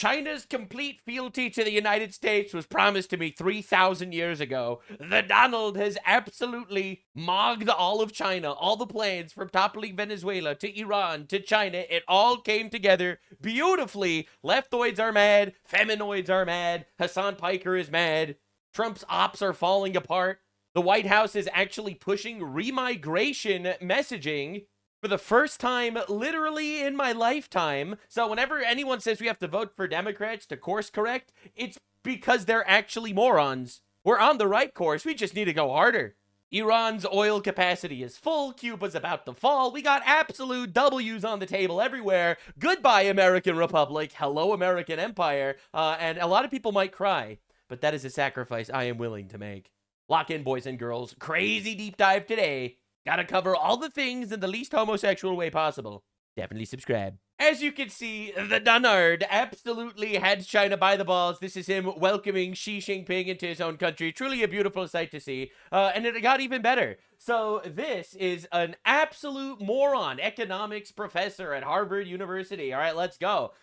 China's complete fealty to the United States was promised to me 3,000 years ago. The Donald has absolutely mogged all of China, all the plans from toppling Venezuela to Iran to China. It all came together beautifully. Leftoids are mad. Feminoids are mad. Hassan Piker is mad. Trump's ops are falling apart. The White House is actually pushing remigration messaging for the first time literally in my lifetime. So whenever anyone says we have to vote for Democrats to course correct, it's because they're actually morons. We're on the right course. We just need to go harder. Iran's oil capacity is full. Cuba's about to fall. We got absolute W's on the table everywhere. Goodbye, American Republic. Hello, American Empire. And a lot of people might cry, but that is a sacrifice I am willing to make. Lock in, boys and girls. Crazy deep dive today. Gotta cover all the things in the least homosexual way possible. Definitely subscribe. As you can see, the Donald absolutely had China by the balls. This is him welcoming Xi Jinping into his own country. Truly a beautiful sight to see. And it got even better. So this is an absolute moron, economics professor at Harvard University. All right, let's go.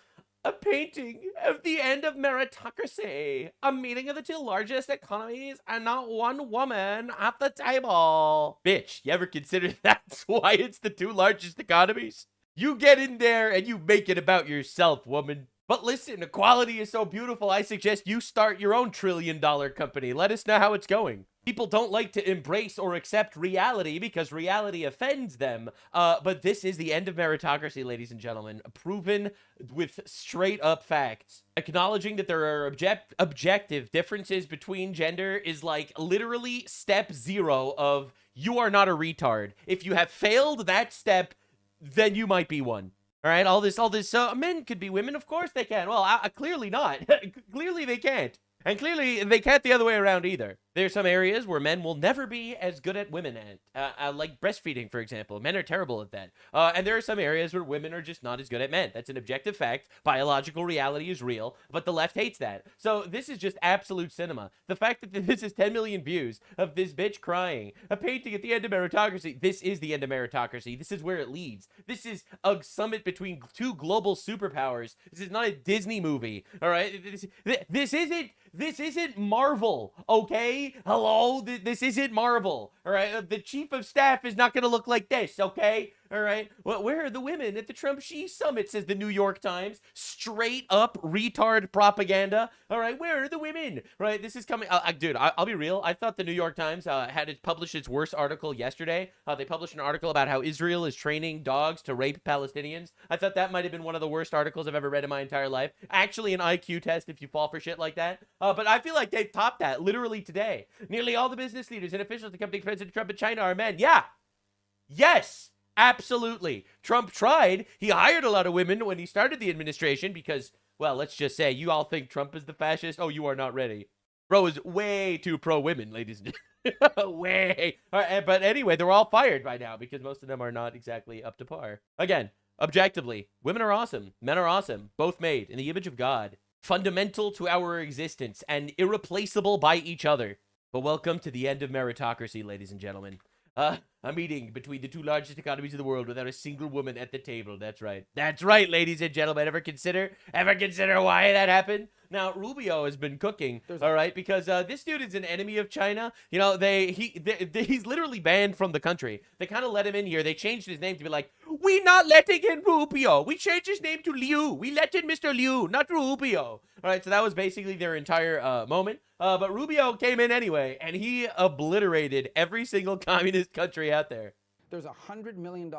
A painting of the end of meritocracy, a meeting of the two largest economies, and not one woman at the table. Bitch, you ever consider that's why it's the two largest economies? You get in there and you make it about yourself, woman. But listen, equality is so beautiful, I suggest you start your own trillion-dollar company. Let us know how it's going. People don't like to embrace or accept reality because reality offends them. But this is the end of meritocracy, ladies and gentlemen. Proven with straight up facts. Acknowledging that there are objective differences between gender is like literally step 0 of you are not a retard. If you have failed that step, then you might be one. All right, all this, men could be women. Of course they can. Well, clearly not. Clearly they can't. And clearly, they can't the other way around either. There's some areas where men will never be as good at women at, like breastfeeding, for example. Men are terrible at that. And there are some areas where women are just not as good at men. That's an objective fact. Biological reality is real, but the left hates that. So this is just absolute cinema. The fact that this is 10 million views of this bitch crying, a painting at the end of meritocracy. This is the end of meritocracy. This is where it leads. This is a summit between two global superpowers. This is not a Disney movie, all right? This isn't Marvel, okay? Hello? This isn't Marvel, all right? The chief of staff is not going to look like this, okay? All right? Well, where are the women at the Trump-Xi summit, says the New York Times. Straight up retard propaganda. All right? Where are the women? Right? This is coming. Dude, I'll be real. I thought the New York Times had it published its worst article yesterday. They published an article about how Israel is training dogs to rape Palestinians. I thought that might have been one of the worst articles I've ever read in my entire life. Actually, an IQ test if you fall for shit like that. But I feel like they've topped that literally today. Nearly all the business leaders and officials accompanying President Trump in China are men. Yeah. Yes. Absolutely. Trump tried. He hired a lot of women when he started the administration because, well, let's just say you all think Trump is the fascist. Oh, you are not ready. Bro is way too pro-women, ladies and gentlemen. Way. All right, but anyway, they're all fired by now because most of them are not exactly up to par. Again, objectively, women are awesome. Men are awesome. Both made in the image of God. Fundamental to our existence and irreplaceable by each other. But welcome to the end of meritocracy, ladies and gentlemen. A meeting between the two largest economies of the world without a single woman at the table. That's right. That's right, ladies and gentlemen. Ever consider why that happened? Now, Rubio has been cooking, all right, because this dude is an enemy of China. You know, he's literally banned from the country. They kind of let him in here. They changed his name to be like, we not letting in Rubio. We changed his name to Liu. We let in Mr. Liu, not Rubio. All right, so that was basically their entire moment. But Rubio came in anyway, and he obliterated every single communist country out there. There's $100 million.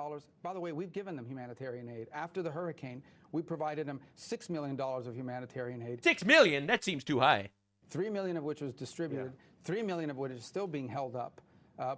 By the way, we've given them humanitarian aid. After the hurricane, we provided them $6 million of humanitarian aid. $6 million? That seems too high. $3 million of which was distributed. Yeah. $3 million of which is still being held up,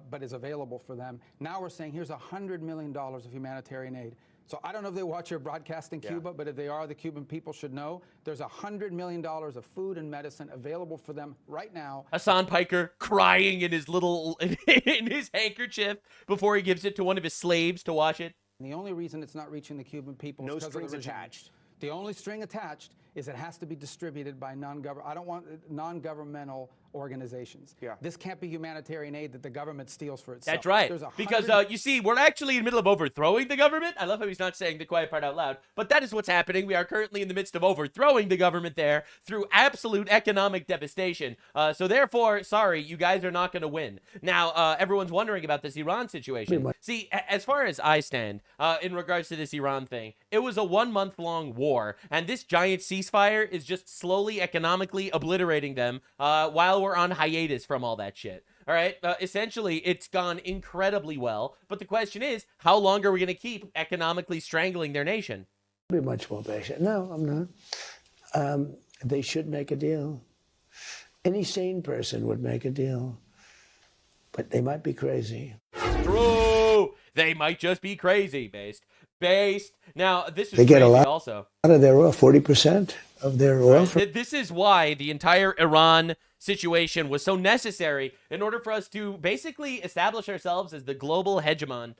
but is available for them. Now we're saying here's $100 million of humanitarian aid. So I don't know if they watch your broadcast in Cuba, but if they are, the Cuban people should know there's $100 million of food and medicine available for them right now. Hassan Piker crying in his in his handkerchief before he gives it to one of his slaves to wash it. And the only reason it's not reaching the Cuban people is because of the regime. No strings attached. The only string attached is it has to be distributed by non-governmental organizations. Yeah. This can't be humanitarian aid that the government steals for itself. That's right. There's Because, you see, we're actually in the middle of overthrowing the government. I love how he's not saying the quiet part out loud. But that is what's happening. We are currently in the midst of overthrowing the government there through absolute economic devastation. So therefore, sorry, you guys are not going to win. Now, everyone's wondering about this Iran situation. See, as far as I stand, in regards to this Iran thing, it was a 1 month long war. And this giant ceasefire is just slowly economically obliterating them while we're on hiatus from all that shit. All right. Essentially, it's gone incredibly well. But the question is, how long are we going to keep economically strangling their nation? Be much more patient. No, I'm not. They should make a deal. Any sane person would make a deal. But they might be crazy. True. They might just be crazy. Based. Now, this is they get crazy a lot also. Out of their oil, 40% of their oil. This is why the entire Iran situation was so necessary in order for us to basically establish ourselves as the global hegemon,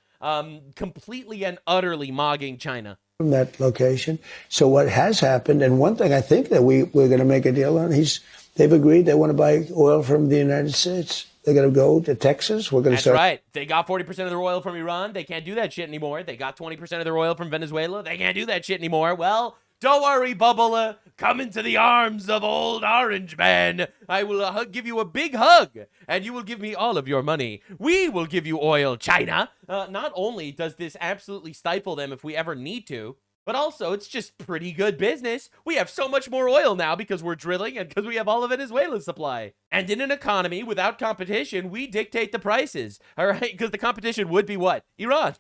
completely and utterly mogging China. From that location. So what has happened, and one thing I think that we're going to make a deal on, they've agreed they want to buy oil from the United States. They're going to go to Texas. We're going to That's right. They got 40% of their oil from Iran. They can't do that shit anymore. They got 20% of their oil from Venezuela. They can't do that shit anymore. Well, don't worry, Bubble. Come into the arms of old Orange Man. I will give you a big hug, and you will give me all of your money. We will give you oil, China. Not only does this absolutely stifle them if we ever need to, but also it's just pretty good business. We have so much more oil now because we're drilling and because we have all of Venezuela's supply. And in an economy without competition, we dictate the prices. All right? Because the competition would be what? Iran,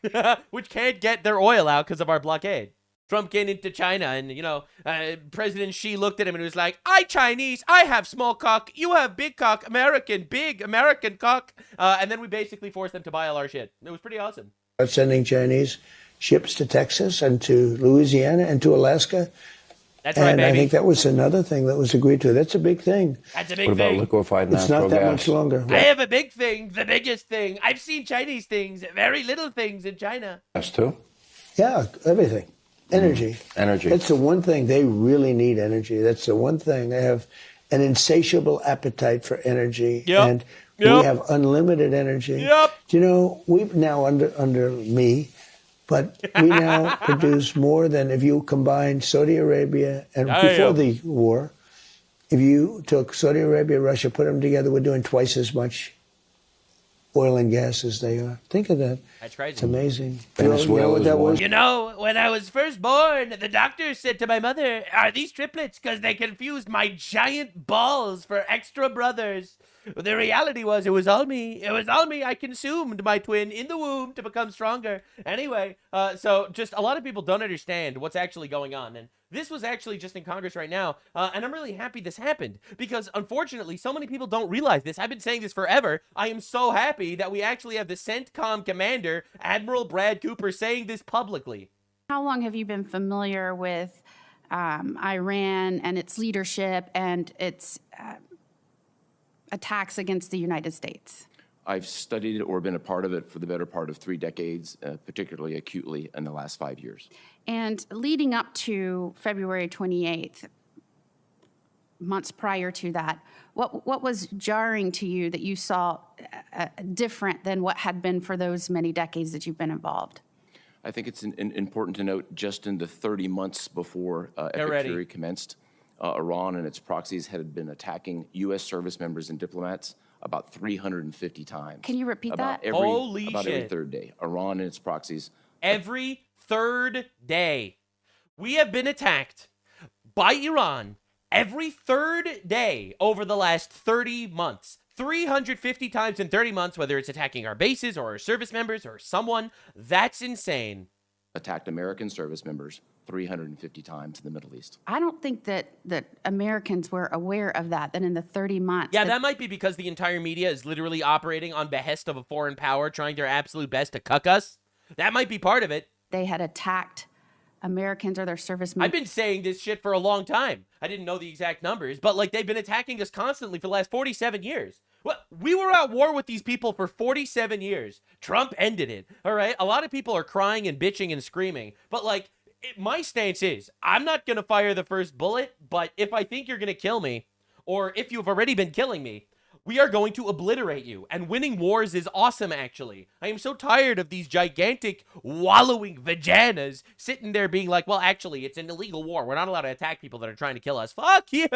which can't get their oil out because of our blockade. Trump came into China and, President Xi looked at him and was like, I Chinese, I have small cock, you have big cock, big American cock. And then we basically forced them to buy all our shit. It was pretty awesome. sending Chinese ships to Texas and to Louisiana and to Alaska. That's right, baby. And I think that was another thing that was agreed to. That's a big thing. That's a big What thing. about liquefied It's natural not that gas? much longer. I have a big thing, the biggest thing. I've seen Chinese things, very little things in China. Gas too? Yeah, everything. Energy. Energy. That's the one thing. They really need energy. That's the one thing. They have an insatiable appetite for energy. Yep. And Yep. we have unlimited energy. Yep. You know, we've now under me, but we now produce more than if you combine Saudi Arabia and before the war, if you took Saudi Arabia, Russia, put them together, we're doing twice as much oil and gas as they are. Think of that. That's crazy. It's amazing. Venezuela you know what is that one. was? You know, when I was first born, the doctor said to my mother, "Are these triplets?" Because they confused my giant balls for extra brothers. The reality was, it was all me. It was all me. I consumed my twin in the womb to become stronger. Anyway, so just a lot of people don't understand what's actually going on. And this was actually just in Congress right now. And I'm really happy this happened because, unfortunately, so many people don't realize this. I've been saying this forever. I am so happy that we actually have the CENTCOM commander, Admiral Brad Cooper, saying this publicly. How long have you been familiar with Iran and its leadership and its attacks against the United States? I've studied it or been a part of it for the better part of 3 decades, particularly acutely in the last 5 years. And leading up to February 28th, months prior to that, what was jarring to you that you saw different than what had been for those many decades that you've been involved? I think it's important to note just in the 30 months before Epic Fury commenced, Iran and its proxies had been attacking U.S. service members and diplomats about 350 times. Can you repeat that? Holy about shit. every third day. Iran and its proxies. Every third day, we have been attacked by Iran every third day over the last 30 months. 350 times in 30 months, whether it's attacking our bases or our service members or someone. That's insane. Attacked American service members 350 times in the Middle East. I don't think that Americans were aware of that in the 30 months. Yeah, that might be because the entire media is literally operating on behest of a foreign power, trying their absolute best to cuck us. That might be part of it. They had attacked Americans or their service members. I've been saying this shit for a long time. I didn't know the exact numbers, but like they've been attacking us constantly for the last 47 years. Well, we were at war with these people for 47 years. Trump ended it, all right? A lot of people are crying and bitching and screaming, but like my stance is I'm not going to fire the first bullet, but if I think you're going to kill me, or if you've already been killing me, We are going to obliterate you. And winning wars is awesome, actually. I am so tired of these gigantic wallowing vaginas sitting there being like, well, actually, it's an illegal war. We're not allowed to attack people that are trying to kill us. Fuck you!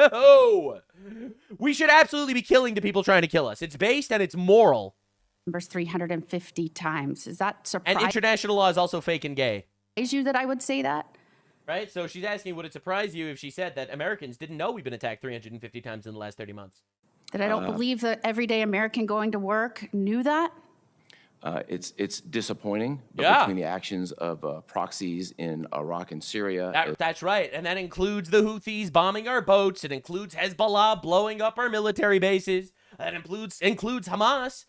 We should absolutely be killing the people trying to kill us. It's based and it's moral. Numbers 350 times. Is that surprising? And international law is also fake and gay. You that I would say that? Right? So she's asking, would it surprise you if she said that Americans didn't know we've been attacked 350 times in the last 30 months? That I don't believe the everyday American going to work knew that? It's disappointing, but Yeah. between the actions of proxies in Iraq and Syria. That's right. And that includes the Houthis bombing our boats. It includes Hezbollah blowing up our military bases. That includes Hamas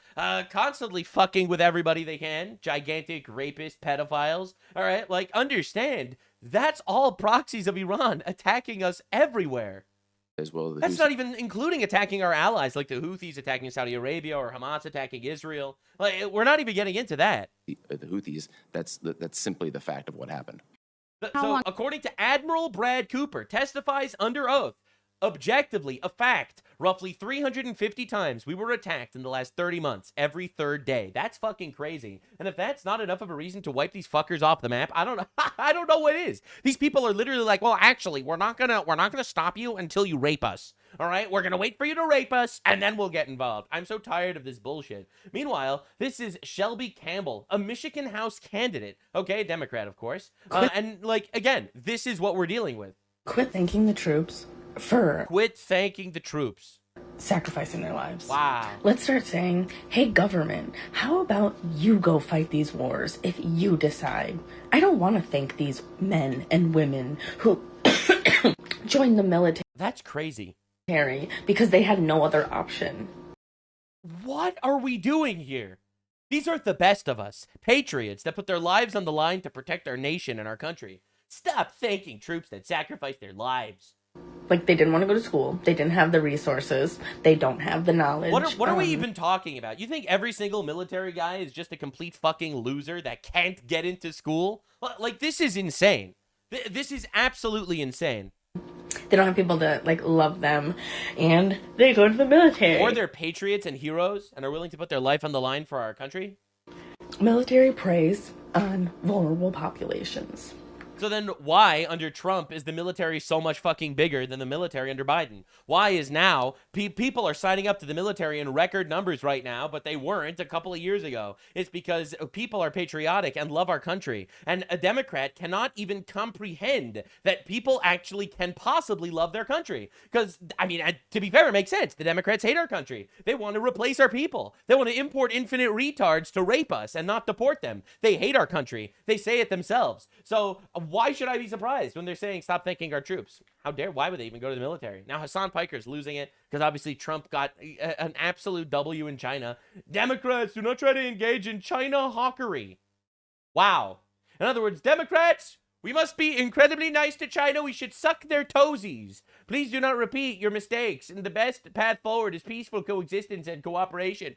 constantly fucking with everybody they can. Gigantic rapists, pedophiles. All right, like, understand, that's all proxies of Iran attacking us everywhere. As well, That's not even including attacking our allies, like the Houthis attacking Saudi Arabia or Hamas attacking Israel. Like, we're not even getting into that. the Houthis. That's simply the fact of what happened. So, according to Admiral Brad Cooper, testifies under oath, objectively, a fact, roughly 350 times we were attacked in the last 30 months, every third day. That's fucking crazy. And if that's not enough of a reason to wipe these fuckers off the map, I don't know. I don't know what is. These people are literally like, well, actually, we're not gonna stop you until you rape us. All right, we're gonna wait for you to rape us, and then we'll get involved. I'm so tired of this bullshit. Meanwhile, this is Shelby Campbell, a Michigan House candidate. Okay, Democrat, of course. And like, again, this is what we're dealing with. Quit thanking the troops for Quit thanking the troops. sacrificing their lives. Wow. Let's start saying, hey, government, how about you go fight these wars if you decide? I don't want to thank these men and women who joined the military That's crazy. because they had no other option. What are we doing here? These are the best of us, patriots that put their lives on the line to protect our nation and our country. Stop thanking troops that sacrifice their lives. Like, they didn't want to go to school. They didn't have the resources. They don't have the knowledge. What are we even talking about? You think every single military guy is just a complete fucking loser that can't get into school? Like, this is insane. This is absolutely insane. They don't have people to, like, love them, and they go to the military. Or they're patriots and heroes and are willing to put their life on the line for our country. Military preys on vulnerable populations. So then why, under Trump, is the military so much fucking bigger than the military under Biden? Why is now people are signing up to the military in record numbers right now, but they weren't a couple of years ago? It's because people are patriotic and love our country. And a Democrat cannot even comprehend that people actually can possibly love their country. Because, I mean, to be fair, it makes sense. The Democrats hate our country. They want to replace our people. They want to import infinite retards to rape us and not deport them. They hate our country. They say it themselves. So why should I be surprised when they're saying stop thanking our troops? How dare, why would they even go to the military? Now Hassan Piker's losing it because obviously Trump got an absolute W in China. Democrats, do not try to engage in China hawkery. Wow. In other words, Democrats, we must be incredibly nice to China. We should suck their toesies. Please do not repeat your mistakes. And the best path forward is peaceful coexistence and cooperation.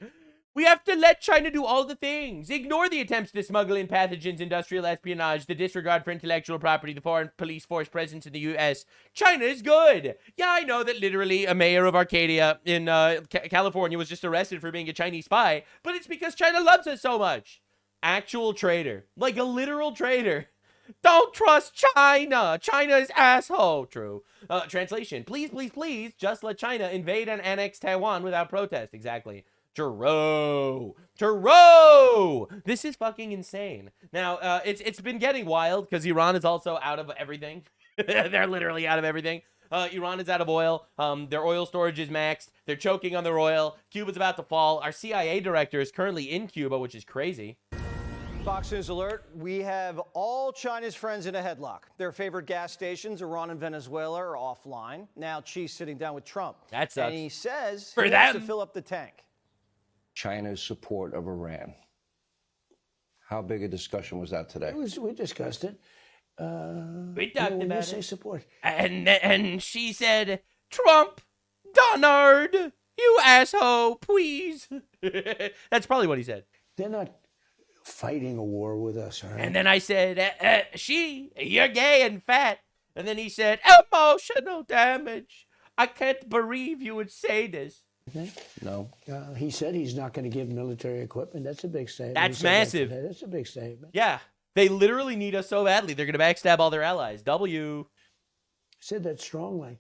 We have to let China do all the things. Ignore the attempts to smuggle in pathogens, industrial espionage, the disregard for intellectual property, the foreign police force presence in the U.S. China is good. Yeah, I know that literally a mayor of Arcadia in California was just arrested for being a Chinese spy, but it's because China loves us so much. Actual traitor. Like a literal traitor. Don't trust China. China is asshole. True. Translation. Please, please, please, just let China invade and annex Taiwan without protest. Exactly. Turo. This is fucking insane. Now, it's been getting wild because Iran is also out of everything. They're literally out of everything. Iran is out of oil. Their oil storage is maxed. They're choking on their oil. Cuba's about to fall. Our CIA director is currently in Cuba, which is crazy. Fox News alert. We have all China's friends in a headlock. Their favorite gas stations, Iran and Venezuela, are offline. Now Xi's sitting down with Trump. That sucks. And he says For he wants to them. fill up the tank. China's support of Iran. How big a discussion was that today? We discussed it. We talked when you about say it. support. And she said, Trump, Donald, you asshole, please. That's probably what he said. They're not fighting a war with us, all right? And then I said, you're gay and fat. And then he said, emotional damage. I can't believe you would say this. No. He said he's not going to give military equipment. That's a big statement. That's massive. That's a big statement. Yeah. They literally need us so badly. They're going to backstab all their allies. W. Said that strongly.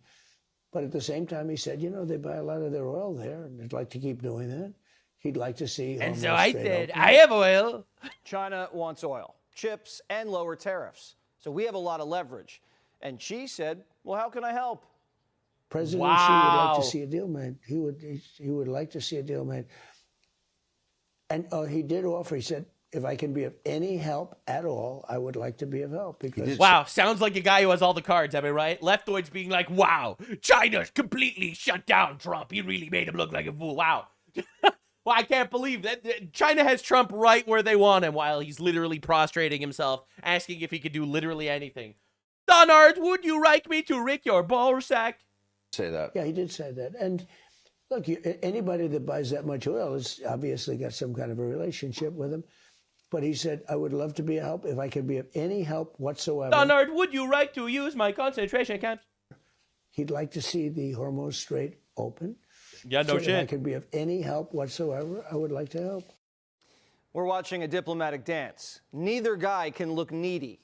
But at the same time, he said, you know, they buy a lot of their oil there, and they'd like to keep doing that. He'd like to see. And Hormuz so I stay said, open. I have oil. China wants oil, chips, and lower tariffs. So we have a lot of leverage. And Xi said, well, how can I help? President Xi would like to see a deal made. He would like to see a deal made. And he did offer, he said, if I can be of any help at all, I would like to be of help. Because Wow, sounds like a guy who has all the cards, am I right? Leftoids being like, wow, China's completely shut down Trump. He really made him look like a fool. Wow. Well, I can't believe that China has Trump right where they want him while he's literally prostrating himself, asking if he could do literally anything. Donard, would you like me to rick your ball sack? Say that. Yeah, he did say that. And look, anybody that buys that much oil has obviously got some kind of a relationship with him. But he said, I would love to be a help if I could be of any help whatsoever. Donard, would you like to use my concentration camps? He'd like to see the Hormuz Strait open. Yeah, no If I could be of any help whatsoever, I would like to help. We're watching a diplomatic dance. Neither guy can look needy.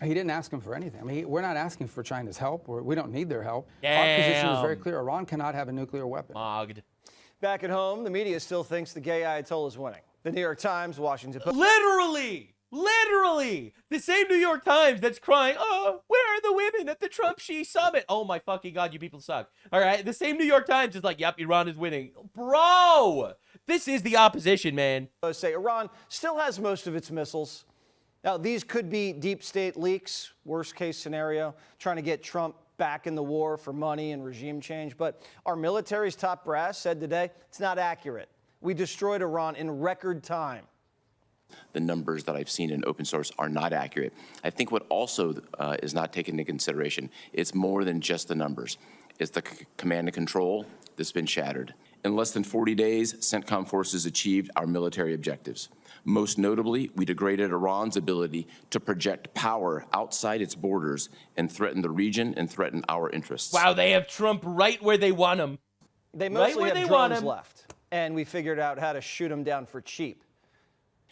He didn't ask him for anything. I mean, we're not asking for China's help. We don't need their help. Damn. Our position is very clear. Iran cannot have a nuclear weapon. Mogged. Back at home, the media still thinks the gay Ayatollah is winning. The New York Times, Washington Post. Literally, the same New York Times that's crying, oh, where are the women at the Trump-Xi summit? Oh my fucking God, you people suck. All right, the same New York Times is like, yep, Iran is winning. Bro, this is the opposition, man. Say Iran still has most of its missiles. Now, these could be deep state leaks, worst case scenario, trying to get Trump back in the war for money and regime change. But our military's top brass said today it's not accurate. We destroyed Iran in record time. The numbers that I've seen in open source are not accurate. I think what also is not taken into consideration, it's more than just the numbers. It's the command and control that's been shattered. In less than 40 days, CENTCOM forces achieved our military objectives. Most notably, we degraded Iran's ability to project power outside its borders and threaten the region and threaten our interests. Wow, they have Trump right where they want him. They mostly have drones left, and we figured out how to shoot them down for cheap.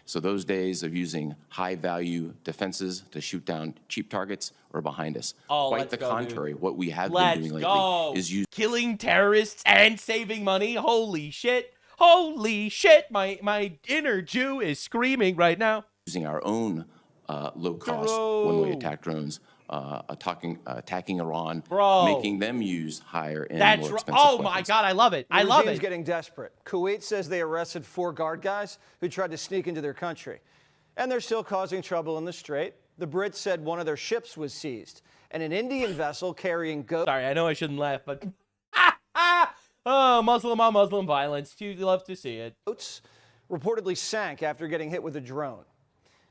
So those days of using high-value defenses to shoot down cheap targets are behind us. Oh, Quite the contrary. Dude. What we have been doing lately is killing terrorists and saving money. Holy shit. Holy shit. My inner Jew is screaming right now. Using our own low-cost one-way attack drones, attacking Iran, making them use higher and more expensive weapons. My God, I love it. I love it. The regime's getting desperate. Kuwait says they arrested 4 guard guys who tried to sneak into their country. And they're still causing trouble in the Strait. The Brits said one of their ships was seized. And an Indian vessel carrying goats. Sorry, I know I shouldn't laugh, but... Oh, Muslim on Muslim violence. You love to see it. Goats reportedly sank after getting hit with a drone.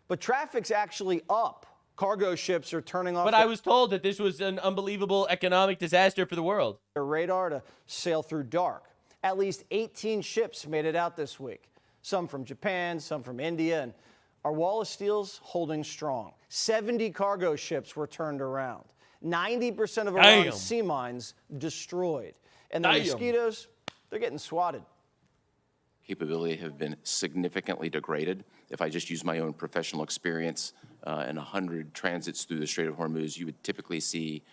But traffic's actually up. Cargo ships are turning off. But I was told that this was an unbelievable economic disaster for the world. Their radar to sail through dark. At least 18 ships made it out this week. Some from Japan, some from India, and our wall of steel's holding strong. 70 cargo ships were turned around. 90% of Iran's sea mines destroyed. And the mosquitoes, they're getting swatted. Capability have been significantly degraded. If I just use my own professional experience, in 100 transits through the Strait of Hormuz, you would typically see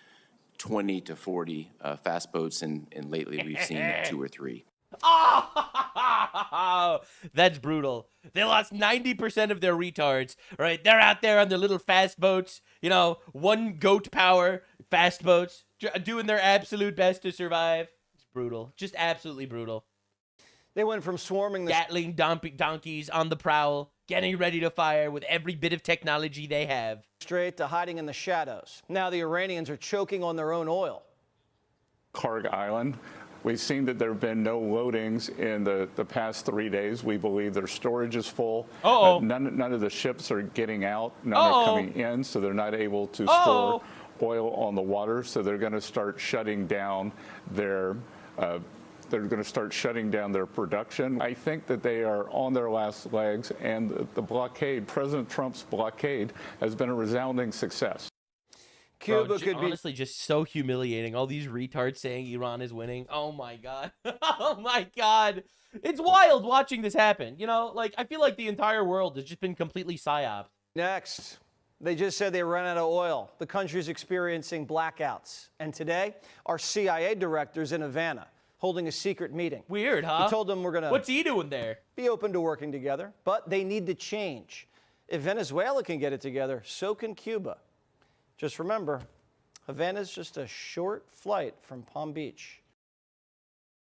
20 to 40 fast boats, and lately we've seen 2 or 3. Oh, that's brutal. They lost 90% of their retards, right? They're out there on their little fast boats, you know, 1 goat power fast boats, doing their absolute best to survive. It's brutal. Just absolutely brutal. They went from swarming the Gatling donkeys on the prowl, getting ready to fire with every bit of technology they have. Strait to hiding in the shadows. Now the Iranians are choking on their own oil. Karg Island. We've seen that there have been no loadings in the past 3 days. We believe their storage is full. None of the ships are getting out. None are coming in, so they're not able to store oil on the water. So they're going to start shutting down their production. I think that they are on their last legs, and the blockade, President Trump's blockade, has been a resounding success. Cuba could honestly just so humiliating. All these retards saying Iran is winning. Oh my god. Oh my god. It's wild watching this happen. You know, like I feel like the entire world has just been completely psyop. Next, they just said they ran out of oil. The country's experiencing blackouts. And today, our CIA director's in Havana holding a secret meeting. Weird, huh? He told them we're going to... What's he doing there? ...be open to working together, but they need to change. If Venezuela can get it together, so can Cuba. Just remember, Havana's just a short flight from Palm Beach.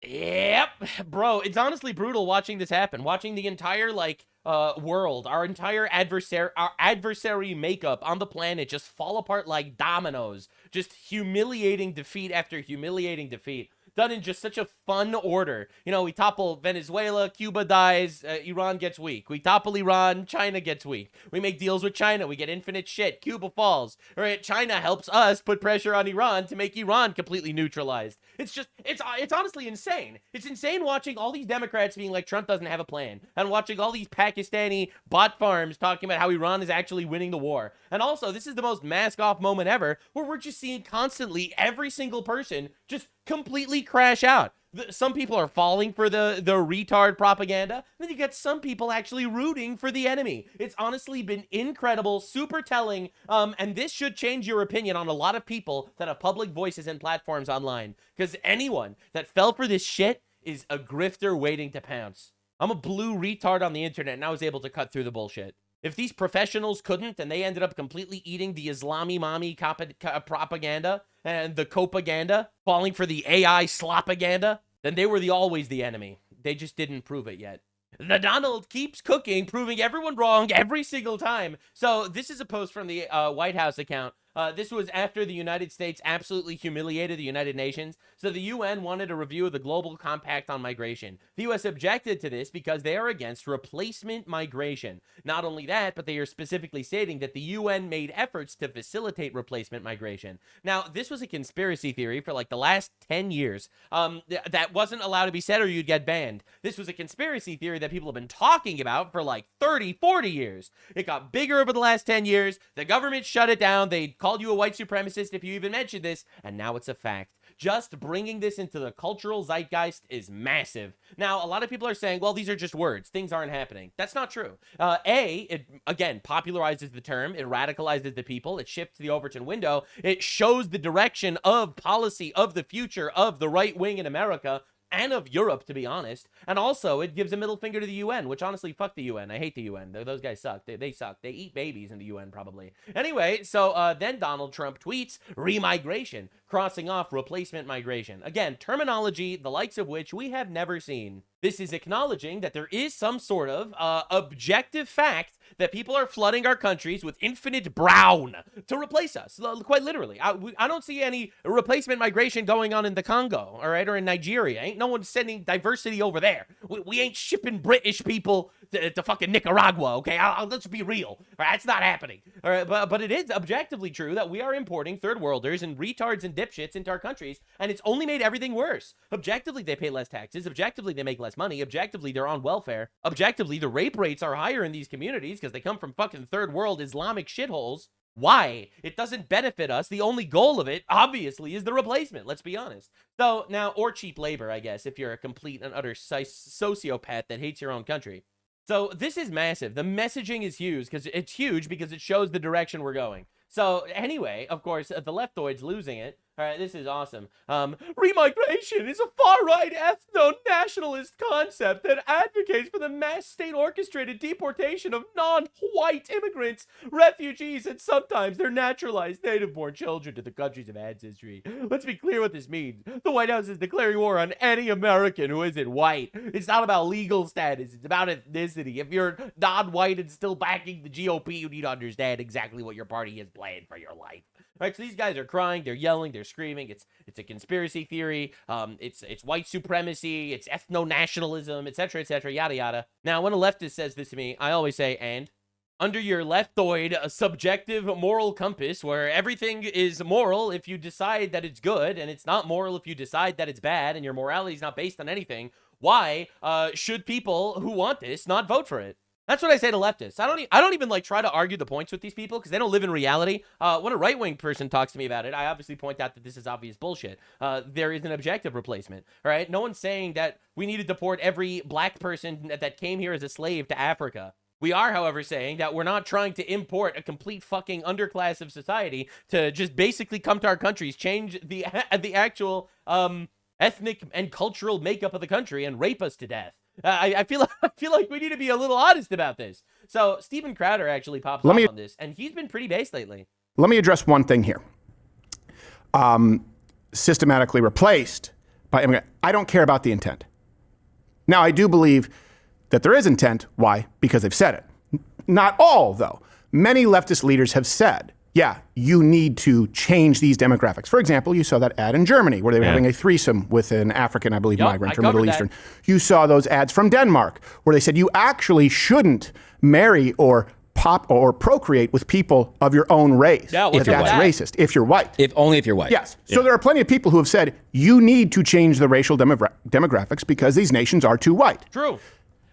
Yep, bro, it's honestly brutal watching this happen. Watching the entire, like, world, our entire adversary makeup on the planet just fall apart like dominoes. Just humiliating defeat after humiliating defeat. Done in just such a fun order. You know, we topple Venezuela, Cuba dies, Iran gets weak. We topple Iran, China gets weak. We make deals with China, we get infinite shit. Cuba falls. All right, China helps us put pressure on Iran to make Iran completely neutralized. It's just, it's honestly insane. It's insane watching all these Democrats being like, Trump doesn't have a plan. And watching all these Pakistani bot farms talking about how Iran is actually winning the war. And also, this is the most mask-off moment ever, where we're just seeing constantly every single person just completely crash out. Some people are falling for the retard propaganda. Then you get some people actually rooting for the enemy. It's honestly been incredible, super telling, and this should change your opinion on a lot of people that have public voices and platforms online. Because anyone that fell for this shit is a grifter waiting to pounce. I'm a blue retard on the internet, and I was able to cut through the bullshit. If these professionals couldn't, and they ended up completely eating the Islami mommy propaganda and the copaganda, falling for the AI slopaganda, then they were always the enemy. They just didn't prove it yet. The Donald keeps cooking, proving everyone wrong every single time. So this is a post from the White House account. This was after the United States absolutely humiliated the United Nations. So the UN wanted a review of the Global Compact on Migration. The US objected to this because they are against replacement migration. Not only that, but they are specifically stating that the UN made efforts to facilitate replacement migration. Now, this was a conspiracy theory for like the last 10 years. That wasn't allowed to be said or you'd get banned. This was a conspiracy theory that people have been talking about for like 30, 40 years. It got bigger over the last 10 years. The government shut it down. They called you a white supremacist if you even mentioned this, and now it's a fact. Just bringing this into the cultural zeitgeist is massive. Now, a lot of people are saying, well, these are just words. Things aren't happening. That's not true. It, again, popularizes the term. It radicalizes the people. It shifts the Overton window. It shows the direction of policy of the future of the right wing in America, and of Europe, to be honest. And also, it gives a middle finger to the UN, which honestly, fuck the UN. I hate the UN. Those guys suck. They suck. They eat babies in the UN, probably. Anyway, so then Donald Trump tweets, remigration, crossing off replacement migration. Again, terminology, the likes of which we have never seen. This is acknowledging that there is some sort of objective fact that people are flooding our countries with infinite brown to replace us, quite literally. I don't see any replacement migration going on in the Congo, all right, or in Nigeria. Ain't no one sending diversity over there. We ain't shipping British people to fucking Nicaragua, okay? Let's be real. All right, that's not happening. All right, but it is objectively true that we are importing third worlders and retards and dipshits into our countries, and it's only made everything worse. Objectively, they pay less taxes. Objectively, they make less money. Objectively, they're on welfare. Objectively, the rape rates are higher in these communities because they come from fucking third world Islamic shitholes. Why? It doesn't benefit us. The only goal of it, obviously, is the replacement. Let's be honest. So now, or cheap labor, I guess, if you're a complete and utter sociopath that hates your own country. So this is massive. The messaging is huge because it shows the direction we're going. So anyway, of course, the leftoids losing it. All right, this is awesome. Remigration is a far-right ethno-nationalist concept that advocates for the mass state-orchestrated deportation of non-white immigrants, refugees, and sometimes their naturalized native-born children to the countries of ancestry. Let's be clear what this means. The White House is declaring war on any American who isn't white. It's not about legal status. It's about ethnicity. If you're non-white and still backing the GOP, you need to understand exactly what your party has planned for your life. Right, so these guys are crying, they're yelling, they're screaming. It's a conspiracy theory. It's white supremacy. It's ethno-nationalism, etc., yada yada. Now, when a leftist says this to me, I always say, and under your leftoid subjective moral compass, where everything is moral if you decide that it's good, and it's not moral if you decide that it's bad, and your morality is not based on anything. Why should people who want this not vote for it? That's what I say to leftists. I don't even like try to argue the points with these people because they don't live in reality. When a right-wing person talks to me about it, I obviously point out that this is obvious bullshit. There is an objective replacement, all right? No one's saying that we need to deport every black person that came here as a slave to Africa. We are, however, saying that we're not trying to import a complete fucking underclass of society to just basically come to our countries, change the actual ethnic and cultural makeup of the country, and rape us to death. I feel like we need to be a little honest about this. So Steven Crowder actually pops up on this, and he's been pretty based lately. Let me address one thing here. Systematically replaced by immigrant. I don't care about the intent. Now, I do believe that there is intent. Why? Because they've said it. Not all, though. Many leftist leaders have said, yeah, you need to change these demographics. For example, you saw that ad in Germany where they were having a threesome with an African, I believe, migrant or Middle Eastern. You saw those ads from Denmark where they said you actually shouldn't marry or procreate with people of your own race. Yeah, if that's racist, if you're white. Only if you're white. Yes. So there are plenty of people who have said you need to change the racial demographics because these nations are too white. True.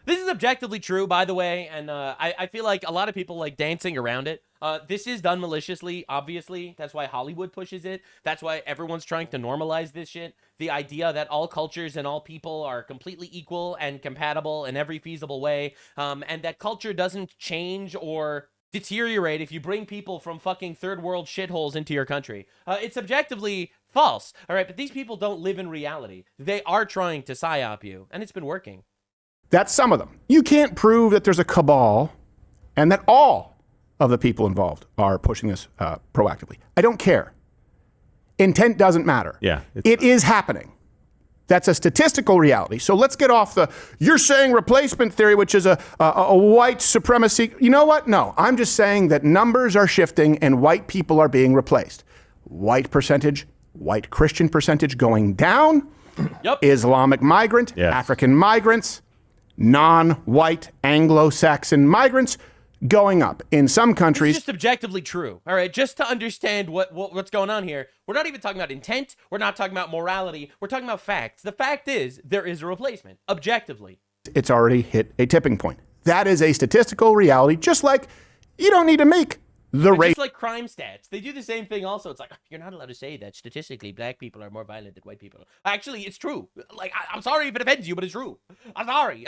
This is objectively true, by the way, and I feel like a lot of people like dancing around it. This is done maliciously, obviously. That's why Hollywood pushes it. That's why everyone's trying to normalize this shit. The idea that all cultures and all people are completely equal and compatible in every feasible way, and that culture doesn't change or deteriorate if you bring people from fucking third world shitholes into your country. It's objectively false, all right? But these people don't live in reality. They are trying to psyop you, and it's been working. That's some of them. You can't prove that there's a cabal and that all of the people involved are pushing this proactively. I don't care. Intent doesn't matter. Yeah, it is happening. That's a statistical reality. So let's get off you're saying replacement theory, which is a white supremacy. You know what? No, I'm just saying that numbers are shifting and white people are being replaced. White percentage, white Christian percentage going down. Yep. Islamic migrant, African migrants, non-white Anglo-Saxon migrants going up. In some countries, it's just objectively true. All right, just to understand what's going on here, we're not even talking about intent. We're not talking about morality. We're talking about facts. The fact is there is a replacement, objectively. It's already hit a tipping point. That is a statistical reality, just like you don't need to make the rate. Just like crime stats. They do the same thing also. It's like, you're not allowed to say that statistically black people are more violent than white people. Actually, it's true. Like, I'm sorry if it offends you, but it's true. I'm sorry.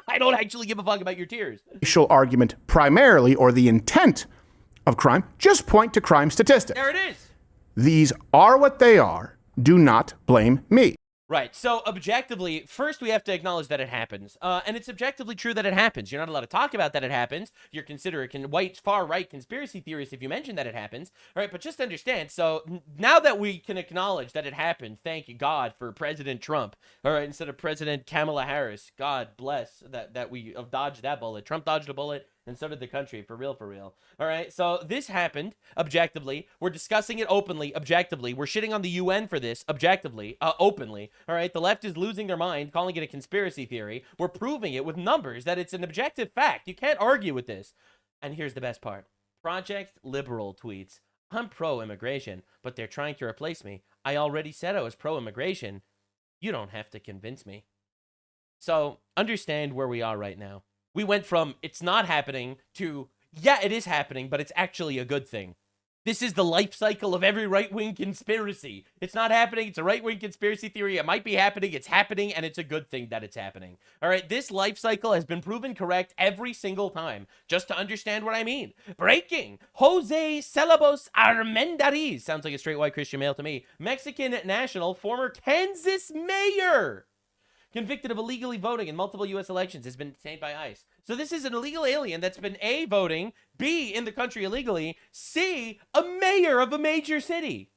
I don't actually give a fuck about your tears. Racial argument primarily, or the intent of crime, just point to crime statistics. There it is. These are what they are. Do not blame me. Right. So objectively, first we have to acknowledge that it happens. And it's objectively true that it happens. You're not allowed to talk about that it happens. You're considered far-right conspiracy theorist if you mention that it happens. All right, but just understand, so now that we can acknowledge that it happened, thank God for President Trump, all right, instead of President Kamala Harris. God bless that we have dodged that bullet. Trump dodged a bullet. And so did the country, for real, for real. All right, so this happened, objectively. We're discussing it openly, objectively. We're shitting on the UN for this, objectively, openly. All right, the left is losing their mind, calling it a conspiracy theory. We're proving it with numbers that it's an objective fact. You can't argue with this. And here's the best part. Project Liberal tweets, I'm pro-immigration, but they're trying to replace me. I already said I was pro-immigration. You don't have to convince me. So understand where we are right now. We went from it's not happening to, yeah, it is happening, but it's actually a good thing. This is the life cycle of every right-wing conspiracy. It's not happening. It's a right-wing conspiracy theory. It might be happening. It's happening, and it's a good thing that it's happening. All right, this life cycle has been proven correct every single time. Just to understand what I mean. Breaking. Jose Celebos Armendariz. Sounds like a straight white Christian male to me. Mexican national, former Kansas mayor. Convicted of illegally voting in multiple U.S. elections, has been detained by ICE. So this is an illegal alien that's been A, voting, B, in the country illegally, C, a mayor of a major city.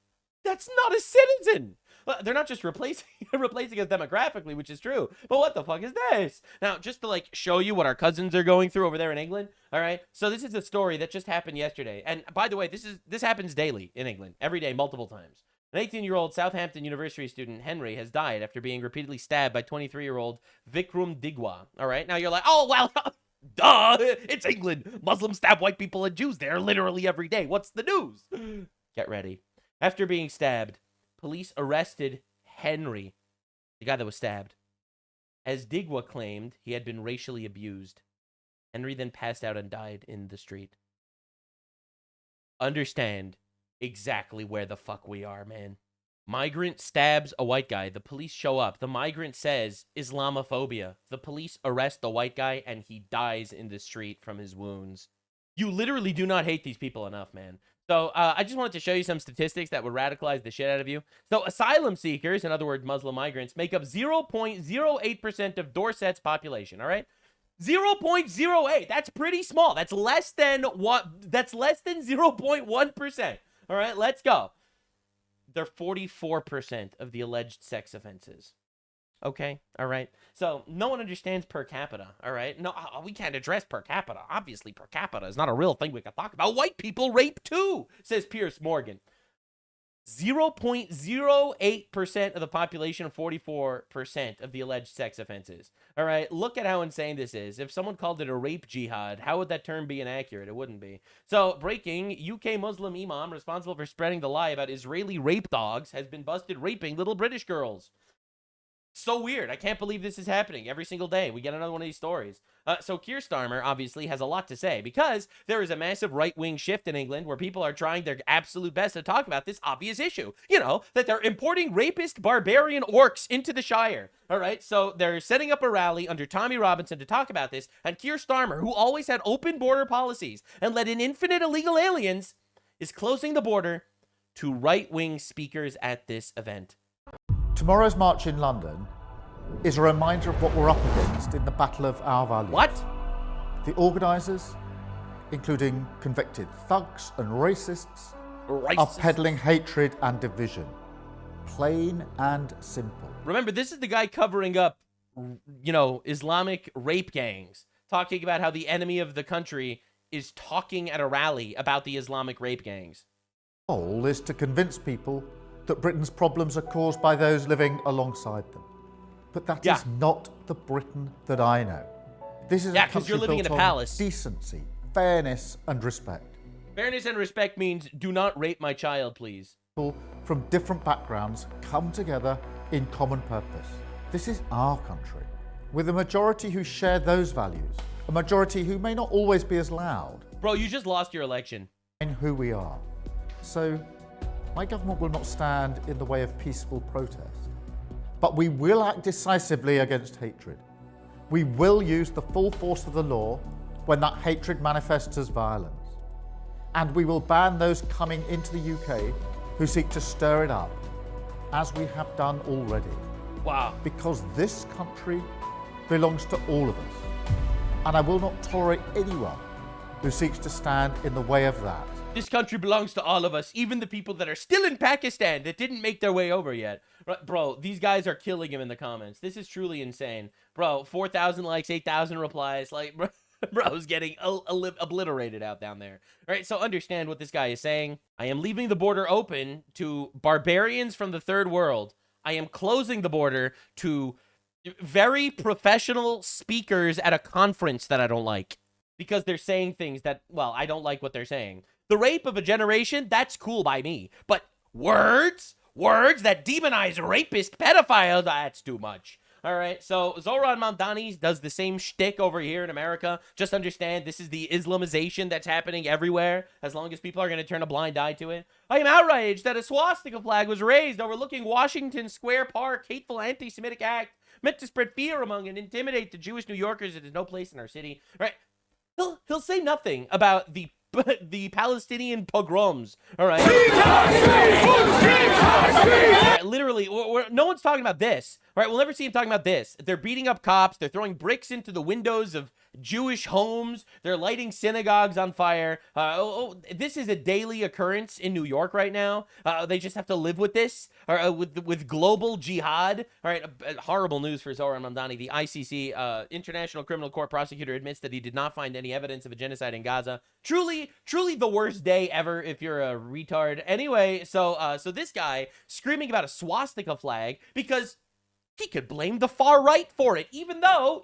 That's not a citizen. They're not just replacing us demographically, which is true, but what the fuck is this? Now, just to like show you what our cousins are going through over there in England, all right? So this is a story that just happened yesterday. And by the way, this happens daily in England, every day, multiple times. An 18-year-old Southampton University student, Henry, has died after being repeatedly stabbed by 23-year-old Vikram Digwa. All right? Now you're like, oh, well, duh, it's England. Muslims stab white people and Jews there literally every day. What's the news? Get ready. After being stabbed, police arrested Henry, the guy that was stabbed, as Digwa claimed he had been racially abused. Henry then passed out and died in the street. Understand exactly where the fuck we are, man. Migrant stabs a white guy. The police show up. The migrant says Islamophobia. The police arrest the white guy, and he dies in the street from his wounds. You literally do not hate these people enough, man. So I just wanted to show you some statistics that would radicalize the shit out of you. So asylum seekers, in other words, Muslim migrants, make up 0.08% of Dorset's population, all right? 0.08. That's pretty small. That's less than 0.1%. All right, let's go. They're 44% of the alleged sex offenses. Okay, all right. So no one understands per capita, all right? No, we can't address per capita. Obviously, per capita is not a real thing we can talk about. White people rape too, says Pierce Morgan. 0.08% of the population, 44% of the alleged sex offenses. All right, look at how insane this is. If someone called it a rape jihad, how would that term be inaccurate? It wouldn't be. So, breaking, UK Muslim imam responsible for spreading the lie about Israeli rape dogs has been busted raping little British girls. So weird. I can't believe this is happening every single day. We get another one of these stories. So Keir Starmer obviously has a lot to say because there is a massive right-wing shift in England where people are trying their absolute best to talk about this obvious issue. You know, that they're importing rapist barbarian orcs into the Shire. All right, so they're setting up a rally under Tommy Robinson to talk about this. And Keir Starmer, who always had open border policies and let in infinite illegal aliens, is closing the border to right-wing speakers at this event. Tomorrow's march in London is a reminder of what we're up against in the battle of our values. What? The organisers, including convicted thugs and racists, are peddling hatred and division. Plain and simple. Remember, this is the guy covering up, you know, Islamic rape gangs, talking about how the enemy of the country is talking at a rally about the Islamic rape gangs. The goal is to convince people that Britain's problems are caused by those living alongside them. But that is not the Britain that I know. This is a country you're living built in a on palace. Decency, fairness and respect. Fairness and respect means do not rape my child, please. People from different backgrounds come together in common purpose. This is our country, with a majority who share those values, a majority who may not always be as loud. Bro, you just lost your election. In who we are. So, my government will not stand in the way of peaceful protest, but we will act decisively against hatred. We will use the full force of the law when that hatred manifests as violence. And we will ban those coming into the UK who seek to stir it up, as we have done already. Wow. Because this country belongs to all of us. And I will not tolerate anyone who seeks to stand in the way of that. This country belongs to all of us, even the people that are still in Pakistan that didn't make their way over yet. Bro, these guys are killing him in the comments. This is truly insane. Bro, 4,000 likes, 8,000 replies. Like, bro's getting obliterated out down there. All right, so understand what this guy is saying. I am leaving the border open to barbarians from the third world. I am closing the border to very professional speakers at a conference that I don't like. Because they're saying things that, well, I don't like what they're saying. The rape of a generation, that's cool by me. But words that demonize rapist pedophiles, that's too much. All right, so Zoran Mamdani does the same shtick over here in America. Just understand this is the Islamization that's happening everywhere, as long as people are going to turn a blind eye to it. I am outraged that a swastika flag was raised overlooking Washington Square Park, hateful anti-Semitic act meant to spread fear among and intimidate the Jewish New Yorkers. It is no place in our city. All right, he'll say nothing about the Palestinian pogroms, all right? Literally, no one's talking about this, all right? We'll never see him talking about this. They're beating up cops. They're throwing bricks into the windows of Jewish homes. They're lighting synagogues on fire. This is a daily occurrence in New York right now. They just have to live with this, with global jihad. All right, horrible news for Zoran Mamdani. The ICC, International Criminal Court prosecutor, admits that he did not find any evidence of a genocide in Gaza. Truly the worst day ever if you're a retard. Anyway, so this guy screaming about a swastika flag because he could blame the far right for it, even though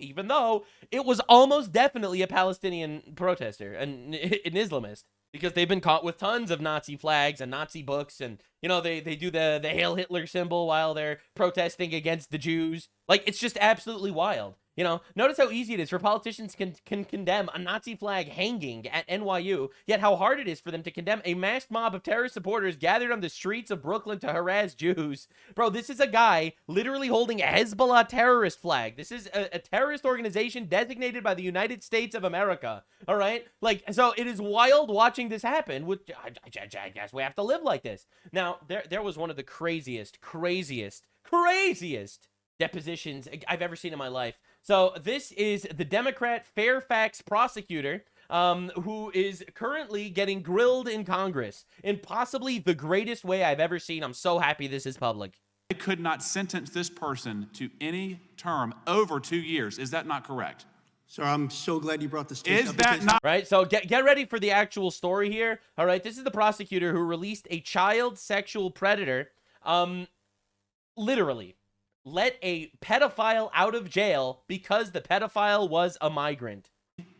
it was almost definitely a Palestinian protester and an Islamist, because they've been caught with tons of Nazi flags and Nazi books, and you know they do the Hail Hitler symbol while they're protesting against the Jews. Like, it's just absolutely wild. You know, notice how easy it is for politicians can condemn a Nazi flag hanging at NYU, yet how hard it is for them to condemn a masked mob of terrorist supporters gathered on the streets of Brooklyn to harass Jews. Bro, this is a guy literally holding a Hezbollah terrorist flag. This is a terrorist organization designated by the United States of America. All right? Like, so it is wild watching this happen. Which I guess we have to live like this. Now, there was one of the craziest depositions I've ever seen in my life. So this is the Democrat Fairfax prosecutor who is currently getting grilled in Congress in possibly the greatest way I've ever seen. I'm so happy this is public. I could not sentence this person to any term over 2 years. Is that not correct? Sir, I'm so glad you brought this case up. Is that not right? So get ready for the actual story here. All right, this is the prosecutor who released a child sexual predator, literally let a pedophile out of jail because the pedophile was a migrant.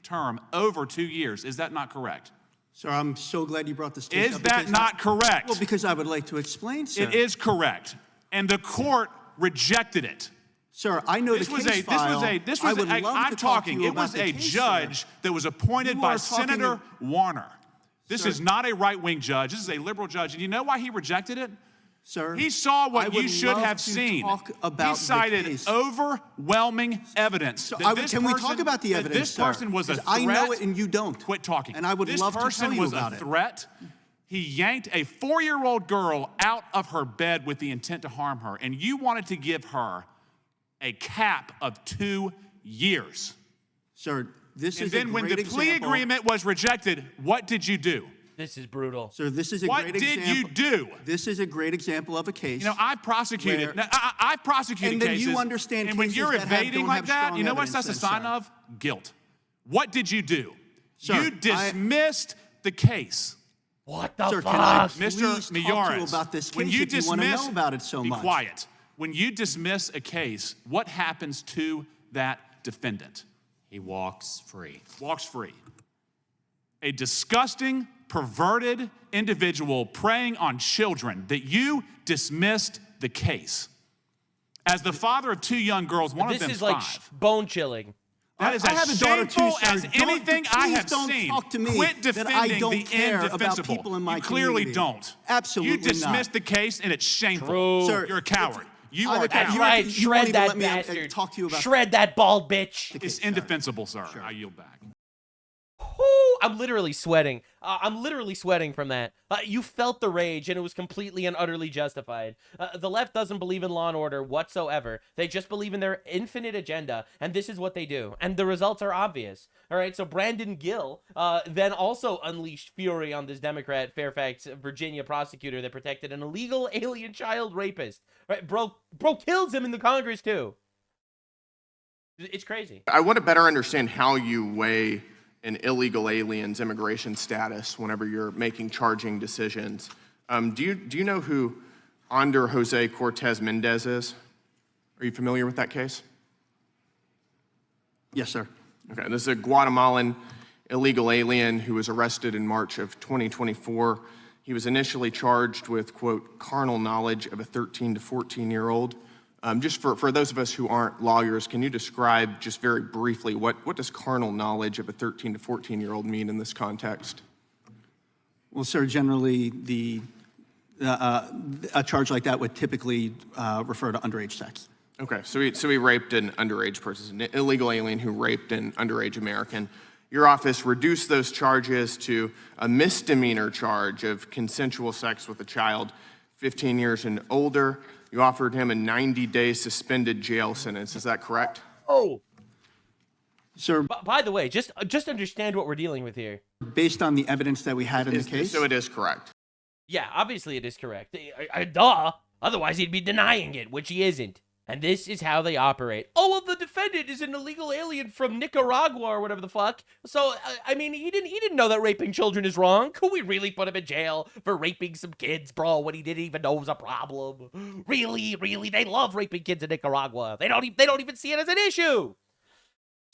Term over 2 years. Is that not correct? Sir, I'm so glad you brought this case up. Is that not correct? Well, because I would like to explain, sir. It is correct, and the court rejected it. Sir, I know this the case file. I'm talking. It was a judge that was appointed by Senator Warner. This is not a right-wing judge. This is a liberal judge, and you know why he rejected it? Sir, he saw what you should have seen. He cited overwhelming evidence. So can we talk about the evidence, this person was a threat. I know it and you don't. Quit talking. And I would love to tell you about it. This person was a threat. He yanked a 4-year-old girl out of her bed with the intent to harm her, and you wanted to give her a cap of 2 years. Sir, this is a great example. And then when the plea agreement was rejected, what did you do? This is brutal. Sir, this is a great example. What did you do? This is a great example of a case. You know, I've prosecuted. I've prosecuted cases. And then you understand and when you're evading like that, you know what that's a sign of? Guilt. What did you do? Sir, you dismissed the case. What the fuck? Can I Mr. please talk to you about this case if you want to know about it so much? Be quiet. When you dismiss a case, what happens to that defendant? He walks free. Walks free. A disgusting, perverted individual preying on children that you dismissed the case. As the father of 2 young girls, one of them 5. This is like bone chilling. That is as shameful as anything I have seen. Talk to me Quit defending that I don't the care indefensible. About people in my you clearly community. don't. Absolutely You dismissed the case, and it's shameful. True. Sir, you're a coward. You are a That's coward. right. You Shred won't that even let me, bastard. talk to you about Shred that bald bitch. It's indefensible, sir. Sure. I yield back. Whew, I'm literally sweating. I'm literally sweating from that. You felt the rage, and it was completely and utterly justified. The left doesn't believe in law and order whatsoever. They just believe in their infinite agenda, and this is what they do. And the results are obvious. All right, so Brandon Gill then also unleashed fury on this Democrat Fairfax, Virginia prosecutor that protected an illegal alien child rapist. Right, bro kills him in the Congress, too. It's crazy. I want to better understand how you weigh an illegal alien's immigration status whenever you're making charging decisions. Do you know who Ander Jose Cortez Mendez is? Are you familiar with that case? Yes, sir. Okay, this is a Guatemalan illegal alien who was arrested in March of 2024. He was initially charged with, quote, carnal knowledge of a 13 to 14-year-old. Just for those of us who aren't lawyers, can you describe just very briefly what does carnal knowledge of a 13 to 14-year-old mean in this context? Well, sir, generally a charge like that would typically refer to underage sex. Okay, so he raped an underage person, an illegal alien who raped an underage American. Your office reduced those charges to a misdemeanor charge of consensual sex with a child 15 years and older. You offered him a 90-day suspended jail sentence. Is that correct? Oh. Sir. By the way, just understand what we're dealing with here. Based on the evidence that we had in the case? So it is correct. Yeah, obviously it is correct. Duh. Otherwise he'd be denying it, which he isn't. And this is how they operate. Oh, well, the defendant is an illegal alien from Nicaragua or whatever the fuck. So, I mean, he didn't know that raping children is wrong. Could we really put him in jail for raping some kids, bro, when he didn't even know was a problem? Really? They love raping kids in Nicaragua. They don't even see it as an issue.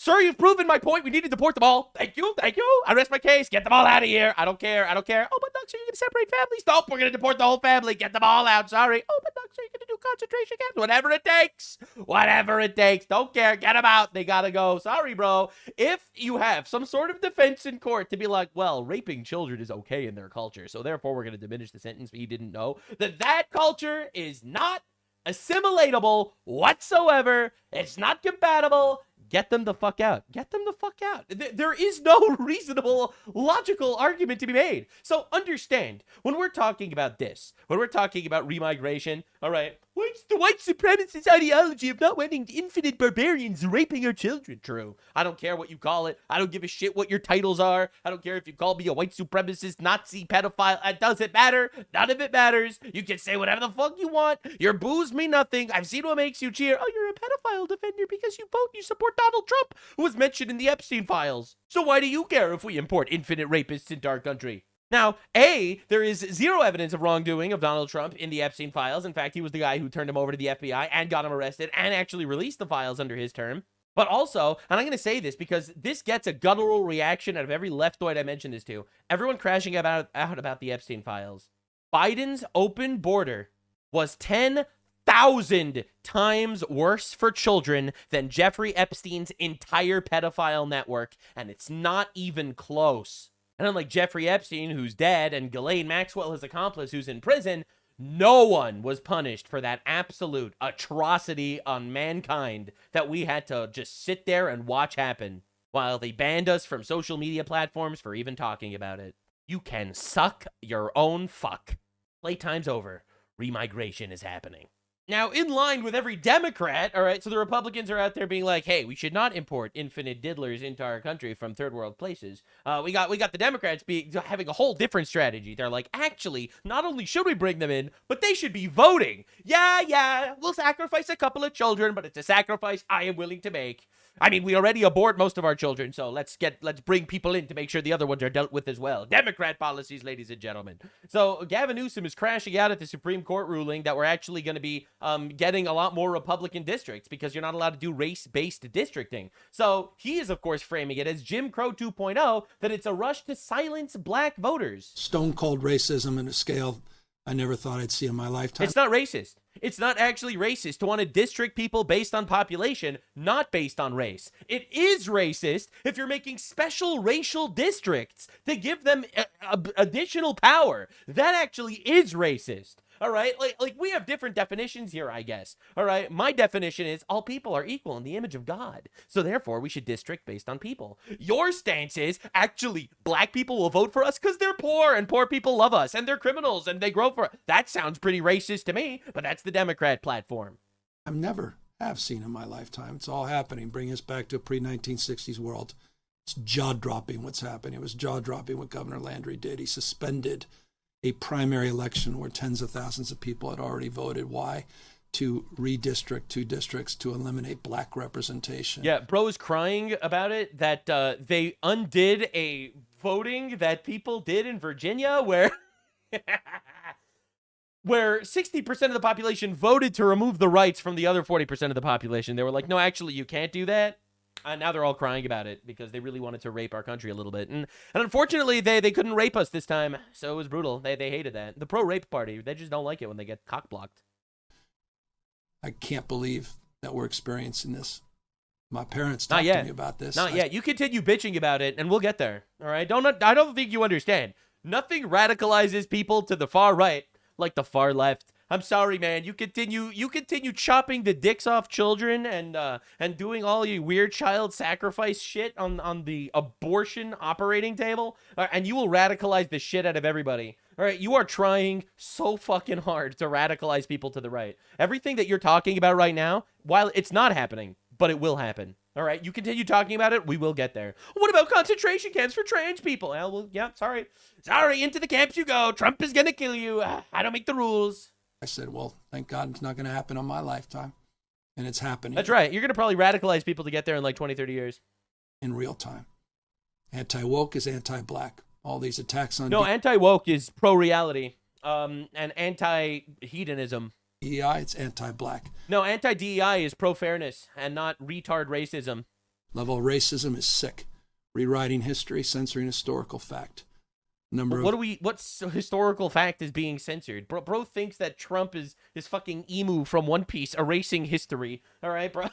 Sir, you've proven my point. We need to deport them all. Thank you. Thank you. I rest my case. Get them all out of here. I don't care. I don't care. Oh, but Nux, are you going to separate families? Nope, we're going to deport the whole family. Get them all out. Sorry. Oh, but Nux, are you going to do concentration camps? Whatever it takes. Whatever it takes. Don't care. Get them out. They got to go. Sorry, bro. If you have some sort of defense in court to be like, well, raping children is okay in their culture, so therefore we're going to diminish the sentence, but you didn't know that culture is not assimilatable whatsoever. It's not compatible. Get them the fuck out. Get them the fuck out. There is no reasonable, logical argument to be made. So understand, when we're talking about this, when we're talking about remigration, all right, what's the white supremacist ideology of not wanting infinite barbarians raping our children? True. I don't care what you call it. I don't give a shit what your titles are. I don't care if you call me a white supremacist, Nazi, pedophile. It doesn't matter. None of it matters. You can say whatever the fuck you want. Your boos mean nothing. I've seen what makes you cheer. Oh, you're a pedophile defender because you support Donald Trump, who was mentioned in the Epstein files. So why do you care if we import infinite rapists into our country? Now, A, there is zero evidence of wrongdoing of Donald Trump in the Epstein files. In fact, he was the guy who turned him over to the FBI and got him arrested and actually released the files under his term. But also, and I'm going to say this because this gets a guttural reaction out of every leftoid I mention this to, everyone crashing out about the Epstein files. Biden's open border was 10,000 times worse for children than Jeffrey Epstein's entire pedophile network, and it's not even close. And unlike Jeffrey Epstein, who's dead, and Ghislaine Maxwell, his accomplice, who's in prison, no one was punished for that absolute atrocity on mankind that we had to just sit there and watch happen while they banned us from social media platforms for even talking about it. You can suck your own fuck. Playtime's over. Remigration is happening. Now, in line with every Democrat, all right, so the Republicans are out there being like, hey, we should not import infinite diddlers into our country from third world places. We got the Democrats having a whole different strategy. They're like, actually, not only should we bring them in, but they should be voting. Yeah, we'll sacrifice a couple of children, but it's a sacrifice I am willing to make. I mean, we already abort most of our children, so let's bring people in to make sure the other ones are dealt with as well. Democrat policies, ladies and gentlemen. So Gavin Newsom is crashing out at the Supreme Court ruling that we're actually going to be getting a lot more Republican districts because you're not allowed to do race-based districting. So he is, of course, framing it as Jim Crow 2.0, that it's a rush to silence black voters. Stone-cold racism in a scale I never thought I'd see in my lifetime. It's not racist. It's not actually racist to want to district people based on population, not based on race. It is racist if you're making special racial districts to give them additional power. That actually is racist. All right, like we have different definitions here, I guess. All right, my definition is all people are equal in the image of God. So therefore, we should district based on people. Your stance is actually black people will vote for us because they're poor and poor people love us and they're criminals and they grow for us. That sounds pretty racist to me, but that's the Democrat platform. I've never have seen in my lifetime. It's all happening. Bring us back to a pre-1960s world. It's jaw-dropping what's happening. It was jaw-dropping what Governor Landry did. He suspended a primary election where tens of thousands of people had already voted. Why? To redistrict two districts to eliminate black representation. Yeah, bro is crying about it, that they undid a voting that people did in Virginia where where 60% of the population voted to remove the rights from the other 40% of the population. They were like, no, actually, you can't do that. And now they're all crying about it because they really wanted to rape our country a little bit. And unfortunately, they couldn't rape us this time, so it was brutal. They hated that. The pro-rape party, they just don't like it when they get cock-blocked. I can't believe that we're experiencing this. My parents talked to me about this. Not yet. You continue bitching about it, and we'll get there. All right? I don't think you understand. Nothing radicalizes people to the far right like the far left. I'm sorry, man. You continue chopping the dicks off children and doing all your weird child sacrifice shit on the abortion operating table, and you will radicalize the shit out of everybody. All right, you are trying so fucking hard to radicalize people to the right. Everything that you're talking about right now, while it's not happening, but it will happen. All right, you continue talking about it, we will get there. What about concentration camps for trans people? Well, yeah, sorry, into the camps you go. Trump is gonna kill you. I don't make the rules. I said, well, thank God it's not going to happen on my lifetime. And it's happening. That's right. You're going to probably radicalize people to get there in like 20, 30 years. In real time. Anti-woke is anti-black. All these attacks on... No, anti-woke is pro-reality and anti-hedonism. DEI, it's anti-black. No, anti-DEI is pro-fairness and not retard racism. Level of racism is sick. Rewriting history, censoring historical fact. What historical fact is being censored? Bro thinks that Trump is fucking Emu from One Piece erasing history. All right, bro.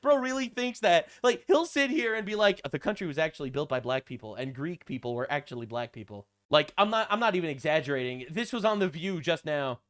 bro really thinks that. Like, he'll sit here and be like, the country was actually built by black people and Greek people were actually black people. Like, I'm not even exaggerating. This was on The View just now.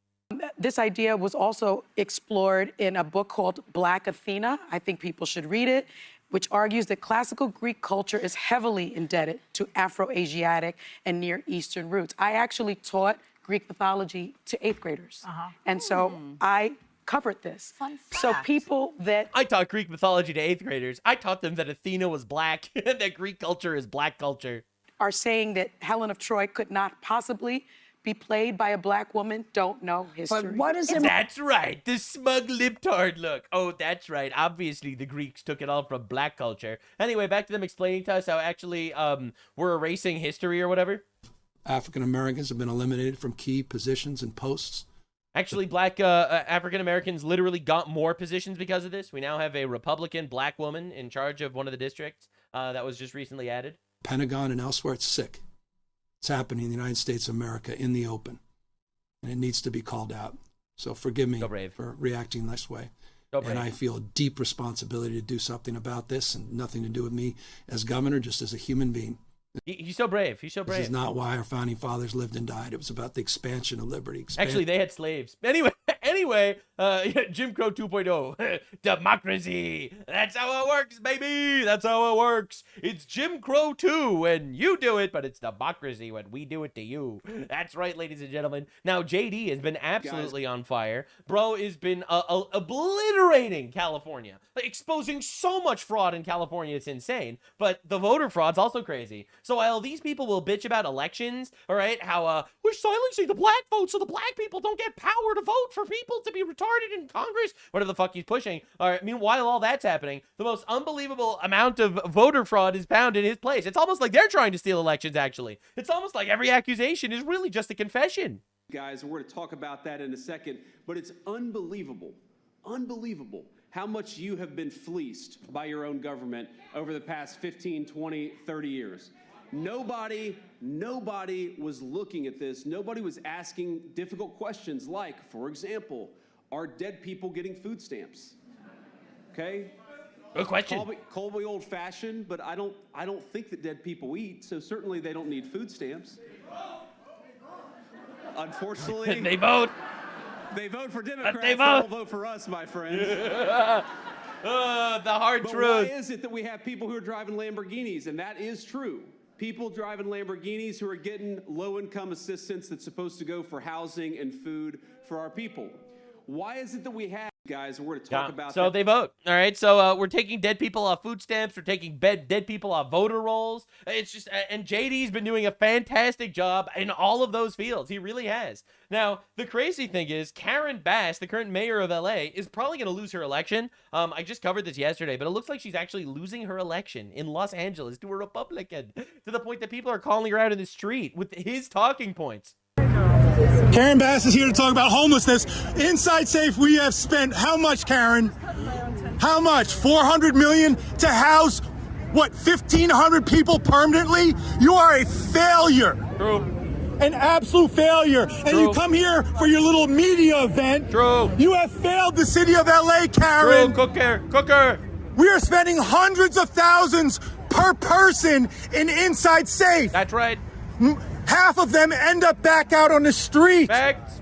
This idea was also explored in a book called Black Athena. I think people should read it, which argues that classical Greek culture is heavily indebted to Afro-Asiatic and Near Eastern roots. I actually taught Greek mythology to 8th graders. And so I covered this. So people that... I taught Greek mythology to 8th graders. I taught them that Athena was black, that Greek culture is black culture. Are saying that Helen of Troy could not possibly be played by a black woman don't know history. But what is it? That's right. The smug libtard look. Oh, that's right. Obviously, the Greeks took it all from black culture. Anyway, back to them explaining to us how actually we're erasing history or whatever. African Americans have been eliminated from key positions and posts. Actually, black African Americans literally got more positions because of this. We now have a Republican black woman in charge of one of the districts that was just recently added. Pentagon and elsewhere, it's sick. It's happening in the United States of America in the open, and it needs to be called out. So forgive me for reacting this way. And I feel a deep responsibility to do something about this, and nothing to do with me as governor, just as a human being. He's so brave. He's so brave. This is not why our founding fathers lived and died. It was about the expansion of liberty. Actually, they had slaves. Anyway, Jim Crow 2.0. Democracy. That's how it works, baby. That's how it works. It's Jim Crow 2 when you do it, but it's democracy when we do it to you. That's right, ladies and gentlemen. Now, JD has been absolutely on fire. Bro has been obliterating California. Exposing so much fraud in California, it's insane. But the voter fraud's also crazy. So while these people will bitch about elections, all right, how we're silencing the black vote so the black people don't get power to vote for people to be retarded in Congress, whatever the fuck he's pushing. All right, meanwhile, all that's happening, the most unbelievable amount of voter fraud is found in his place. It's almost like they're trying to steal elections, actually. It's almost like every accusation is really just a confession. Guys, we're going to talk about that in a second, but it's unbelievable how much you have been fleeced by your own government over the past 15, 20, 30 years. Nobody was looking at this. Nobody was asking difficult questions like, for example, are dead people getting food stamps? Okay? Good question. Call me old-fashioned, but I don't think that dead people eat, so certainly they don't need food stamps. Unfortunately, they vote. They vote for Democrats. They don't vote for us, my friends. The hard but truth. Why is it that we have people who are driving Lamborghinis? And that is true. People driving Lamborghinis who are getting low-income assistance that's supposed to go for housing and food for our people. Why is it that we have, guys, we're going to talk about so that. they vote. All right, so we're taking dead people off food stamps. We're taking dead people off voter rolls. It's just, and JD's been doing a fantastic job in all of those fields. He really has. Now, the crazy thing is Karen Bass, the current mayor of LA, is probably going to lose her election. I just covered this yesterday, but it looks like she's actually losing her election in Los Angeles to a Republican, to the point that people are calling her out in the street with his talking points. Karen Bass is here to talk about homelessness. Inside Safe, we have spent how much, Karen? How much? $400 million to house, what, 1,500 people permanently? You are a failure. True. An absolute failure. True. And you come here for your little media event. True. You have failed the city of LA, Karen. True. Cooker. We are spending hundreds of thousands per person in Inside Safe. That's right. Half of them end up back out on the street. Facts.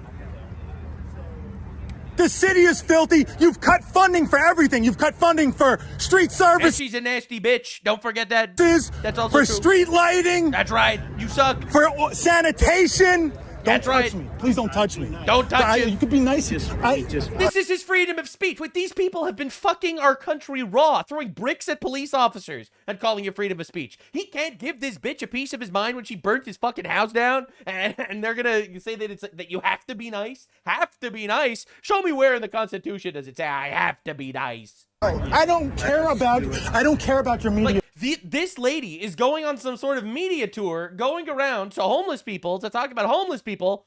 The city is filthy. You've cut funding for everything. You've cut funding for street service. And she's a nasty bitch. Don't forget that. That's also for true. Street lighting. That's right. You suck. For sanitation. That's don't touch right. me. Please don't touch me. Don't touch him. You could be nice. This is his freedom of speech. Wait, these people have been fucking our country raw, throwing bricks at police officers and calling it freedom of speech. He can't give this bitch a piece of his mind when she burnt his fucking house down, and they're gonna say that it's that you have to be nice. Have to be nice. Show me where in the Constitution does it say I have to be nice. I don't care about your media. This lady is going on some sort of media tour, going around to homeless people to talk about homeless people.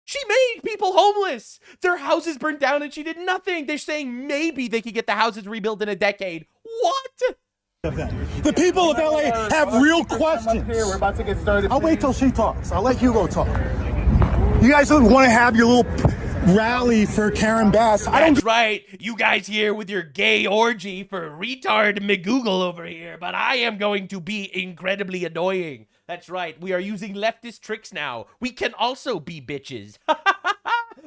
She made people homeless. Their houses burned down and she did nothing. They're saying maybe they could get the houses rebuilt in a decade. What? The people of LA have real questions. We're about to get started. I'll wait till she talks. I'll let Hugo talk. You guys don't want to have your little rally for Karen Bass. That's right. You guys here with your gay orgy for retard McGoogle over here, but I am going to be incredibly annoying. That's right. We are using leftist tricks now. We can also be bitches.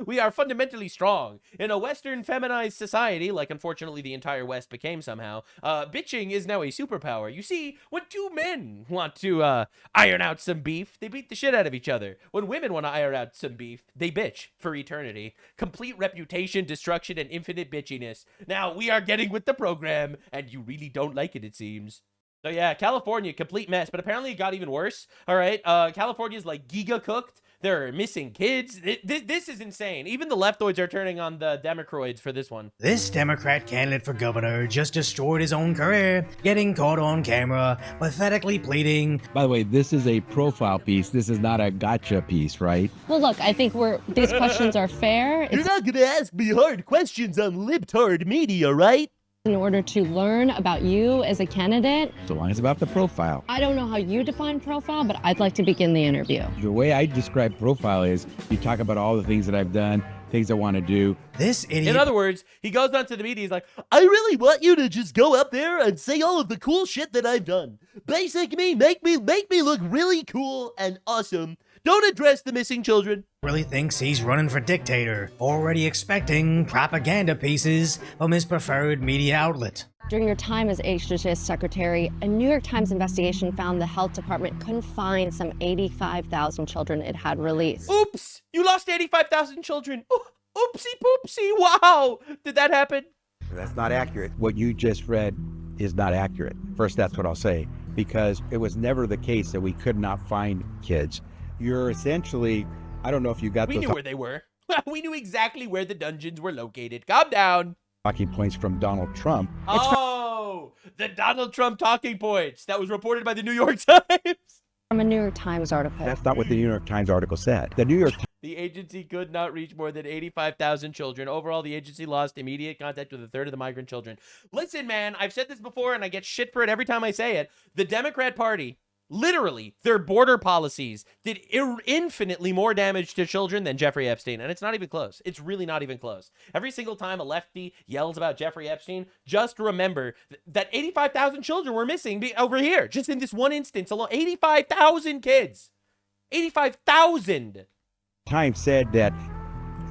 We are fundamentally strong. In a Western feminized society, like unfortunately the entire West became somehow, bitching is now a superpower. You see, when two men want to iron out some beef, they beat the shit out of each other. When women want to iron out some beef, they bitch for eternity. Complete reputation, destruction, and infinite bitchiness. Now, we are getting with the program, and you really don't like it seems. So yeah, California, complete mess, but apparently it got even worse. All right, California's like giga cooked. They're missing kids. This is insane. Even the leftoids are turning on the Democroids for this one. This Democrat candidate for governor just destroyed his own career, getting caught on camera, pathetically pleading. By the way, this is a profile piece. This is not a gotcha piece, right? Well, look, I think these questions are fair. You're not gonna ask me hard questions on libtard media, right? In order to learn about you as a candidate. So long as about the profile. I don't know how you define profile, but I'd like to begin the interview. The way I describe profile is you talk about all the things that I've done, things I want to do. This idiot. In other words, he goes onto the media, he's like, I really want you to just go up there and say all of the cool shit that I've done. Basic me, make me look really cool and awesome. Don't address the missing children. Really thinks he's running for dictator, already expecting propaganda pieces from his preferred media outlet. During your time as HHS secretary, a New York Times investigation found the health department couldn't find some 85,000 children it had released. Oops! You lost 85,000 children. Oopsie poopsie. Wow! Did that happen? That's not accurate. What you just read is not accurate. First, that's what I'll say, because it was never the case that we could not find kids. You're essentially, I don't know if you got those. We knew where they were. We knew exactly where the dungeons were located. Calm down. Talking points from Donald Trump. Oh, the Donald Trump talking points that was reported by the New York Times. From a New York Times article. That's not what the New York Times article said. The New York Times. The agency could not reach more than 85,000 children. Overall, the agency lost immediate contact with a third of the migrant children. Listen, man, I've said this before and I get shit for it every time I say it. The Democrat Party, literally, their border policies did infinitely more damage to children than Jeffrey Epstein. And it's not even close. It's really not even close. Every single time a lefty yells about Jeffrey Epstein, just remember that 85,000 children were missing over here. Just in this one instance alone. 85,000 kids. 85,000. Times said that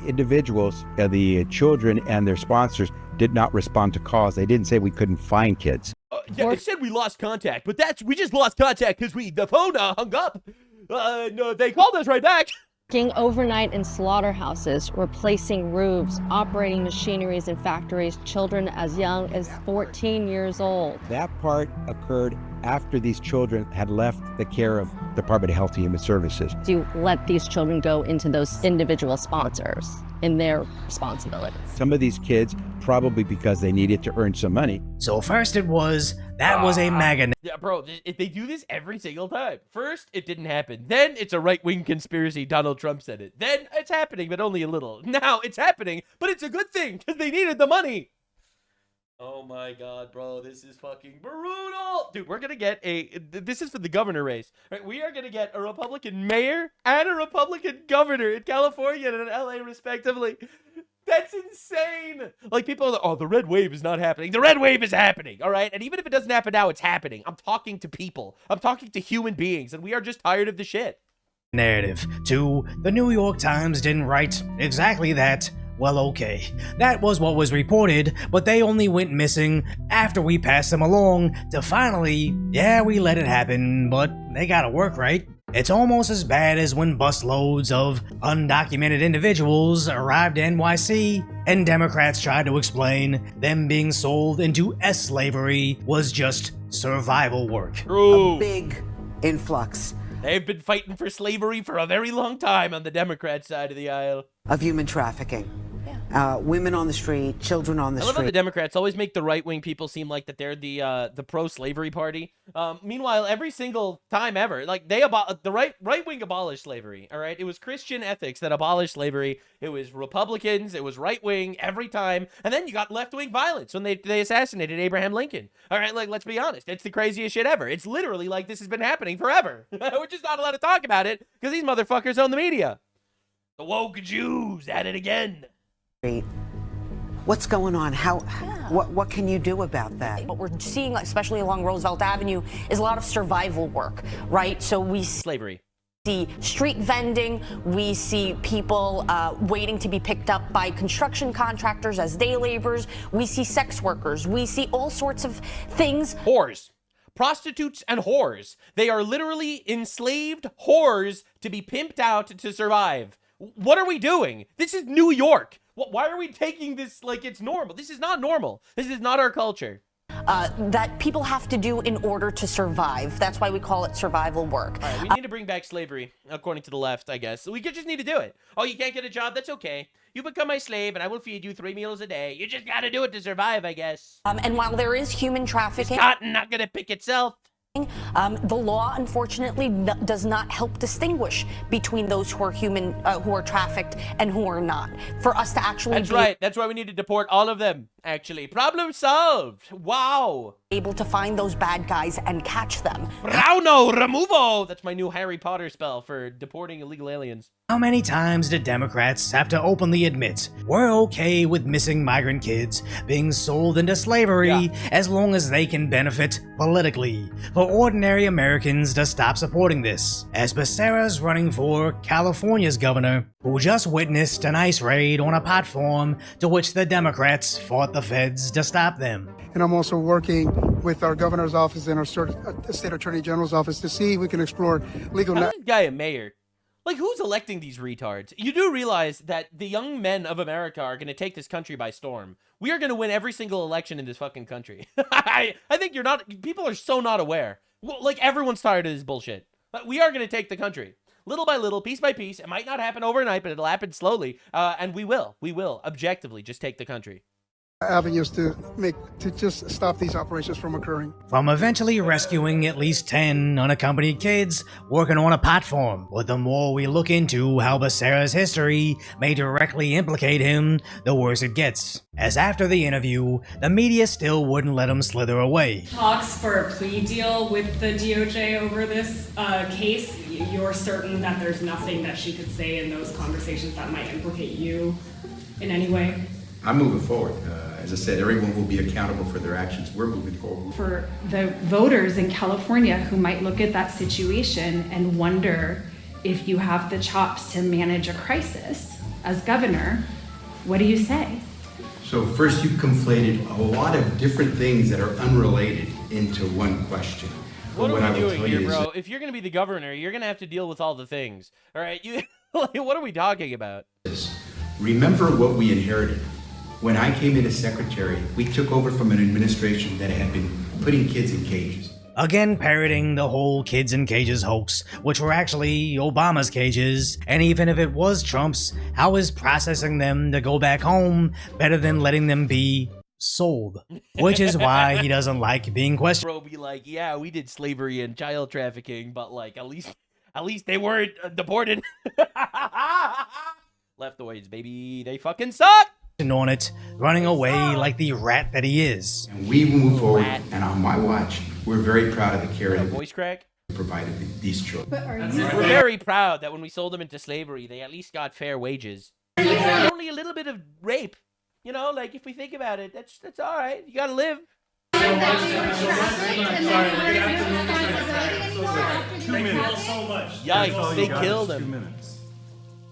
individuals, the children and their sponsors, did not respond to calls. They didn't say we couldn't find kids. Yeah, they said we lost contact, but we just lost contact because the phone hung up. No, they called us right back. Working overnight in slaughterhouses, replacing roofs, operating machineries in factories, children as young as 14 years old. That part occurred after these children had left the care of Department of Health and Human Services. You let these children go into those individual sponsors in their responsibility. Some of these kids, probably because they needed to earn some money. So first it was, that was a MAGA. Yeah, bro, if they do this every single time. First, it didn't happen. Then it's a right-wing conspiracy. Donald Trump said it. Then it's happening, but only a little. Now it's happening, but it's a good thing because they needed the money. Oh my God, bro, this is fucking brutal. Dude, we're going to get this is for the governor race. Right? We are going to get a Republican mayor and a Republican governor in California and in LA respectively. That's insane. Like, people are like, oh, the red wave is not happening. The red wave is happening, all right? And even if it doesn't happen now, it's happening. I'm talking to people. I'm talking to human beings, and we are just tired of the shit. Narrative. 2. The New York Times didn't write exactly that. Well, okay. That was what was reported, but they only went missing after we passed them along to finally, yeah, we let it happen, but they gotta work, right? It's almost as bad as when busloads of undocumented individuals arrived at NYC and Democrats tried to explain them being sold into slavery was just survival work. True. A big influx. They've been fighting for slavery for a very long time on the Democrat side of the aisle. Of human trafficking. women on the street, children on the I love how the street. Democrats always make the right-wing people seem like that they're the pro-slavery party. Meanwhile, every single time ever, like the right-wing abolished slavery. All right, it was Christian ethics that abolished slavery. It was Republicans. It was right-wing every time, and then you got left-wing violence when they assassinated Abraham Lincoln. All right, like let's be honest, it's the craziest shit ever. It's literally like this has been happening forever. We're just not allowed to talk about it because these motherfuckers own the media. The woke Jews at it again. What's going on? What can you do about that? What we're seeing, especially along Roosevelt Avenue, is a lot of survival work, right? So we slavery. See street vending, we see people waiting to be picked up by construction contractors as day laborers, we see sex workers, we see all sorts of things. Whores. Prostitutes and whores. They are literally enslaved whores to be pimped out to survive. What are we doing? This is New York. Why are we taking this like it's normal? This is not normal. This is not our culture. That people have to do in order to survive. That's why we call it survival work. All right, we need to bring back slavery, according to the left, I guess. We just need to do it. Oh, you can't get a job? That's okay. You become my slave, and I will feed you 3 meals a day. You just gotta do it to survive, I guess. And while there is human trafficking... Is cotton not gonna pick itself? The law, unfortunately, does not help distinguish between those who are who are trafficked and who are not. For us to actually That's right. That's why we need to deport all of them, actually. Problem solved. Wow. Able to find those bad guys and catch them. Rauno removo. That's my new Harry Potter spell for deporting illegal aliens. How many times did Democrats have to openly admit we're okay with missing migrant kids being sold into slavery as long as they can benefit politically, for ordinary Americans to stop supporting this? As Becerra's running for California's governor, who just witnessed an ICE raid on a pot farm to which the Democrats fought the feds to stop them. And I'm also working with our governor's office and our state attorney general's office to see if we can explore legal... How's this guy a mayor? Like, who's electing these retards? You do realize that the young men of America are going to take this country by storm. We are going to win every single election in this fucking country. I think people are so not aware. Like, everyone's tired of this bullshit. But we are going to take the country. Little by little, piece by piece. It might not happen overnight, but it'll happen slowly. And we will objectively just take the country. Avenues to just stop these operations from occurring. From eventually rescuing at least 10 unaccompanied kids working on a pot farm. But the more we look into how Becerra's history may directly implicate him, the worse it gets. As after the interview, the media still wouldn't let him slither away. Talks for a plea deal with the DOJ over this case. You're certain that there's nothing that she could say in those conversations that might implicate you in any way? I'm moving forward. As I said, everyone will be accountable for their actions. We're moving forward. For the voters in California who might look at that situation and wonder if you have the chops to manage a crisis as governor, what do you say? So first, you've conflated a lot of different things that are unrelated into one question. What are we doing here, bro? If you're going to be the governor, you're going to have to deal with all the things. All right? What are we talking about? Remember what we inherited. When I came in as secretary, we took over from an administration that had been putting kids in cages. Again parroting the whole kids in cages hoax, which were actually Obama's cages, and even if it was Trump's, how is processing them to go back home better than letting them be sold? Which is why he doesn't like being questioned. Bro be like, yeah, we did slavery and child trafficking, but like at least they weren't deported. Leftoids, baby, they fucking suck. On it, running away like the rat that he is. And we move forward, and on my watch, we're very proud of the care that voice crack provided these children. We're very proud that when we sold them into slavery, they at least got fair wages. Only a little bit of rape, you know. Like if we think about it, that's all right. You gotta live. 2 minutes. Yikes! They killed him.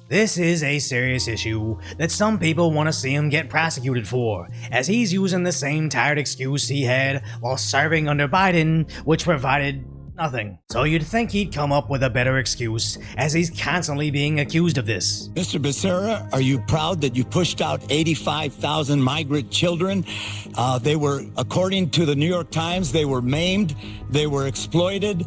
This is a serious issue that some people want to see him get prosecuted for, as he's using the same tired excuse he had while serving under Biden, which provided nothing. So you'd think he'd come up with a better excuse, as he's constantly being accused of this. Mr. Becerra, are you proud that you pushed out 85,000 migrant children? They were, according to the New York Times, they were maimed, they were exploited,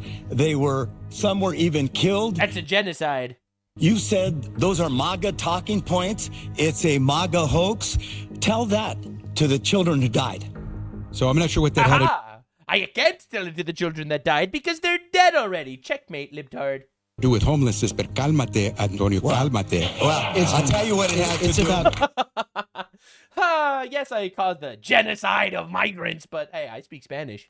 some were even killed. That's a genocide. You said those are MAGA talking points. It's a MAGA hoax. Tell that to the children who died. So I'm not sure what that had to I can't tell it to the children that died because they're dead already. Checkmate, libtard. do with homelessness, but cálmate, Antonio, cálmate. Well, I'll tell you what it has to do. Yes, I caused the genocide of migrants, but hey, I speak Spanish.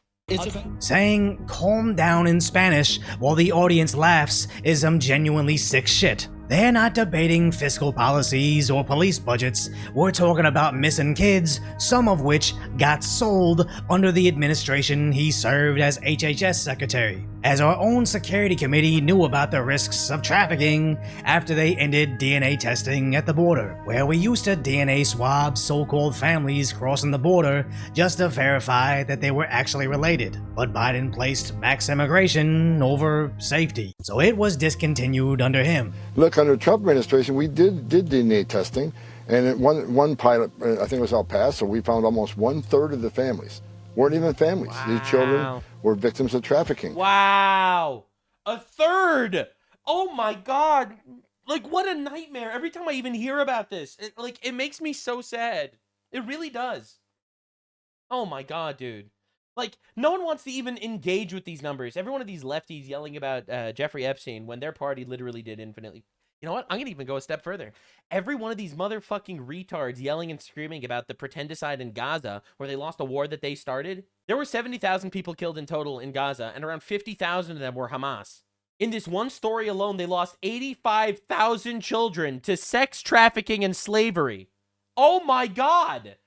Saying calm down in Spanish while the audience laughs is some genuinely sick shit. They're not debating fiscal policies or police budgets. We're talking about missing kids, some of which got sold under the administration he served as HHS secretary. As our own security committee knew about the risks of trafficking after they ended DNA testing at the border, where we used to DNA swab so-called families crossing the border just to verify that they were actually related. But Biden placed max immigration over safety, so it was discontinued under him. Look, under the Trump administration, we did DNA testing, and one pilot, I think it was El Paso, we found almost 1/3 of the families weren't even families. Wow. These children were victims of trafficking. Wow. 1/3. Oh my God. Like, what a nightmare. Every time I even hear about this, it makes me so sad. It really does. Oh my God, dude. Like, no one wants to even engage with these numbers. Every one of these lefties yelling about Jeffrey Epstein when their party literally did infinitely. You know what? I'm going to even go a step further. Every one of these motherfucking retards yelling and screaming about the pretendicide in Gaza, where they lost a war that they started. There were 70,000 people killed in total in Gaza, and around 50,000 of them were Hamas. In this one story alone, they lost 85,000 children to sex trafficking and slavery. Oh my God.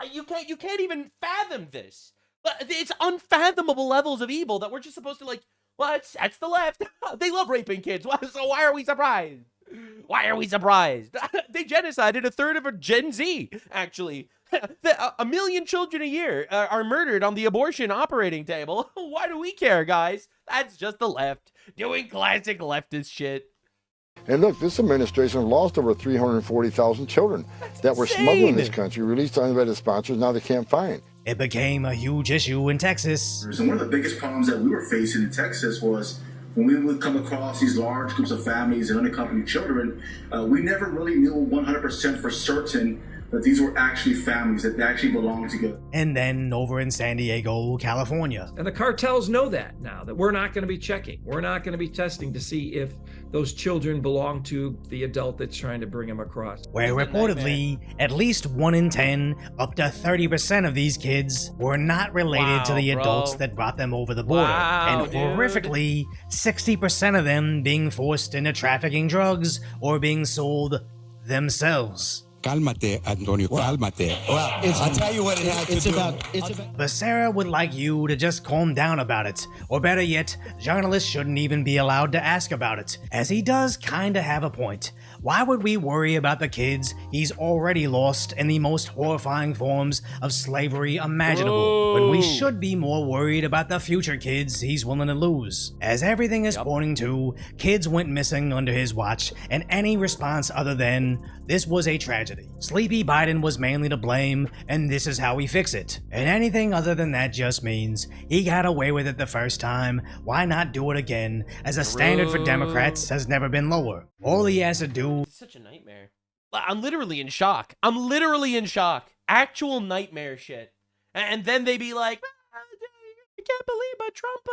You can't even fathom this. It's unfathomable levels of evil that we're just supposed to like, well, that's the left. They love raping kids. So why are we surprised? Why are we surprised? They genocided 1/3 of a Gen Z, actually. 1 million children a year are murdered on the abortion operating table. Why do we care, guys? That's just the left doing classic leftist shit. And look, this administration lost over 340,000 children that were smuggled in this country, released to unvetted sponsors, now they can't find. It became a huge issue in Texas. And one of the biggest problems that we were facing in Texas was when we would come across these large groups of families and unaccompanied children, we never really knew 100% for certain that these were actually families, that they actually belonged together. And then over in San Diego, California. And the cartels know that now, that we're not going to be checking. We're not going to be testing to see if those children belong to the adult that's trying to bring them across. Where reportedly, at least 1 in 10, up to 30% of these kids were not related to the adults that brought them over the border. And horrifically, 60% of them being forced into trafficking drugs or being sold themselves. Cálmate, Antonio, cálmate. Well, I'll tell you what it has to do. But Sarah would like you to just calm down about it. Or better yet, journalists shouldn't even be allowed to ask about it. As he does kinda have a point. Why would we worry about the kids he's already lost in the most horrifying forms of slavery imaginable, when we should be more worried about the future kids he's willing to lose? As everything is pointing to, kids went missing under his watch, and any response other than, this was a tragedy. Sleepy Biden was mainly to blame, and this is how we fix it. And anything other than that just means he got away with it the first time, why not do it again, as a standard for Democrats has never been lower. All he has to do... It's such a nightmare. I'm literally in shock. Actual nightmare shit. And then they be like, I can't believe but Trump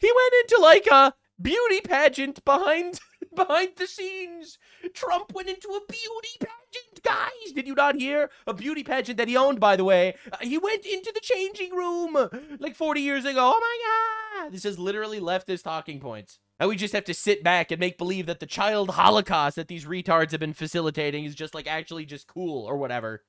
he went into like a beauty pageant behind the scenes. Trump went into a beauty pageant, guys. Did you not hear? A beauty pageant that he owned, by the way. He went into the changing room like 40 years ago. Oh my God. This is literally leftist talking points. And we just have to sit back and make believe that the child holocaust that these retards have been facilitating is just like actually just cool or whatever.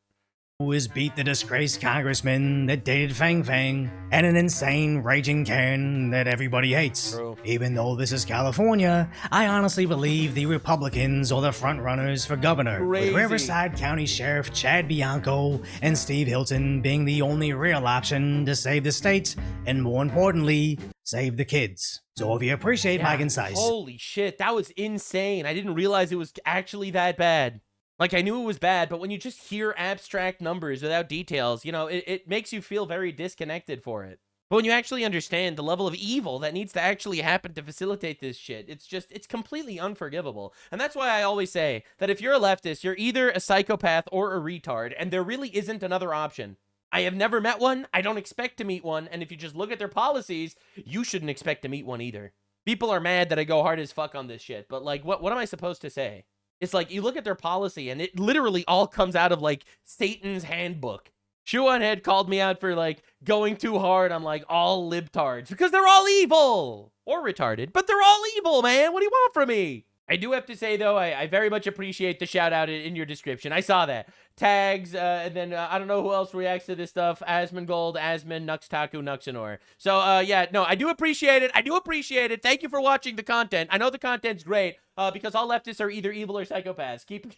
Who has beat the disgraced congressman that dated Fang Fang, and an insane raging Karen that everybody hates. True. Even though this is California, I honestly believe the Republicans are the front runners for governor, with Riverside County Sheriff Chad Bianco and Steve Hilton being the only real option to save the state, and more importantly, save the kids. So if you appreciate my concise... Holy shit, that was insane. I didn't realize it was actually that bad. Like, I knew it was bad, but when you just hear abstract numbers without details, you know, it makes you feel very disconnected for it. But when you actually understand the level of evil that needs to actually happen to facilitate this shit, it's completely unforgivable. And that's why I always say that if you're a leftist, you're either a psychopath or a retard, and there really isn't another option. I have never met one. I don't expect to meet one. And if you just look at their policies, you shouldn't expect to meet one either. People are mad that I go hard as fuck on this shit, but like, what am I supposed to say? It's like, you look at their policy and it literally all comes out of like Satan's handbook. Shuan Head called me out for like going too hard on like all libtards because they're all evil or retarded, but they're all evil, man. What do you want from me? I do have to say though, I very much appreciate the shout out in your description. I saw that. Tags, and then I don't know who else reacts to this stuff. Asmongold, Asmon, Taku, Nuxanor. So yeah, no, I do appreciate it. I do appreciate it. Thank you for watching the content. I know the content's great because all leftists are either evil or psychopaths. Keep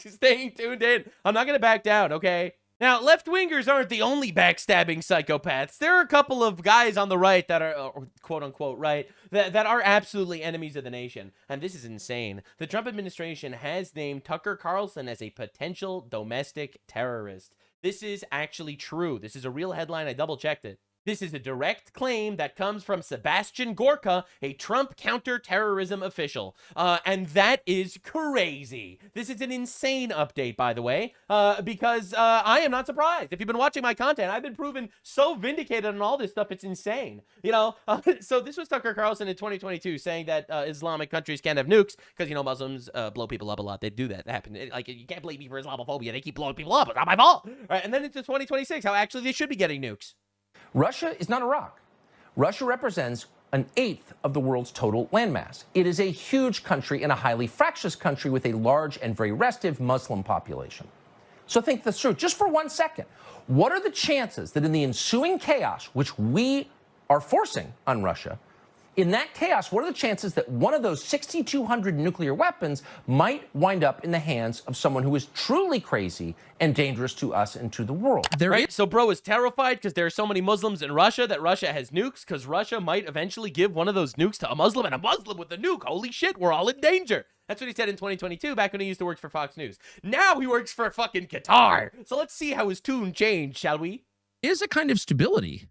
staying tuned in. I'm not gonna back down, okay? Now, left-wingers aren't the only backstabbing psychopaths. There are a couple of guys on the right that are, quote-unquote, right, that are absolutely enemies of the nation. And this is insane. The Trump administration has named Tucker Carlson as a potential domestic terrorist. This is actually true. This is a real headline. I double-checked it. This is a direct claim that comes from Sebastian Gorka, a Trump counter-terrorism official. And that is crazy. This is an insane update, by the way, because I am not surprised. If you've been watching my content, I've been proven so vindicated on all this stuff, it's insane. You know, so this was Tucker Carlson in 2022 saying that Islamic countries can't have nukes because, you know, Muslims blow people up a lot. They do that. That happened. Like, you can't blame me for Islamophobia. They keep blowing people up. It's not my fault. Right? And then into 2026, how actually they should be getting nukes. Russia is not Iraq. Russia represents an eighth of the world's total landmass. It is a huge country and a highly fractious country with a large and very restive Muslim population. So think this through just for 1 second. What are the chances that in the ensuing chaos, which we are forcing on Russia, in that chaos, what are the chances that one of those 6,200 nuclear weapons might wind up in the hands of someone who is truly crazy and dangerous to us and to the world? Right? So bro is terrified because there are so many Muslims in Russia that Russia has nukes because Russia might eventually give one of those nukes to a Muslim, and a Muslim with a nuke. Holy shit, we're all in danger. That's what he said in 2022 back when he used to work for Fox News. Now he works for fucking Qatar. So let's see how his tune changed, shall we? Is a kind of stability,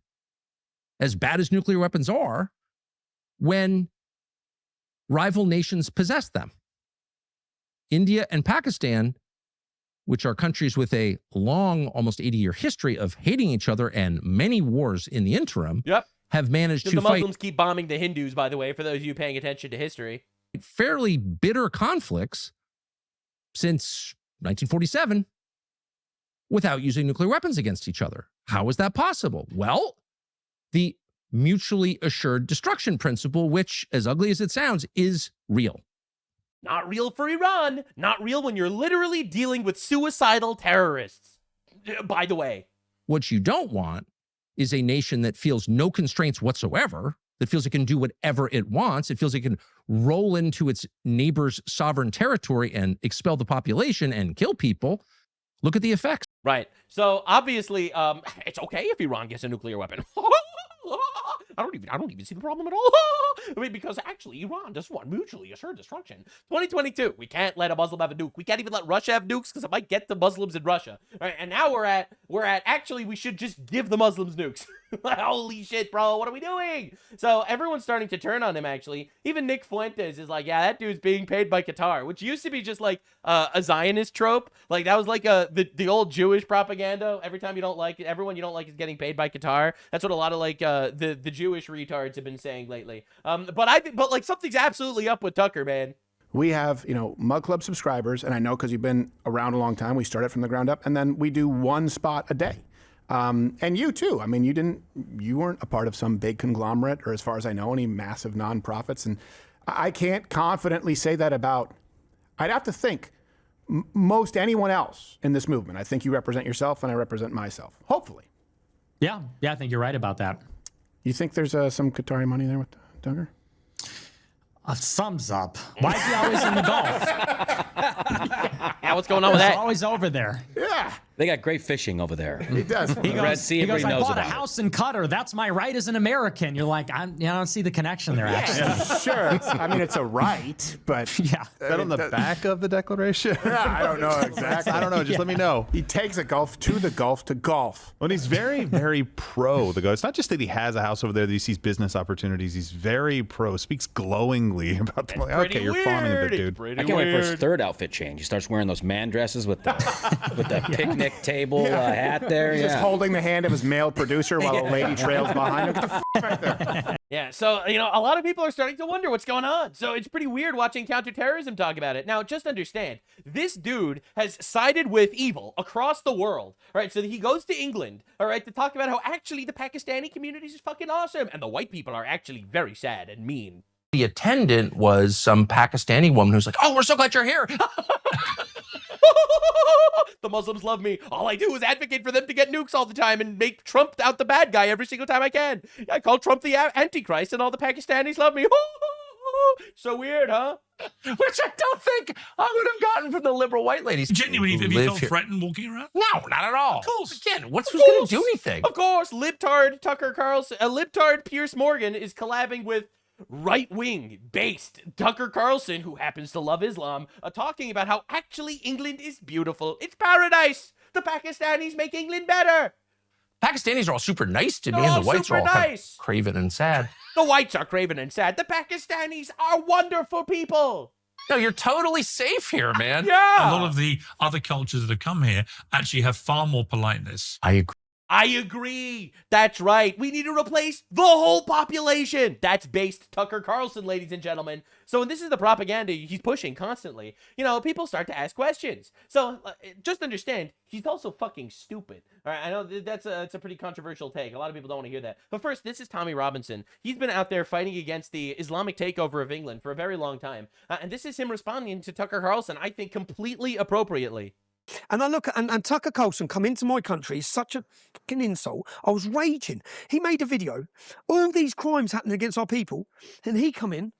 as bad as nuclear weapons are, when rival nations possess them. India and Pakistan, which are countries with a long, almost 80-year history of hating each other and many wars in the interim, have managed to the fight Muslims keep bombing the Hindus, by the way, for those of you paying attention to history. Fairly bitter conflicts since 1947 without using nuclear weapons against each other. How is that possible? Well, the mutually assured destruction principle, which, as ugly as it sounds, is real. Not real for Iran. Not real when you're literally dealing with suicidal terrorists, by the way. What you don't want is a nation that feels no constraints whatsoever, that feels it can do whatever it wants. It feels it can roll into its neighbor's sovereign territory and expel the population and kill people. Look at the effects. Right. So obviously, it's okay if Iran gets a nuclear weapon. I don't even see the problem at all. I mean, because actually Iran does want mutually assured destruction. 2022, we can't let a Muslim have a nuke. We can't even let Russia have nukes because it might get the Muslims in Russia. All right, and now we're at actually we should just give the Muslims nukes. Holy shit, bro, what are we doing? So everyone's starting to turn on him, actually. Even Nick Fuentes is like, yeah, that dude's being paid by Qatar, which used to be just like a Zionist trope. Like that was like the old Jewish propaganda. Every time you don't like it, everyone you don't like is getting paid by Qatar. That's what a lot of like the Jewish retards have been saying lately. But like something's absolutely up with Tucker, man. We have, Mug Club subscribers, and I know because you've been around a long time, we started from the ground up, and then we do one spot a day. And you too. I mean, you weren't a part of some big conglomerate, or as far as I know, any massive nonprofits. And I can't confidently say that about, I'd have to think, most anyone else in this movement. I think you represent yourself and I represent myself, hopefully. Yeah, I think you're right about that. You think there's some Qatari money there with Tucker? A thumbs up. Why is he always in the Gulf? Yeah, what's going on with that? He's always over there. Yeah. They got great fishing over there. He does. He The Red goes, Sea, he goes, everybody I knows bought a about it. house in Qatar. That's my right as an American. You're like, I don't see the connection there, actually. Sure. I mean, it's a right, but yeah. Is that on the back of the declaration? Yeah, I don't know exactly. I don't know. Just let me know. He takes a Gulf to the Gulf to golf. Well, he's very, very pro the Gulf. It's not just that he has a house over there that he sees business opportunities. He's very pro. Speaks glowingly about them. Like, okay, you're fawning a bit, dude. I can't wait for his third outfit change. He starts wearing those man dresses with the picnic table hat there. Just holding the hand of his male producer while a lady trails behind him. Get the right there. Yeah, so, you know, a lot of people are starting to wonder what's going on. So it's pretty weird watching counterterrorism talk about it. Now, just understand, this dude has sided with evil across the world. All right, so he goes to England, all right, to talk about how actually the Pakistani community is fucking awesome. And the white people are actually very sad and mean. The attendant was some Pakistani woman who's like, "Oh, we're so glad you're here." The Muslims love me. All I do is advocate for them to get nukes all the time and make Trump out the bad guy every single time I can. I call Trump the Antichrist and all the Pakistanis love me. So weird, huh? Which I don't think I would have gotten from the liberal white ladies. Genuinely, who have you live felt here. threatened walking around? No, not at all. Of course. Again, who's going to do anything? Of course, libtard Tucker Carlson, libtard Pierce Morgan is collabing with right-wing based Tucker Carlson, who happens to love Islam, talking about how actually England is beautiful. It's paradise. The Pakistanis make England better. Pakistanis are all super nice to me, They're and all the whites are super all kind of nice. craven and sad. The whites are craven and sad. The Pakistanis are wonderful people. No, you're totally safe here, man. Yeah. A lot of the other cultures that have come here actually have far more politeness. I agree. I agree. That's right. We need to replace the whole population. That's based Tucker Carlson, ladies and gentlemen. So this is the propaganda he's pushing constantly. You know, people start to ask questions. So just understand, he's also fucking stupid. All right, I know that's a pretty controversial take. A lot of people don't want to hear that. But first, this is Tommy Robinson. He's been out there fighting against the Islamic takeover of England for a very long time. And this is him responding to Tucker Carlson, I think, completely appropriately. And I look at, and Tucker Carlson come into my country is such a fucking insult. I was raging. He made a video, all these crimes happening against our people, and he come in,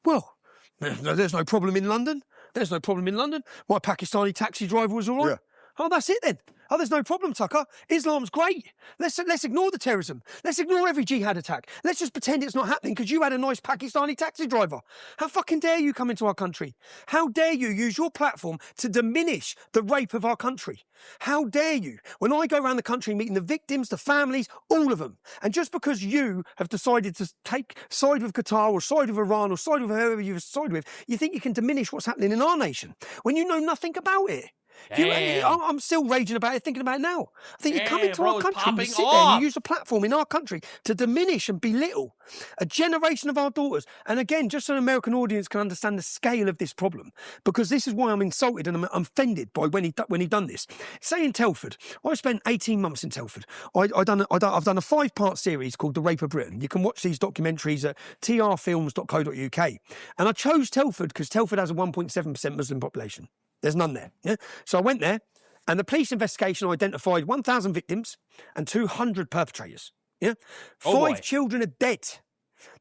well, there's no problem in London. There's no problem in London. My Pakistani taxi driver was all right. Yeah. Oh, that's it then. Oh, there's no problem, Tucker. Islam's great. Let's ignore the terrorism. Let's ignore every jihad attack. Let's just pretend it's not happening because you had a nice Pakistani taxi driver. How fucking dare you come into our country? How dare you use your platform to diminish the rape of our country? How dare you? When I go around the country meeting the victims, the families, all of them, and just because you have decided to take side with Qatar or side with Iran or side with whoever you've sided with, you think you can diminish what's happening in our nation when you know nothing about it. I'm still raging about it, thinking about it now. I think you come into our country and you sit there and you use a platform in our country to diminish and belittle a generation of our daughters. And again, just so an American audience can understand the scale of this problem, because this is why I'm insulted and I'm offended by when he done this. Say in Telford, I spent 18 months in Telford. I've done a 5-part series called The Rape of Britain. You can watch these documentaries at trfilms.co.uk. And I chose Telford because Telford has a 1.7% Muslim population. There's none there. Yeah? So I went there, and the police investigation identified 1,000 victims and 200 perpetrators. Yeah, 5 children are dead.